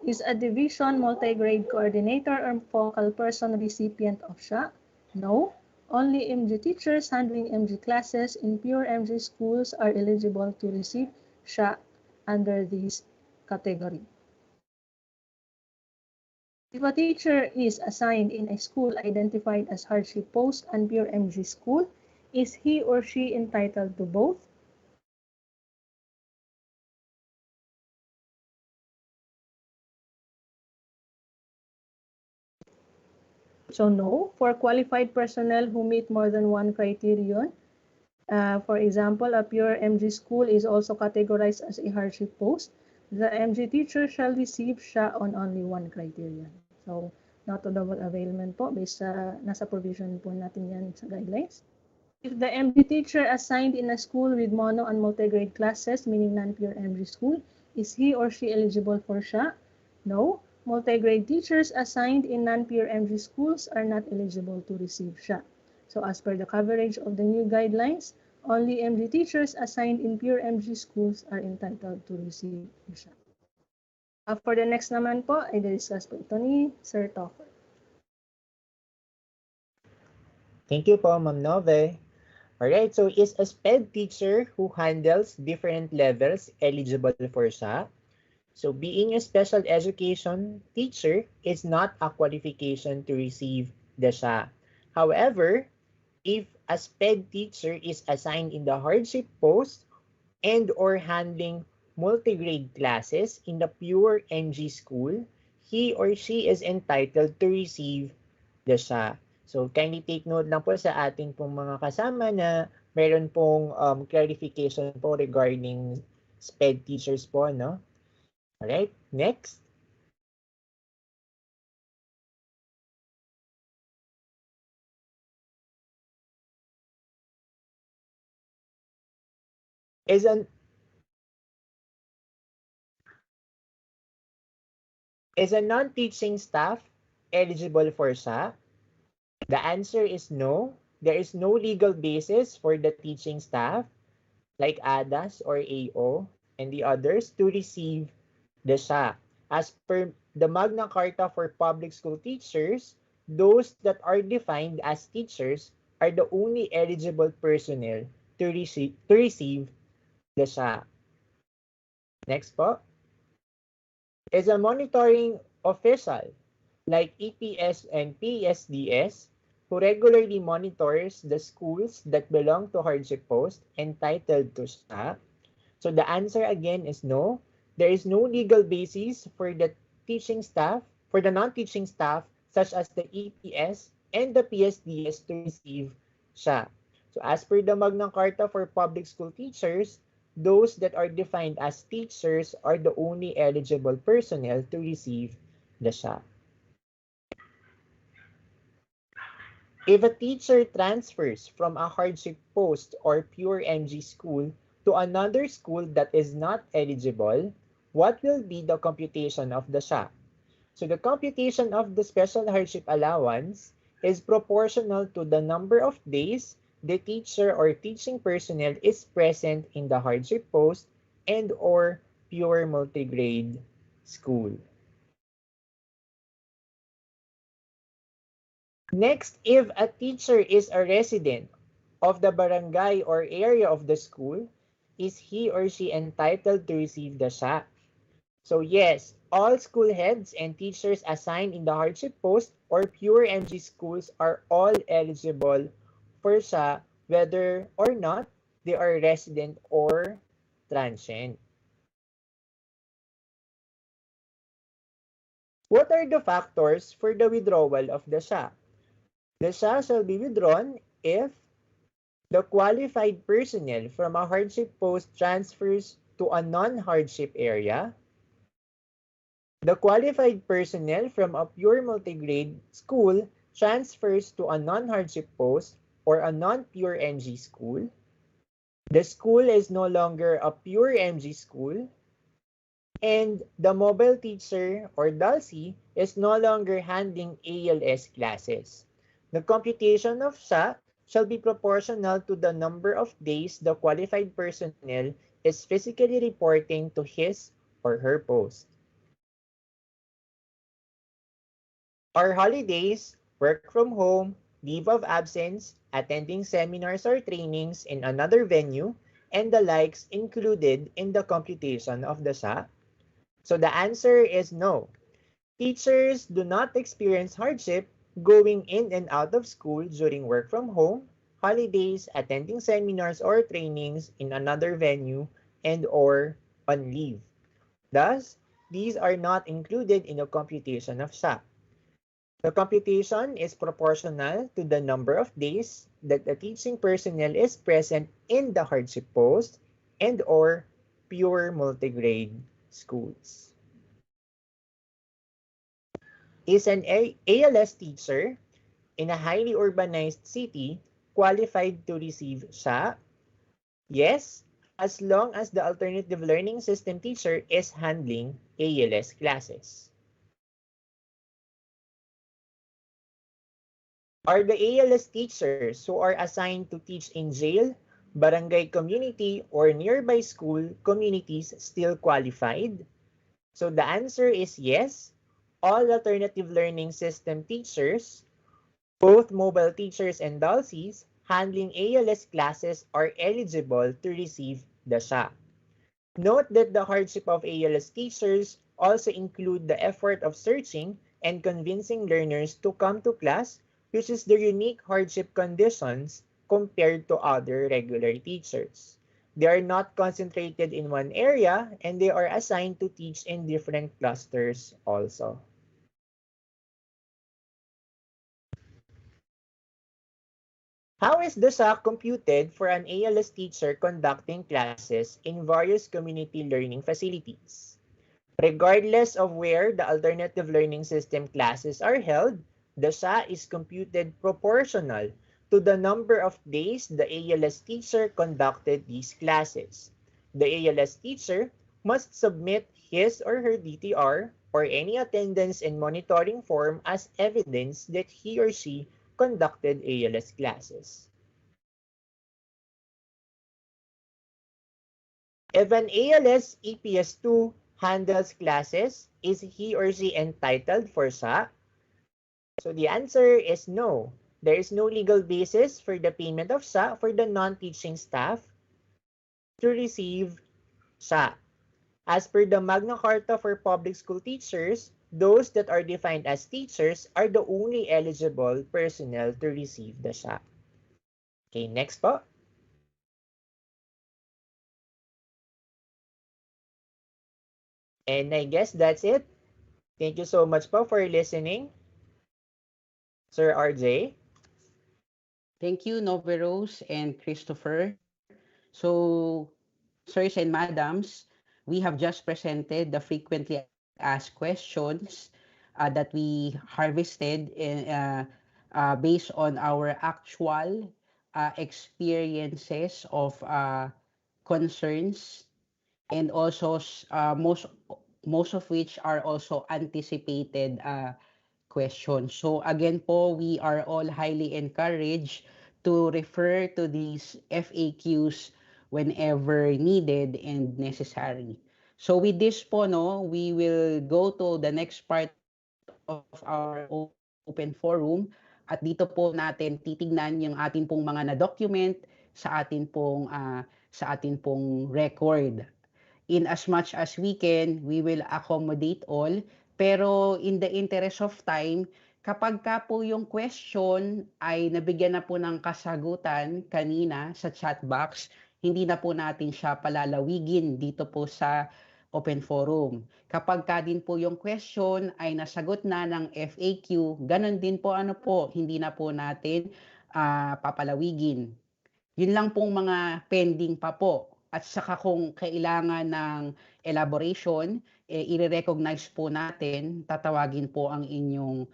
Is a division multi-grade coordinator or focal person recipient of SHA? No. Only MG teachers handling MG classes in pure MG schools are eligible to receive SHA under this category. If a teacher is assigned in a school identified as hardship post and pure MG school, is he or she entitled to both? So no, for qualified personnel who meet more than one criterion. For example, a pure MG school is also categorized as a hardship post. The MG teacher shall receive SHA on only one criterion. So, not to double availment po based sa nasa provision po natin yan sa guidelines. If the MG teacher assigned in a school with mono and multi-grade classes, meaning non-pure MG school, is he or she eligible for SHA? No. Multi-grade teachers assigned in non-pure MG schools are not eligible to receive SHA. So as per the coverage of the new guidelines, only MG teachers assigned in pure MG schools are entitled to receive SHA. For the next naman po, ay discuss po ito ni Sir Toffer. Thank you po, Ma'am Nove. Alright, so is a SPED teacher who handles different levels eligible for SHA? So being a special education teacher is not a qualification to receive the SHA. However, if a SPED teacher is assigned in the hardship post and or handling multi-grade classes in the pure NG school, he or she is entitled to receive the SHA. So kindly take note lang po sa ating pong mga kasama na meron pong clarification po regarding SPED teachers po, no? Alright, next. Is a non-teaching staff eligible for SHA? The answer is no. There is no legal basis for the teaching staff like ADAS or AO and the others to receive the SHA. As per the Magna Carta for Public School Teachers, those that are defined as teachers are the only eligible personnel to receive the SHA. Next po. Is a monitoring official like EPS and PSDS who regularly monitors the schools that belong to hardship post entitled to SHA? So the answer again is no. There is no legal basis for the teaching staff, for the non-teaching staff, such as the EPS and the PSDS to receive SHA. So as per the Magna Carta for Public School Teachers, those that are defined as teachers are the only eligible personnel to receive the SHA. If a teacher transfers from a hardship post or pure MG school to another school that is not eligible, what will be the computation of the SHA? So the computation of the special hardship allowance is proportional to the number of days the teacher or teaching personnel is present in the hardship post and or pure multigrade school. Next, if a teacher is a resident of the barangay or area of the school, is he or she entitled to receive the SHA? So yes, all school heads and teachers assigned in the hardship post or pure MG schools are all eligible for SHA whether or not they are resident or transient. What are the factors for the withdrawal of the SHA? The SHA shall be withdrawn if the qualified personnel from a hardship post transfers to a non-hardship area, the qualified personnel from a pure multigrade school transfers to a non-hardship post or a non-pure MG school, the school is no longer a pure MG school, and the mobile teacher or DALSI is no longer handling ALS classes. The computation of SHA shall be proportional to the number of days the qualified personnel is physically reporting to his or her post. Are holidays, work from home, leave of absence, attending seminars or trainings in another venue, and the likes included in the computation of the SHA? So the answer is no. Teachers do not experience hardship going in and out of school during work from home, holidays, attending seminars or trainings in another venue, and or on leave. Thus, these are not included in the computation of SHA. The computation is proportional to the number of days that the teaching personnel is present in the hardship post and or pure multigrade schools. Is an ALS teacher in a highly urbanized city qualified to receive SHA? Yes, as long as the alternative learning system teacher is handling ALS classes. Are the ALS teachers who are assigned to teach in jail, barangay community, or nearby school communities still qualified? So the answer is yes. All alternative learning system teachers, both mobile teachers and DALSIs, handling ALS classes are eligible to receive the SHA. Note that the hardship of ALS teachers also include the effort of searching and convincing learners to come to class, which is the unique hardship conditions compared to other regular teachers. They are not concentrated in one area and they are assigned to teach in different clusters also. How is the SHA computed for an ALS teacher conducting classes in various community learning facilities? Regardless of where the alternative learning system classes are held, the SHA is computed proportional to the number of days the ALS teacher conducted these classes. The ALS teacher must submit his or her DTR or any attendance and monitoring form as evidence that he or she conducted ALS classes. If an ALS EPS2 handles classes, is he or she entitled for SHA? So the answer is no. There is no legal basis for the payment of SHA for the non-teaching staff to receive SHA. As per the Magna Carta for public school teachers, those that are defined as teachers are the only eligible personnel to receive the SHA. Okay, next po. And I guess that's it. Thank you so much po for listening. Sir RJ. Thank you, Noveros and Christopher. So, sirs and madams, we have just presented the frequently asked questions that we harvested based on our actual experiences of concerns, and also most of which are also anticipated questions. So again po, we are all highly encouraged to refer to these FAQs whenever needed and necessary. So with this po, no, we will go to the next part of our open forum. At dito po natin titignan yung atin pong mga na-document sa atin pong record. In as much as we can, we will accommodate all. Pero in the interest of time, kapag ka po yung question ay nabigyan na po ng kasagutan kanina sa chat box, hindi na po natin siya palalawigin dito po sa open forum. Kapag ka din po yung question ay nasagot na ng FAQ, ganun din po hindi na po natin papalawigin. Yun lang pong mga pending pa po. At saka kung kailangan ng elaboration, i-recognize po natin, tatawagin po ang inyong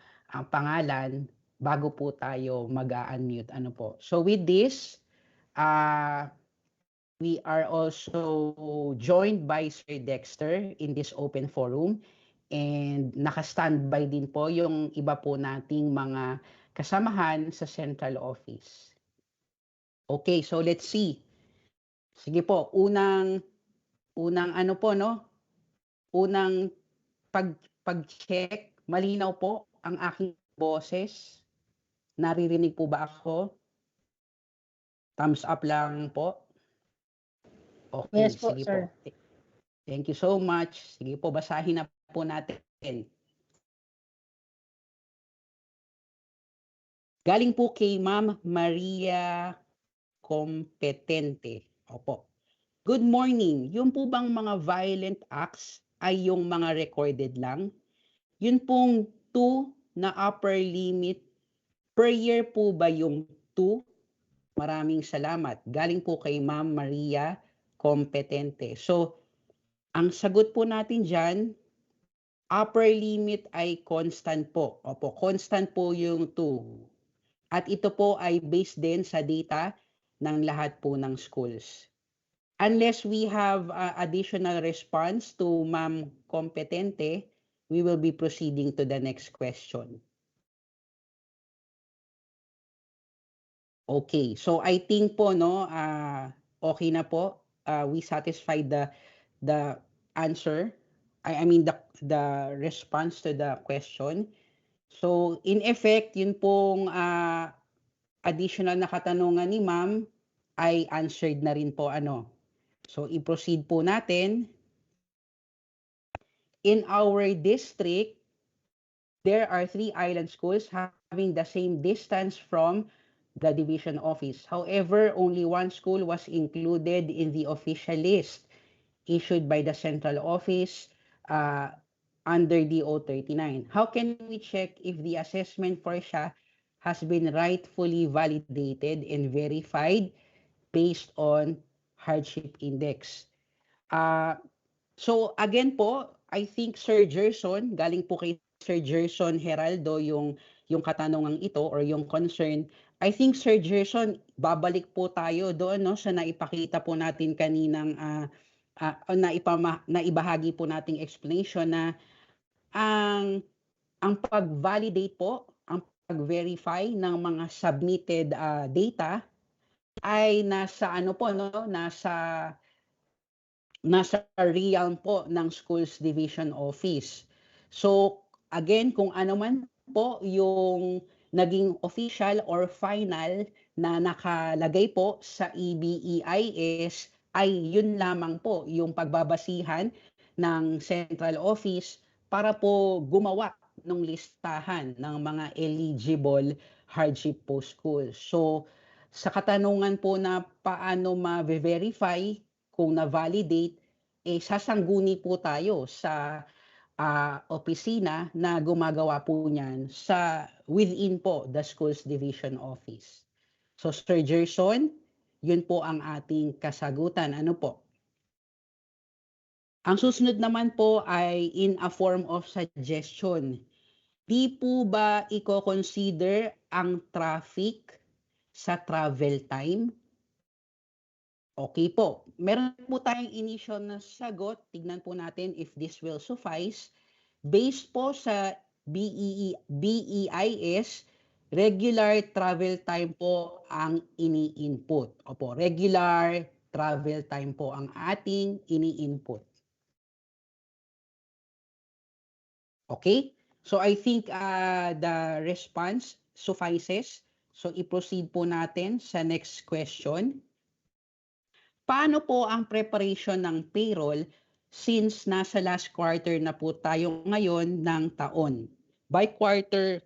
pangalan bago po tayo mag-unmute. So with this, we are also joined by Sir Dexter in this open forum. And naka-standby din po yung iba po nating mga kasamahan sa central office. Okay, so let's see. Sige po, unang Unang pag-check, malinaw po ang aking boses? Naririnig po ba ako? Thumbs up lang po. Okay, Yes po, sige sir. po. Thank you so much. Sige po, basahin na po natin. Galing po kay Ma'am Maria Competente. Opo. Good morning. Yung po bang mga violent acts ay yung mga recorded lang? Yun pong 2 na upper limit per year po ba yung 2? Maraming salamat. Galing po kay Ma'am Maria Competente. So, ang sagot po natin dyan, upper limit ay constant po. Opo, constant po yung 2. At ito po ay based din sa data ng lahat po ng schools. Unless we have additional response to Ma'am Competente, we will be proceeding to the next question. Okay, so I think po no, okay na po. We satisfied the answer. I mean the response to the question. So in effect, yun pong additional na katanungan ni Ma'am ay answered na rin po ano. So i-proceed po natin. In our district, there are 3 island schools having the same distance from the division office. However, only one school was included in the official list issued by the central office under DO 39. How can we check if the assessment for SHA has been rightfully validated and verified based on hardship index? So again po, I think Sir Gerson, galing po kay Sir Gerson Heraldo yung katanungang ito or yung concern. I think Sir Gerson, babalik po tayo doon no sa naipakita po natin kaninang naibahagi po nating explanation na ang pag-validate po, ang pag-verify ng mga submitted data ay nasa ano po no, nasa realm po ng schools division office. So again, kung ano man po yung naging official or final na nakalagay po sa EBEIS ay yun lamang po yung pagbabasihan ng central office para po gumawa ng listahan ng mga eligible hardship po schools. So sa katanungan po na paano ma-verify kung na-validate, sasangguni po tayo sa opisina na gumagawa po niyan sa within po the schools division office. So Sir Gerson, yun po ang ating kasagutan. Ano po? Ang susunod naman po ay in a form of suggestion. Di po ba i-consider ang traffic sa travel time? Okay po. Meron po tayong initial na sagot. Tignan po natin if this will suffice. Based po sa BEIS, regular travel time po ang ini-input. Opo, regular travel time po ang ating ini-input. Okay? So I think the response suffices. So i-proceed po natin sa next question. Paano po ang preparation ng payroll since nasa last quarter na po tayo ngayon ng taon? By quarter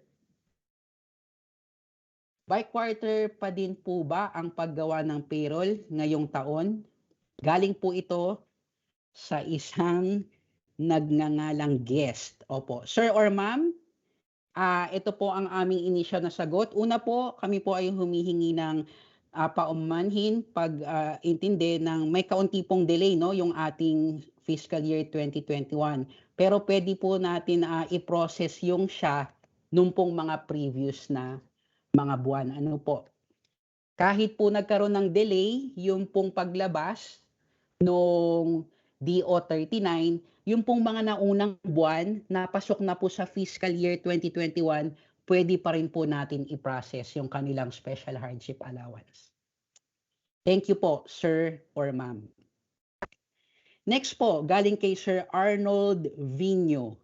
pa din po ba ang paggawa ng payroll ngayong taon? Galing po ito sa isang nagngangalang guest. Opo. Sir or ma'am, ito po ang aming initial na sagot. Una po, kami po ay humihingi ng paumanhin pag-intindi ng may kaunti pong delay no yung ating fiscal year 2021. Pero pwede po natin i-process yung SHA nung pong mga previous na mga buwan. Ano po? Kahit po nagkaroon ng delay, yung pong paglabas nung DO 39, yung pong mga naunang buwan na pasok na po sa fiscal year 2021, pwede pa rin po natin i-process yung kanilang special hardship allowance. Thank you po, sir or ma'am. Next po, galing kay Sir Arnold Vino.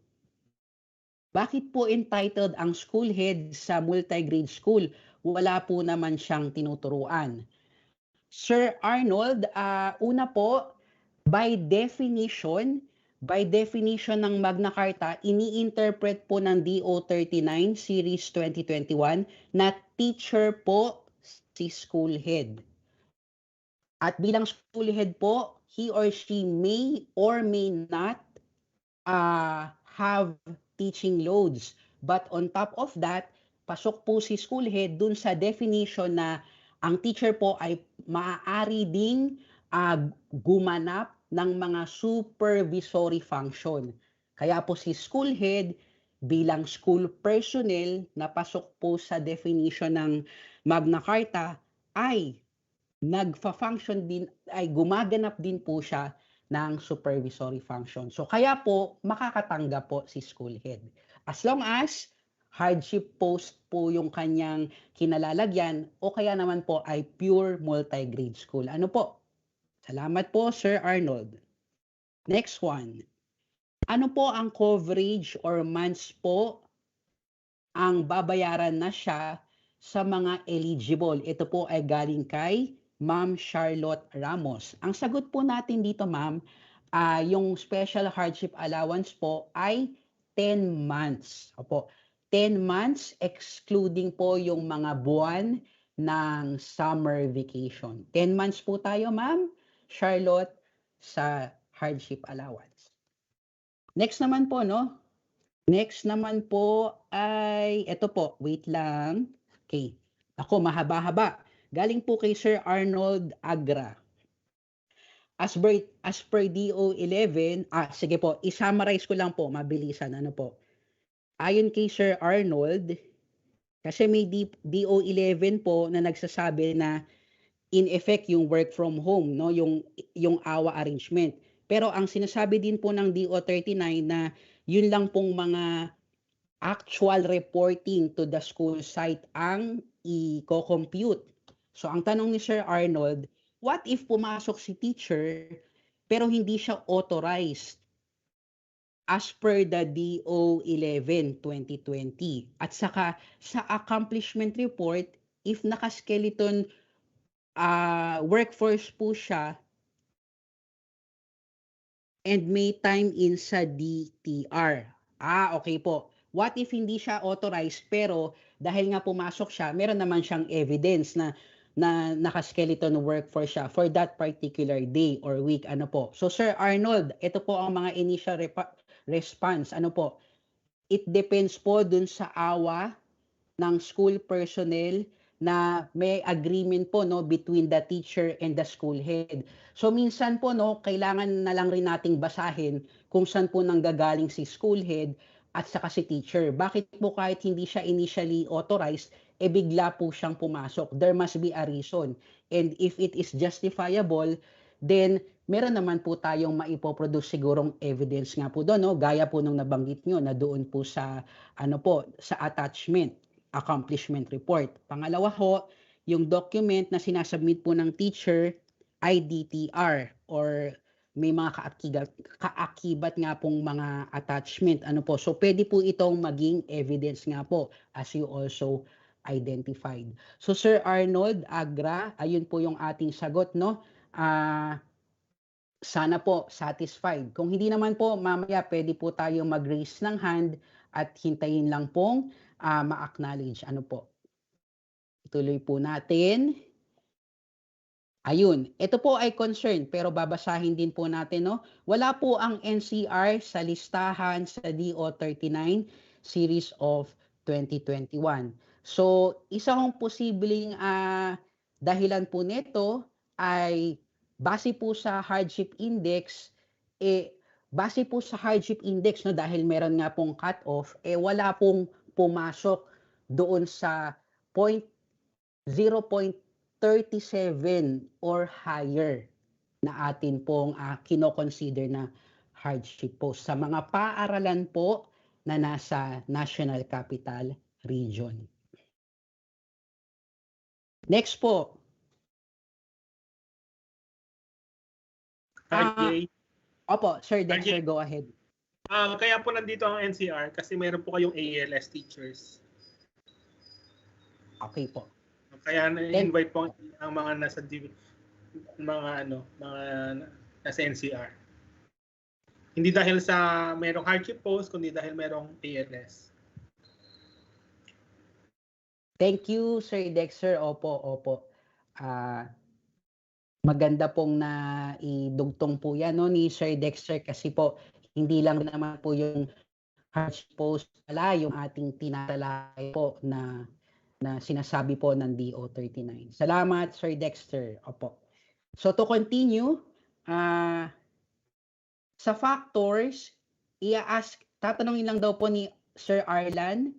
Bakit po entitled ang school head sa multi-grade school? Wala po naman siyang tinuturuan. Sir Arnold, una po, by definition ng Magna Carta, ini-interpret po ng DO 39 Series 2021 na teacher po si school head. At bilang school head po, he or she may or may not have teaching loads. But on top of that, pasok po si school head dun sa definition na ang teacher po ay maaari ding gumanap ng mga supervisory function. Kaya po si school head bilang school personnel na pasok po sa definition ng Magna Carta ay nagfa-function din, ay gumaganap din po siya ng supervisory function. So kaya po makakatanggap po si school head. As long as hardship post po yung kanyang kinalalagyan o kaya naman po ay pure multi-grade school. Ano po? Salamat po, Sir Arnold. Next one. Ano po ang coverage or months po ang babayaran na siya sa mga eligible? Ito po ay galing kay Ma'am Charlotte Ramos. Ang sagot po natin dito, ma'am, yung special hardship allowance po ay 10 months. Opo, 10 months excluding po yung mga buwan ng summer vacation. 10 months po tayo, ma'am Charlotte, sa hardship allowance. Next naman po, no? Next naman po ay, eto po, wait lang. Okay. Ako, mahaba-haba. Galing po kay Sir Arnold Agra. As per DO 11, sige po, i-summarize ko lang po, mabilisan, ano po. Ayon kay Sir Arnold, kasi may DO 11 po na nagsasabi na in effect yung work from home, no, yung AWA arrangement. Pero ang sinasabi din po ng DO 39 na yun lang pong mga actual reporting to the school site ang i-compute. So ang tanong ni Sir Arnold, what if pumasok si teacher pero hindi siya authorized as per the DO 11 2020? At saka sa accomplishment report, if naka-skeleton workforce po siya and may time in sa DTR. Okay po. What if hindi siya authorized pero dahil nga pumasok siya, meron naman siyang evidence na naka-skeleton workforce siya for that particular day or week, ano po. So Sir Arnold, ito po ang mga initial response, ano po. It depends po dun sa AWA ng school personnel na may agreement po, no, between the teacher and the school head. So minsan po, no, kailangan na lang rin nating basahin kung saan po nanggagaling si school head at saka si teacher. Bakit po kahit hindi siya initially authorized, bigla po siyang pumasok? There must be a reason. And if it is justifiable, then meron naman po tayong maipoproduce sigurong evidence nga po doon, no? Gaya po nung nabanggit nyo na doon po sa sa attachment, accomplishment report. Pangalawa ho, yung document na sinasubmit po ng teacher ay DTR or may mga kaakibat nga pong mga attachment. Ano po? So pwede po itong maging evidence nga po as you also identified. So Sir Arnold Agra, ayun po yung ating sagot, no? Sana po satisfied. Kung hindi naman po, mamaya pwede po tayo mag-raise ng hand at hintayin lang pong ma-acknowledge. Ano po? Ituloy po natin. Ayun, ito po ay concern pero babasahin din po natin, no? Wala po ang NCR sa listahan sa DO 39 series of 2021. So, isang posibleng dahilan po nito ay base po sa hardship index, base po sa hardship index, no, dahil meron nga pong cut-off, wala pong pumasok doon sa 0.37 or higher na atin pong kino-consider na hardship post sa mga paaralan po na nasa National Capital Region. Next po. RJ. Opo, Sir Dexter, RJ. go ahead. Kaya po nandito ang NCR kasi mayroon po kayong ALS teachers. Okay po. Kaya na-invite po ang mga mga nasa NCR. Hindi dahil sa mayroong hardship post, kundi dahil mayroong ALS. Thank you, Sir Dexter. Opo, opo. Maganda pong na idugtong po yan no, ni Sir Dexter kasi po hindi lang naman po yung hardship post pala yung ating tinatalakay po na sinasabi po ng DO39. Salamat, Sir Dexter. Opo. So to continue, sa factors, tatanungin lang daw po ni Sir Arlan,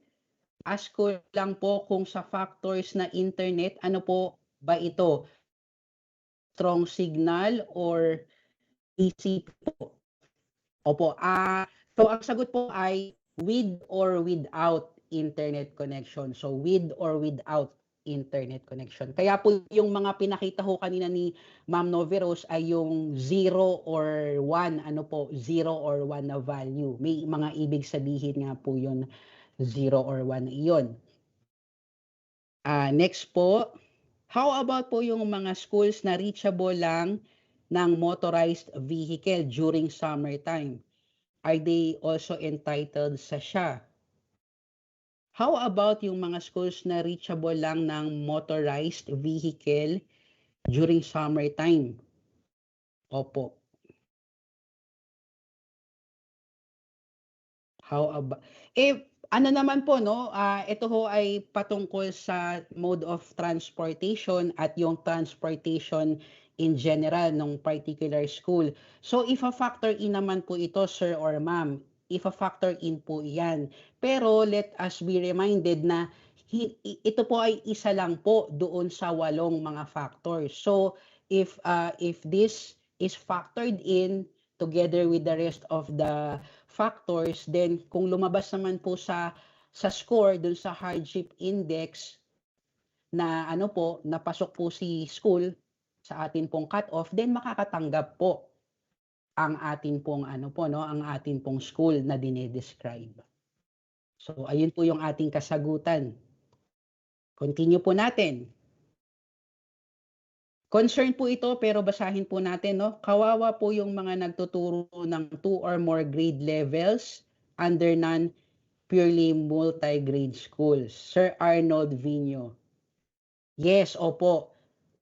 ask ko lang po kung sa factors na internet, ano po ba ito? Strong signal or easy po? Opo. So ang sagot po ay with or without internet connection. So with or without internet connection. Kaya po yung mga pinakita ho kanina ni Ma'am Noveros ay yung 0 or 1, ano po, 0 or 1 na value. May mga ibig sabihin nga po yun, 0 or 1 na iyon. Next po, how about po yung mga schools na reachable lang ng motorized vehicle during summertime? Are they also entitled sa SHA? How about yung mga schools na reachable lang ng motorized vehicle during summertime? Opo. How about ano naman po no, ito ho ay patungkol sa mode of transportation at yung transportation in general ng particular school. So if a factor in naman po ito, sir or ma'am, if a factor in po yan. Pero let us be reminded na ito po ay isa lang po doon sa 8 mga factors. So if this is factored in together with the rest of the factors, then kung lumabas naman po sa score dun sa hardship index na ano po, napasok po si school sa atin pong cut-off, then makakatanggap po ang atin pong ano po no, ang atin pong school na dinedescribe. So ayun po yung ating kasagutan. Continue po natin. Concern po ito pero basahin po natin no. Kawawa po yung mga nagtuturo ng 2 or more grade levels under non-purely multi-grade schools. Sir Arnold Vino. Yes, opo.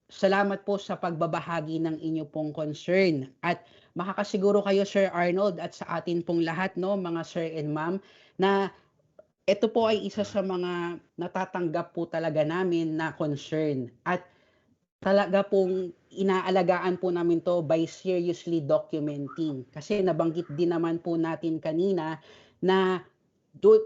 Salamat po sa pagbabahagi ng inyo pong concern at makakasiguro kayo Sir Arnold at sa atin pong lahat no mga sir and ma'am na ito po ay isa sa mga natatanggap po talaga namin na concern at talaga pong inaalagaan po namin to by seriously documenting. Kasi nabanggit din naman po natin kanina na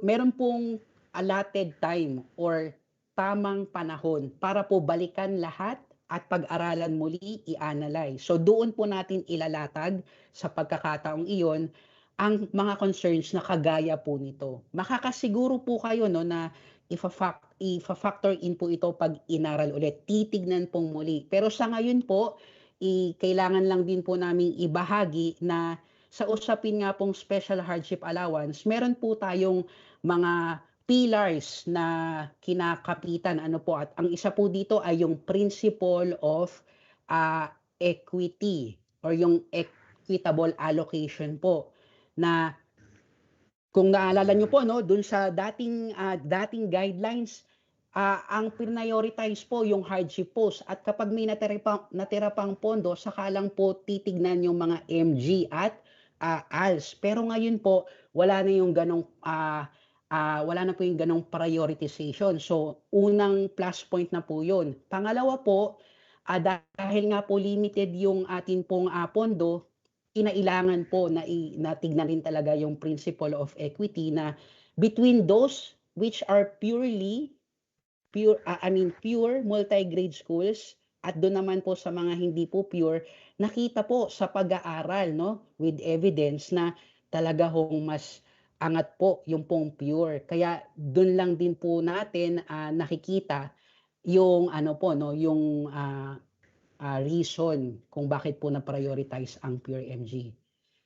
meron pong allotted time or tamang panahon para po balikan lahat at pag-aralan muli, i-analyze. So doon po natin ilalatag sa pagkakataong iyon ang mga concerns na kagaya po nito. Makakasiguro po kayo no na if a factor in po ito pag inaral ulit, titignan pong muli. Pero sa ngayon po, kailangan lang din po namin ibahagi na sa usapin nga pong special hardship allowance, meron po tayong mga pillars na kinakapitan ano po at ang isa po dito ay yung principle of equity or yung equitable allocation po na kung naalala nyo po no dun sa dating guidelines ang prioritize po yung hardship post at kapag may natira pang pondo saka lang po titignan yung mga MG at ALS pero ngayon po wala na yung ganong wala na po yung ganong prioritization. So, unang plus point na po yun. Pangalawa po, dahil nga po limited yung atin pong pondo, kinailangan po na tignan rin talaga yung principle of equity na between those which are pure multi-grade schools at doon naman po sa mga hindi po pure, nakita po sa pag-aaral no, with evidence na talaga hong mas angat po yung pong pure. Kaya doon lang din po natin nakikita yung ano po no, yung reason kung bakit po na-prioritize ang pure MG.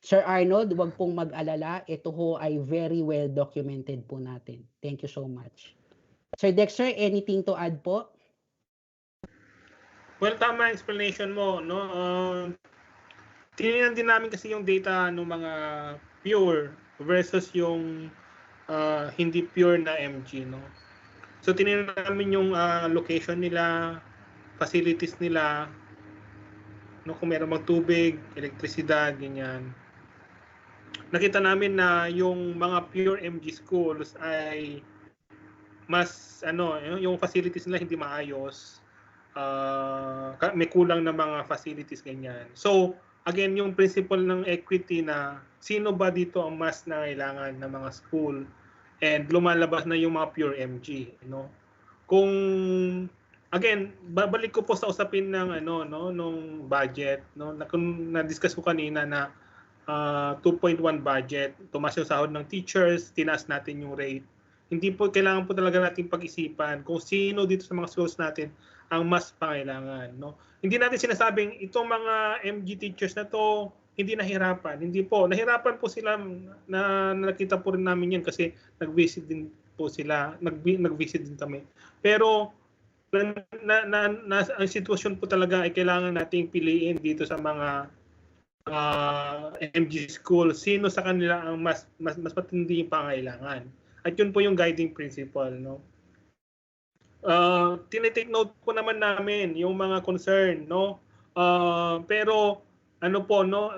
Sir Arnold, wag pong mag-alala. Ito ho ay very well documented po natin. Thank you so much. Sir Dexter, anything to add po? Well, tama explanation mo, no? Tinignan din namin kasi yung data ng mga pure versus yung hindi pure na MG, no? So tinignan namin yung location nila, facilities nila, no, kung meron bang tubig, elektrisidad, ganyan. Nakita namin na yung mga pure MG schools ay mas yung facilities nila hindi maayos. May kulang na mga facilities ganyan. So, again, yung principle ng equity na sino ba dito ang mas nangailangan ng mga school and lumalabas na yung mga pure MG, no? Kung again, babalik ko po sa usapin ng nung budget, no? Na-discuss ko kanina na 2.1 budget, tumaas yung sahod ng teachers, tinaas natin yung rate. Hindi po kailangan po talaga natin pag-isipan kung sino dito sa mga schools natin ang mas pangailangan, no? Hindi natin sinasabing itong mga MG teachers na to hindi nahirapan. Hindi po, nahirapan po sila, na nakita po rin namin yan kasi nag-visit din po sila, nag-visit din kami. Pero ang sitwasyon po talaga ay kailangan nating piliin dito sa mga MG school, sino sa kanila ang mas matindi yung pangailangan. At yun po yung guiding principle, no? Tinitake note po naman namin yung mga concern, no? Pero ano po, no,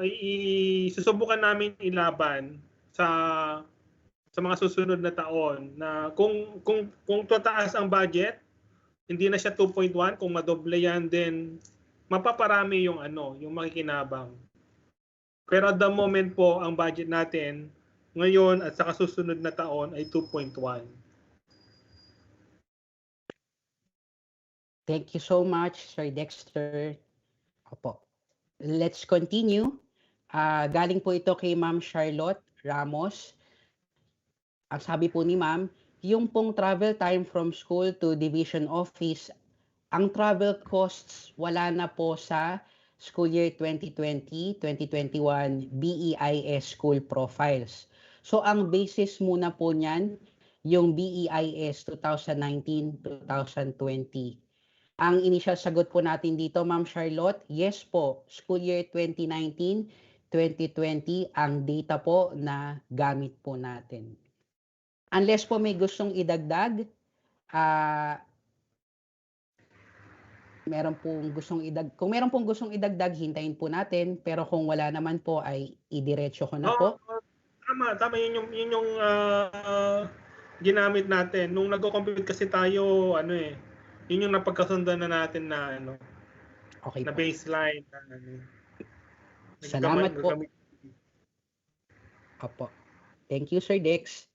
susubukan namin ilaban sa mga susunod na taon na kung tataas ang budget, hindi na siya 2.1, kung madoble yan, then mapaparami yung yung makikinabang. Pero at the moment po, ang budget natin ngayon at sa kasusunod na taon ay 2.1. Thank you so much, Sir Dexter. Opo. Let's continue. Galing po ito kay Ma'am Charlotte Ramos. Ang sabi po ni Ma'am, yung pong travel time from school to division office, ang travel costs wala na po sa school year 2020-2021 BEIS school profiles. So ang basis muna po niyan, yung BEIS 2019-2020. Ang initial sagot po natin dito, Ma'am Charlotte, yes po, school year 2019-2020 ang data po na gamit po natin. Unless po may gustong idagdag, kung meron pong gustong idagdag, hintayin po natin, pero kung wala naman po ay idiretso ko na po. Tama yun yung ginamit natin nung nagko-compute kasi tayo yun yung napagkasundan na natin na Okay na po. baseline Salamat po. Opo. Thank you, Sir Dex.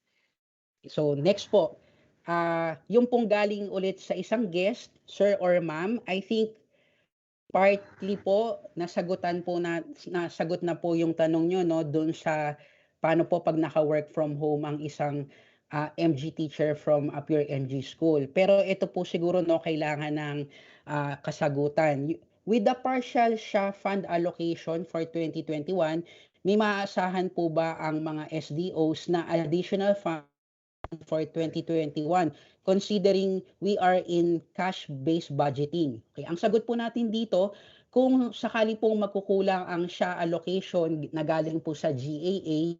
So, next po. Yung pong galing ulit sa isang guest, Sir or Ma'am, I think partly po nasagot na po yung tanong nyo, no, doon sa paano po pag naka-work from home ang isang MG teacher from a pure MG school. Pero ito po siguro, no, kailangan ng kasagutan. With the partial SHA fund allocation for 2021, may maaasahan po ba ang mga SDOs na additional fund for 2021 considering we are in cash-based budgeting? Okay, ang sagot po natin dito, kung sakali pong magkukulang ang SHA allocation na galing po sa GAA,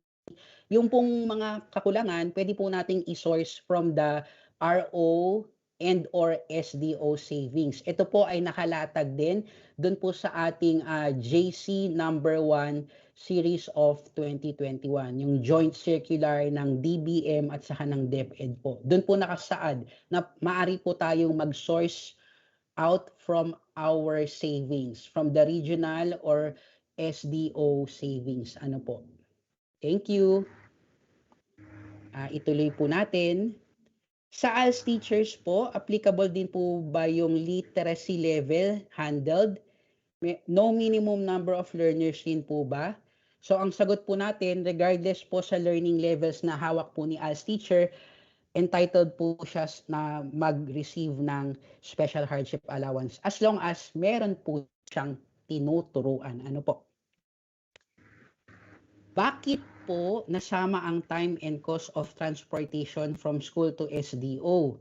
yung pong mga kakulangan, pwede po nating i-source from the RO and or SDO savings. Ito po ay nakalatag din doon po sa ating JC number 1 series of 2021, yung joint circular ng DBM at saka ng DepEd po. Doon po nakasaad na maaari po tayong mag-source out from our savings, from the regional or SDO savings. Ano po? Thank you. Ituloy po natin. Sa ALS teachers po, applicable din po ba yung literacy level handled? No minimum number of learners din po ba? So ang sagot po natin, regardless po sa learning levels na hawak po ni ALS teacher, entitled po siya na mag-receive ng special hardship allowance as long as meron po siyang tinuturuan. Ano po? Bakit po nasama ang time and cost of transportation from school to SDO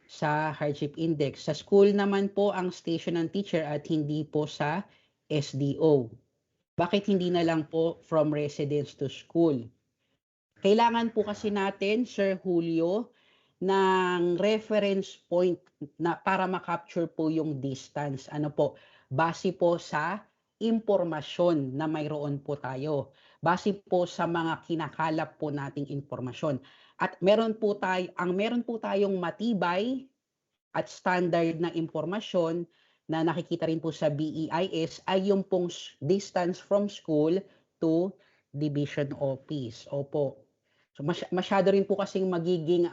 sa hardship index? Sa school naman po ang station ng teacher at hindi po sa SDO. Bakit hindi na lang po from residence to school? Kailangan po kasi natin, Sir Julio, ng reference point na para ma-capture po yung distance. Ano po? Base po sa impormasyon na mayroon po tayo. Base po sa mga kinakalap po nating impormasyon. At meron po tayong matibay at standard na impormasyon na nakikita rin po sa BEIS ay yung pong distance from school to division office. Opo. So masyado rin po kasing magiging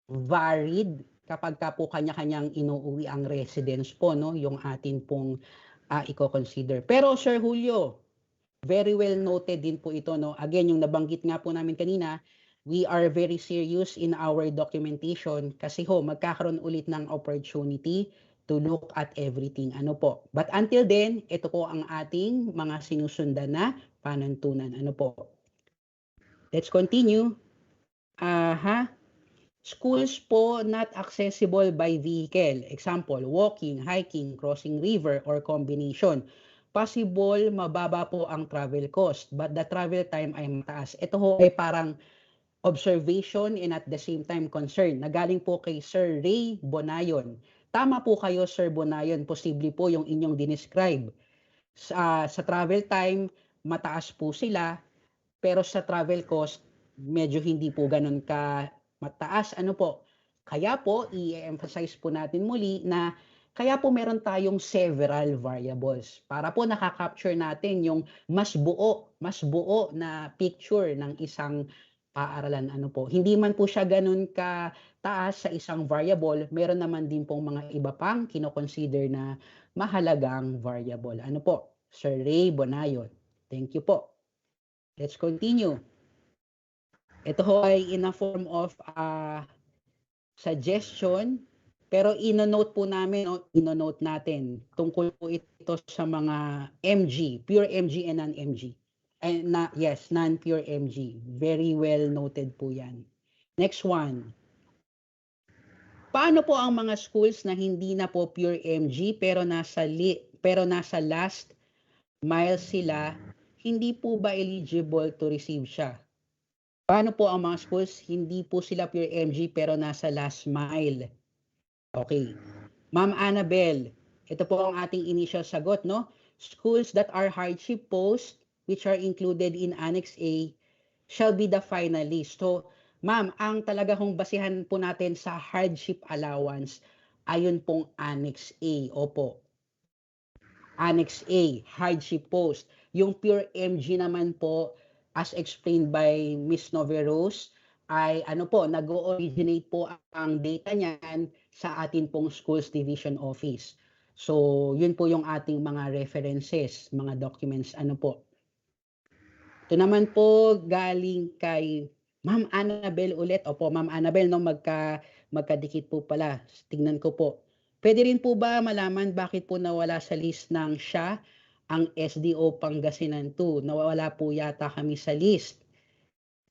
varied kapag ka po kanya-kanyang inuuwi ang residence po, no, yung atin pong i-consider. Pero Sir Julio, very well noted din po ito, no. Again, yung nabanggit nga po namin kanina, we are very serious in our documentation kasi magkakaroon ulit ng opportunity to look at everything. Ano po? But until then, ito po ang ating mga sinusundan na panuntunan. Ano po? Let's continue. Schools po not accessible by vehicle. Example, walking, hiking, crossing river, or combination. Possible, mababa po ang travel cost, but the travel time ay mataas. Ito ay parang observation and at the same time concern. Nagaling po kay Sir Ray Bonayon. Tama po kayo, Sir Bonayon. Posible po yung inyong dinescribe. Sa travel time, mataas po sila, pero sa travel cost, medyo hindi po ganun ka mataas. Ano po? Kaya po, i-emphasize po natin muli na kaya po meron tayong several variables para po nakaka-capture natin yung mas buo na picture ng isang paaralan. Ano po? Hindi man po siya ganun ka taas sa isang variable, meron naman din pong mga iba pang kino-consider na mahalagang variable. Ano po? Sir Ray Bonayon. Thank you po. Let's continue. Ito ay in a form of suggestion, pero ino-note po namin, ino-note natin tungkol po ito sa mga MG, pure MG and non-MG. Yes, non-pure MG. Very well noted po yan. Next one. Paano po ang mga schools na hindi na po pure MG pero nasa last mile sila, hindi po ba eligible to receive siya? Paano po ang mga schools hindi po sila pure MG pero nasa last mile? Okay. Ma'am Annabel, ito po ang ating initial sagot, no? Schools that are hardship post which are included in Annex A shall be the finalist. So, ma'am, ang talaga kong basihan po natin sa hardship allowance, ayun pong Annex A. Opo. Annex A, hardship post. Yung pure MG naman po, as explained by Ms. Noveros, ay nag-originate po ang data niyan sa atin pong schools division office. So, yun po yung ating mga references, mga documents, Ito naman po galing kay Ma'am Annabel ulit. Opo, Ma'am Annabel, no, magkadikit po pala. Tingnan ko po. Pwede rin po ba malaman bakit po nawala sa list ng SHA ang SDO Pangasinan 2? Nawala po yata kami sa list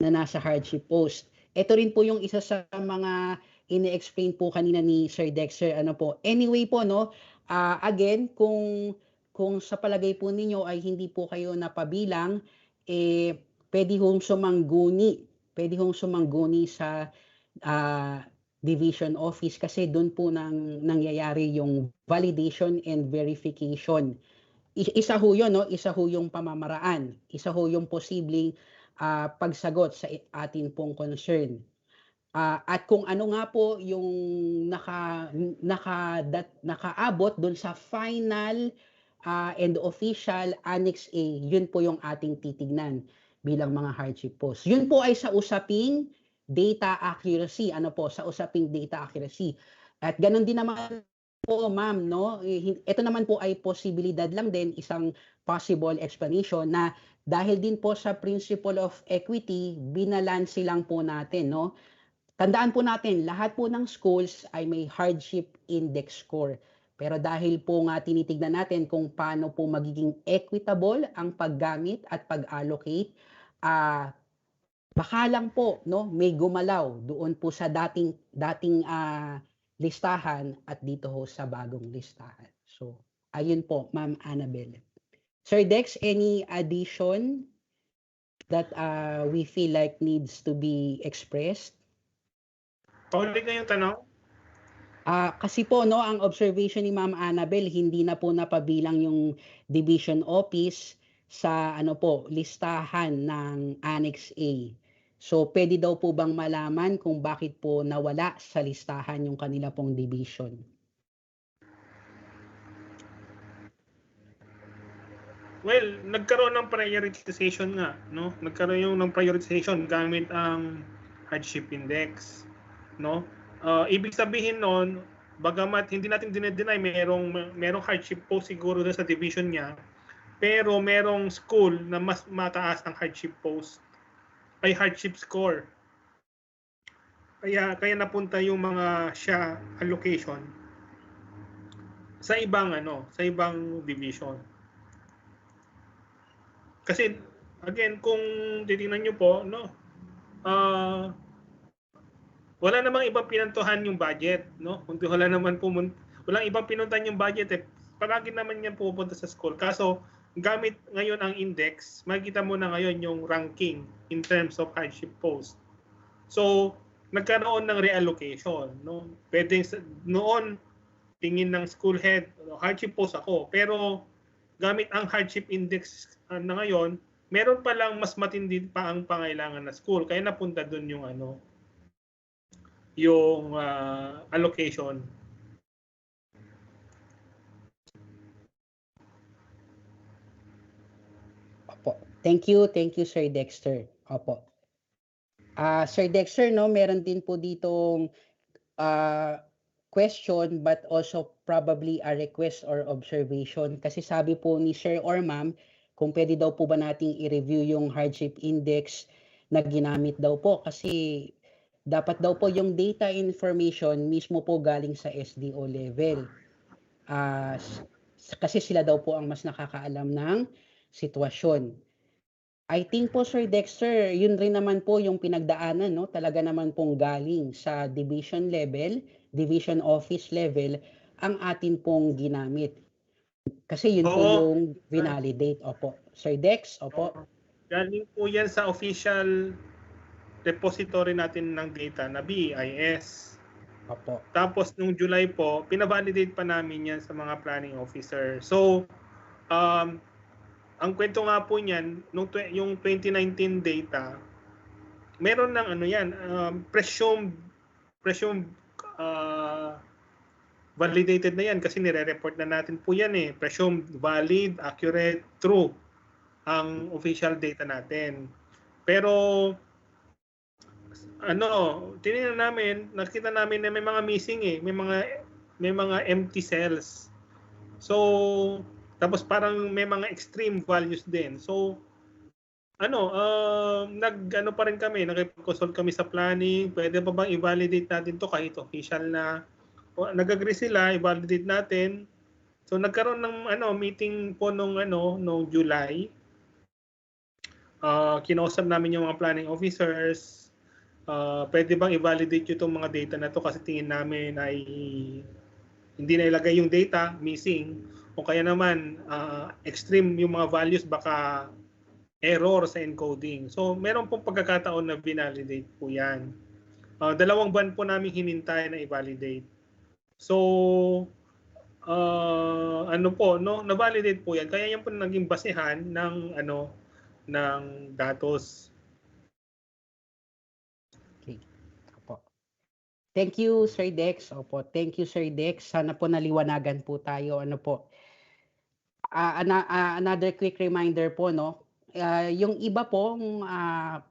na nasa hardship post. Ito rin po yung isa sa mga ini-explain po kanina ni Sir Dexter. Anyway po, no, again, kung sa palagay po ninyo ay hindi po kayo napabilang, pwede hong sumangguni sa division office kasi doon po nangyayari yung validation and verification. Isa ho yun, no? Isa ho yung pamamaraan. Isa ho yung posibleng pagsagot sa atin pong concern. At kung ano nga po yung nakaabot doon sa final and official Annex A, yun po yung ating titignan bilang mga hardship post. Yun po ay sa usaping data accuracy. Sa usaping data accuracy. At ganun din naman po, ma'am, no? Ito naman po ay posibilidad lang din, isang possible explanation na dahil din po sa principle of equity, binalansi lang po natin, no? Tandaan po natin, lahat po ng schools ay may hardship index score. Pero dahil po nga tinitignan natin kung paano po magiging equitable ang paggamit at pag-allocate, baka lang po, no, may gumalaw doon po sa dating listahan at dito ho sa bagong listahan. So, ayun po, Ma'am Annabel. Sir Dex, any addition that we feel like needs to be expressed? Paulit nga yung tanong. Kasi po, no, ang observation ni Ma'am Annabel, hindi na po napabilang yung division office sa ano po, listahan ng Annex A. So, pwede daw po bang malaman kung bakit po nawala sa listahan yung kanila pong division? Well, nagkaroon ng prioritization nga, no? Nagkaroon yung ng prioritization gamit ang hardship index, no? Ibig sabihin noon, bagamat hindi natin dinedeny merong hardship post siguro doon sa division niya, pero merong school na mas mataas ang hardship post ay hardship score. Kaya napunta yung mga SHA allocation sa ibang division. Kasi again, kung titingnan niyo po, no, wala namang ibang pinantuhan yung budget, no? Kundi walang ibang pinuntahan yung budget, palagi naman yan pupunta sa school. Kaso gamit ngayon ang index, makikita mo na ngayon yung ranking in terms of hardship post. So, nagkaroon ng reallocation, no? Pwedeng noon tingin ng school head, hardship post ako, pero gamit ang hardship index na ngayon, meron pa lang mas matindi pa ang pangailangan na school. Kaya napunta doon yung allocation. Opo. Thank you Sir Dexter. Opo. Sir Dexter, no, meron din po ditong question but also probably a request or observation kasi sabi po ni Sir or Ma'am kung pwede daw po ba nating i-review yung hardship index na ginamit daw po kasi dapat daw po yung data information mismo po galing sa SDO level. Kasi sila daw po ang mas nakakaalam ng sitwasyon. I think po Sir Dexter, yun rin naman po yung pinagdaanan, no? Talaga naman pong galing sa division level, division office level, ang atin pong ginamit. Kasi yun po yung validate. Opo. Sir Dex, opo. Galing po yan sa official repository natin ng data na BIS. Opo. Tapos nung July po, pinavalidate pa namin yan sa mga planning officer. So, ang kwento nga po niyan, yung 2019 data, meron ng presumed validated na yan kasi nire-report na natin po yan eh. Presumed valid, accurate, true ang official data natin. Pero tinignan namin, nakita namin na may mga missing eh, may mga empty cells. So, tapos parang may mga extreme values din. So, pa rin kami, nag-consult kami sa planning, pwede pa bang i-validate natin to kahit official na. Nag-agree sila, i-validate natin. So, nagkaroon ng meeting po nung July. Kinausap namin yung mga planning officers. Pwede bang i-validate itong mga data na to kasi tingin namin ay hindi na ilagay yung data, missing. O kaya naman, extreme yung mga values, baka error sa encoding. So, meron pong pagkakataon na binalidate po yan. 2 buwan po namin hinintay na i-validate. So, na-validate po yan. Kaya yan po naging basehan ng datos. Okay. Opo. Thank you, Sir Dex. Opo. Thank you, Sir Dex. Sana po naliwanagan po tayo. Another quick reminder po, no? Yung iba pong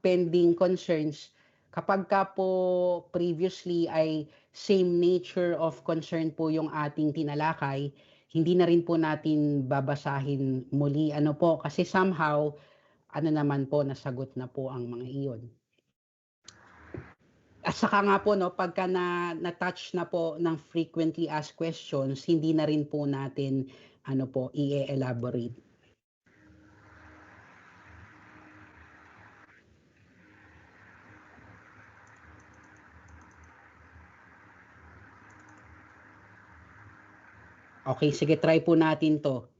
pending concerns, kapag ka po previously ay same nature of concern po yung ating tinalakay, hindi na rin po natin babasahin muli. Kasi somehow, naman po, nasagot na po ang mga iyon. At saka nga po, no, pagka na-touch na po ng frequently asked questions, hindi na rin po natin i-elaborate. Okay, sige, try po natin to.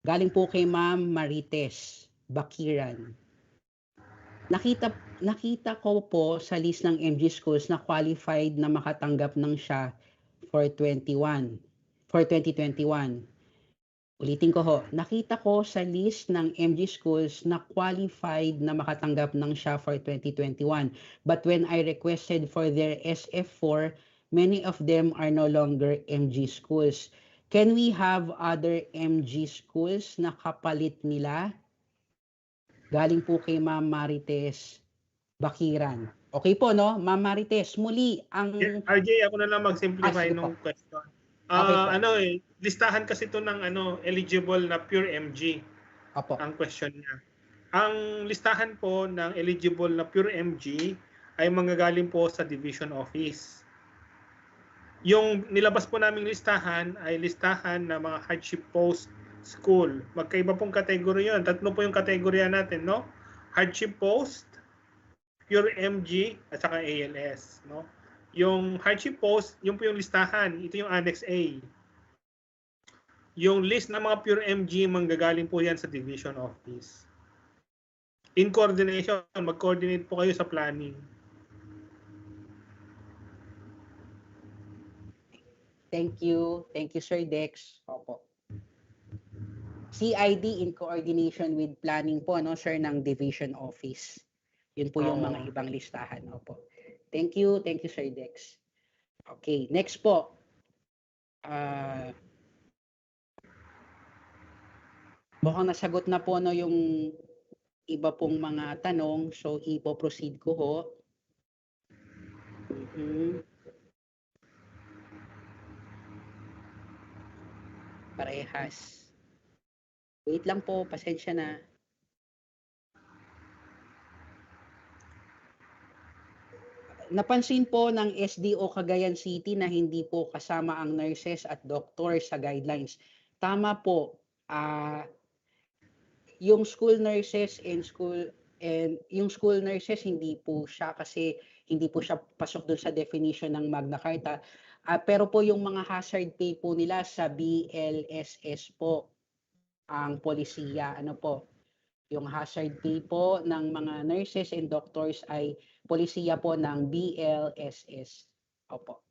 Galing po kay Ma'am Marites Bakiran. Nakita ko po sa list ng MG schools na qualified na makatanggap ng SHA for 2021. Ulitin ko ho, nakita ko sa list ng MG schools na qualified na makatanggap ng SHA for 2021. But when I requested for their SF4, many of them are no longer MG schools. Can we have other MG schools na kapalit nila? Galing po kay Ma'am Marites Bakiran. Okay po, no? Ma'am Marites, muli ang... RJ, ako na lang mag-simplify sige ng po. question. Okay po. Listahan kasi ito ng eligible na pure MG. Opo. Ang question niya. Ang listahan po ng eligible na pure MG ay manggagaling po sa division office. Yung nilabas po naming listahan ay listahan ng mga hardship post school. Magkaiba pong kategory yun. Tatlo po yung kategorya natin, no? Hardship post, pure MG, at saka ALS, no? Yung hardship post, yun po yung listahan. Ito yung Annex A. Yung list ng mga pure MG, manggagaling po yan sa division office. In coordination, mag-coordinate po kayo sa planning. Thank you. Thank you, Sir Dex. Opo. CID in coordination with planning po, no, sir, ng division office. Yun po yung mga ibang listahan. Opo. Thank you, Sir Dex. Okay, next po. Mukhang nasagot na po, no, yung iba pong mga tanong. So, ipo-proceed ko ho. Parehas. Wait lang po, pasensya na. Napansin po ng SDO Cagayan City na hindi po kasama ang nurses at doctors sa guidelines. Tama po. Yung school nurses and yung school nurses hindi po siya kasi hindi po siya pasok doon sa definition ng Magna Carta. Pero po yung mga hazard pay po nila sa BLSS po ang polisiya, yung hazard pay po ng mga nurses and doctors ay polisiya po ng BLSS. Opo.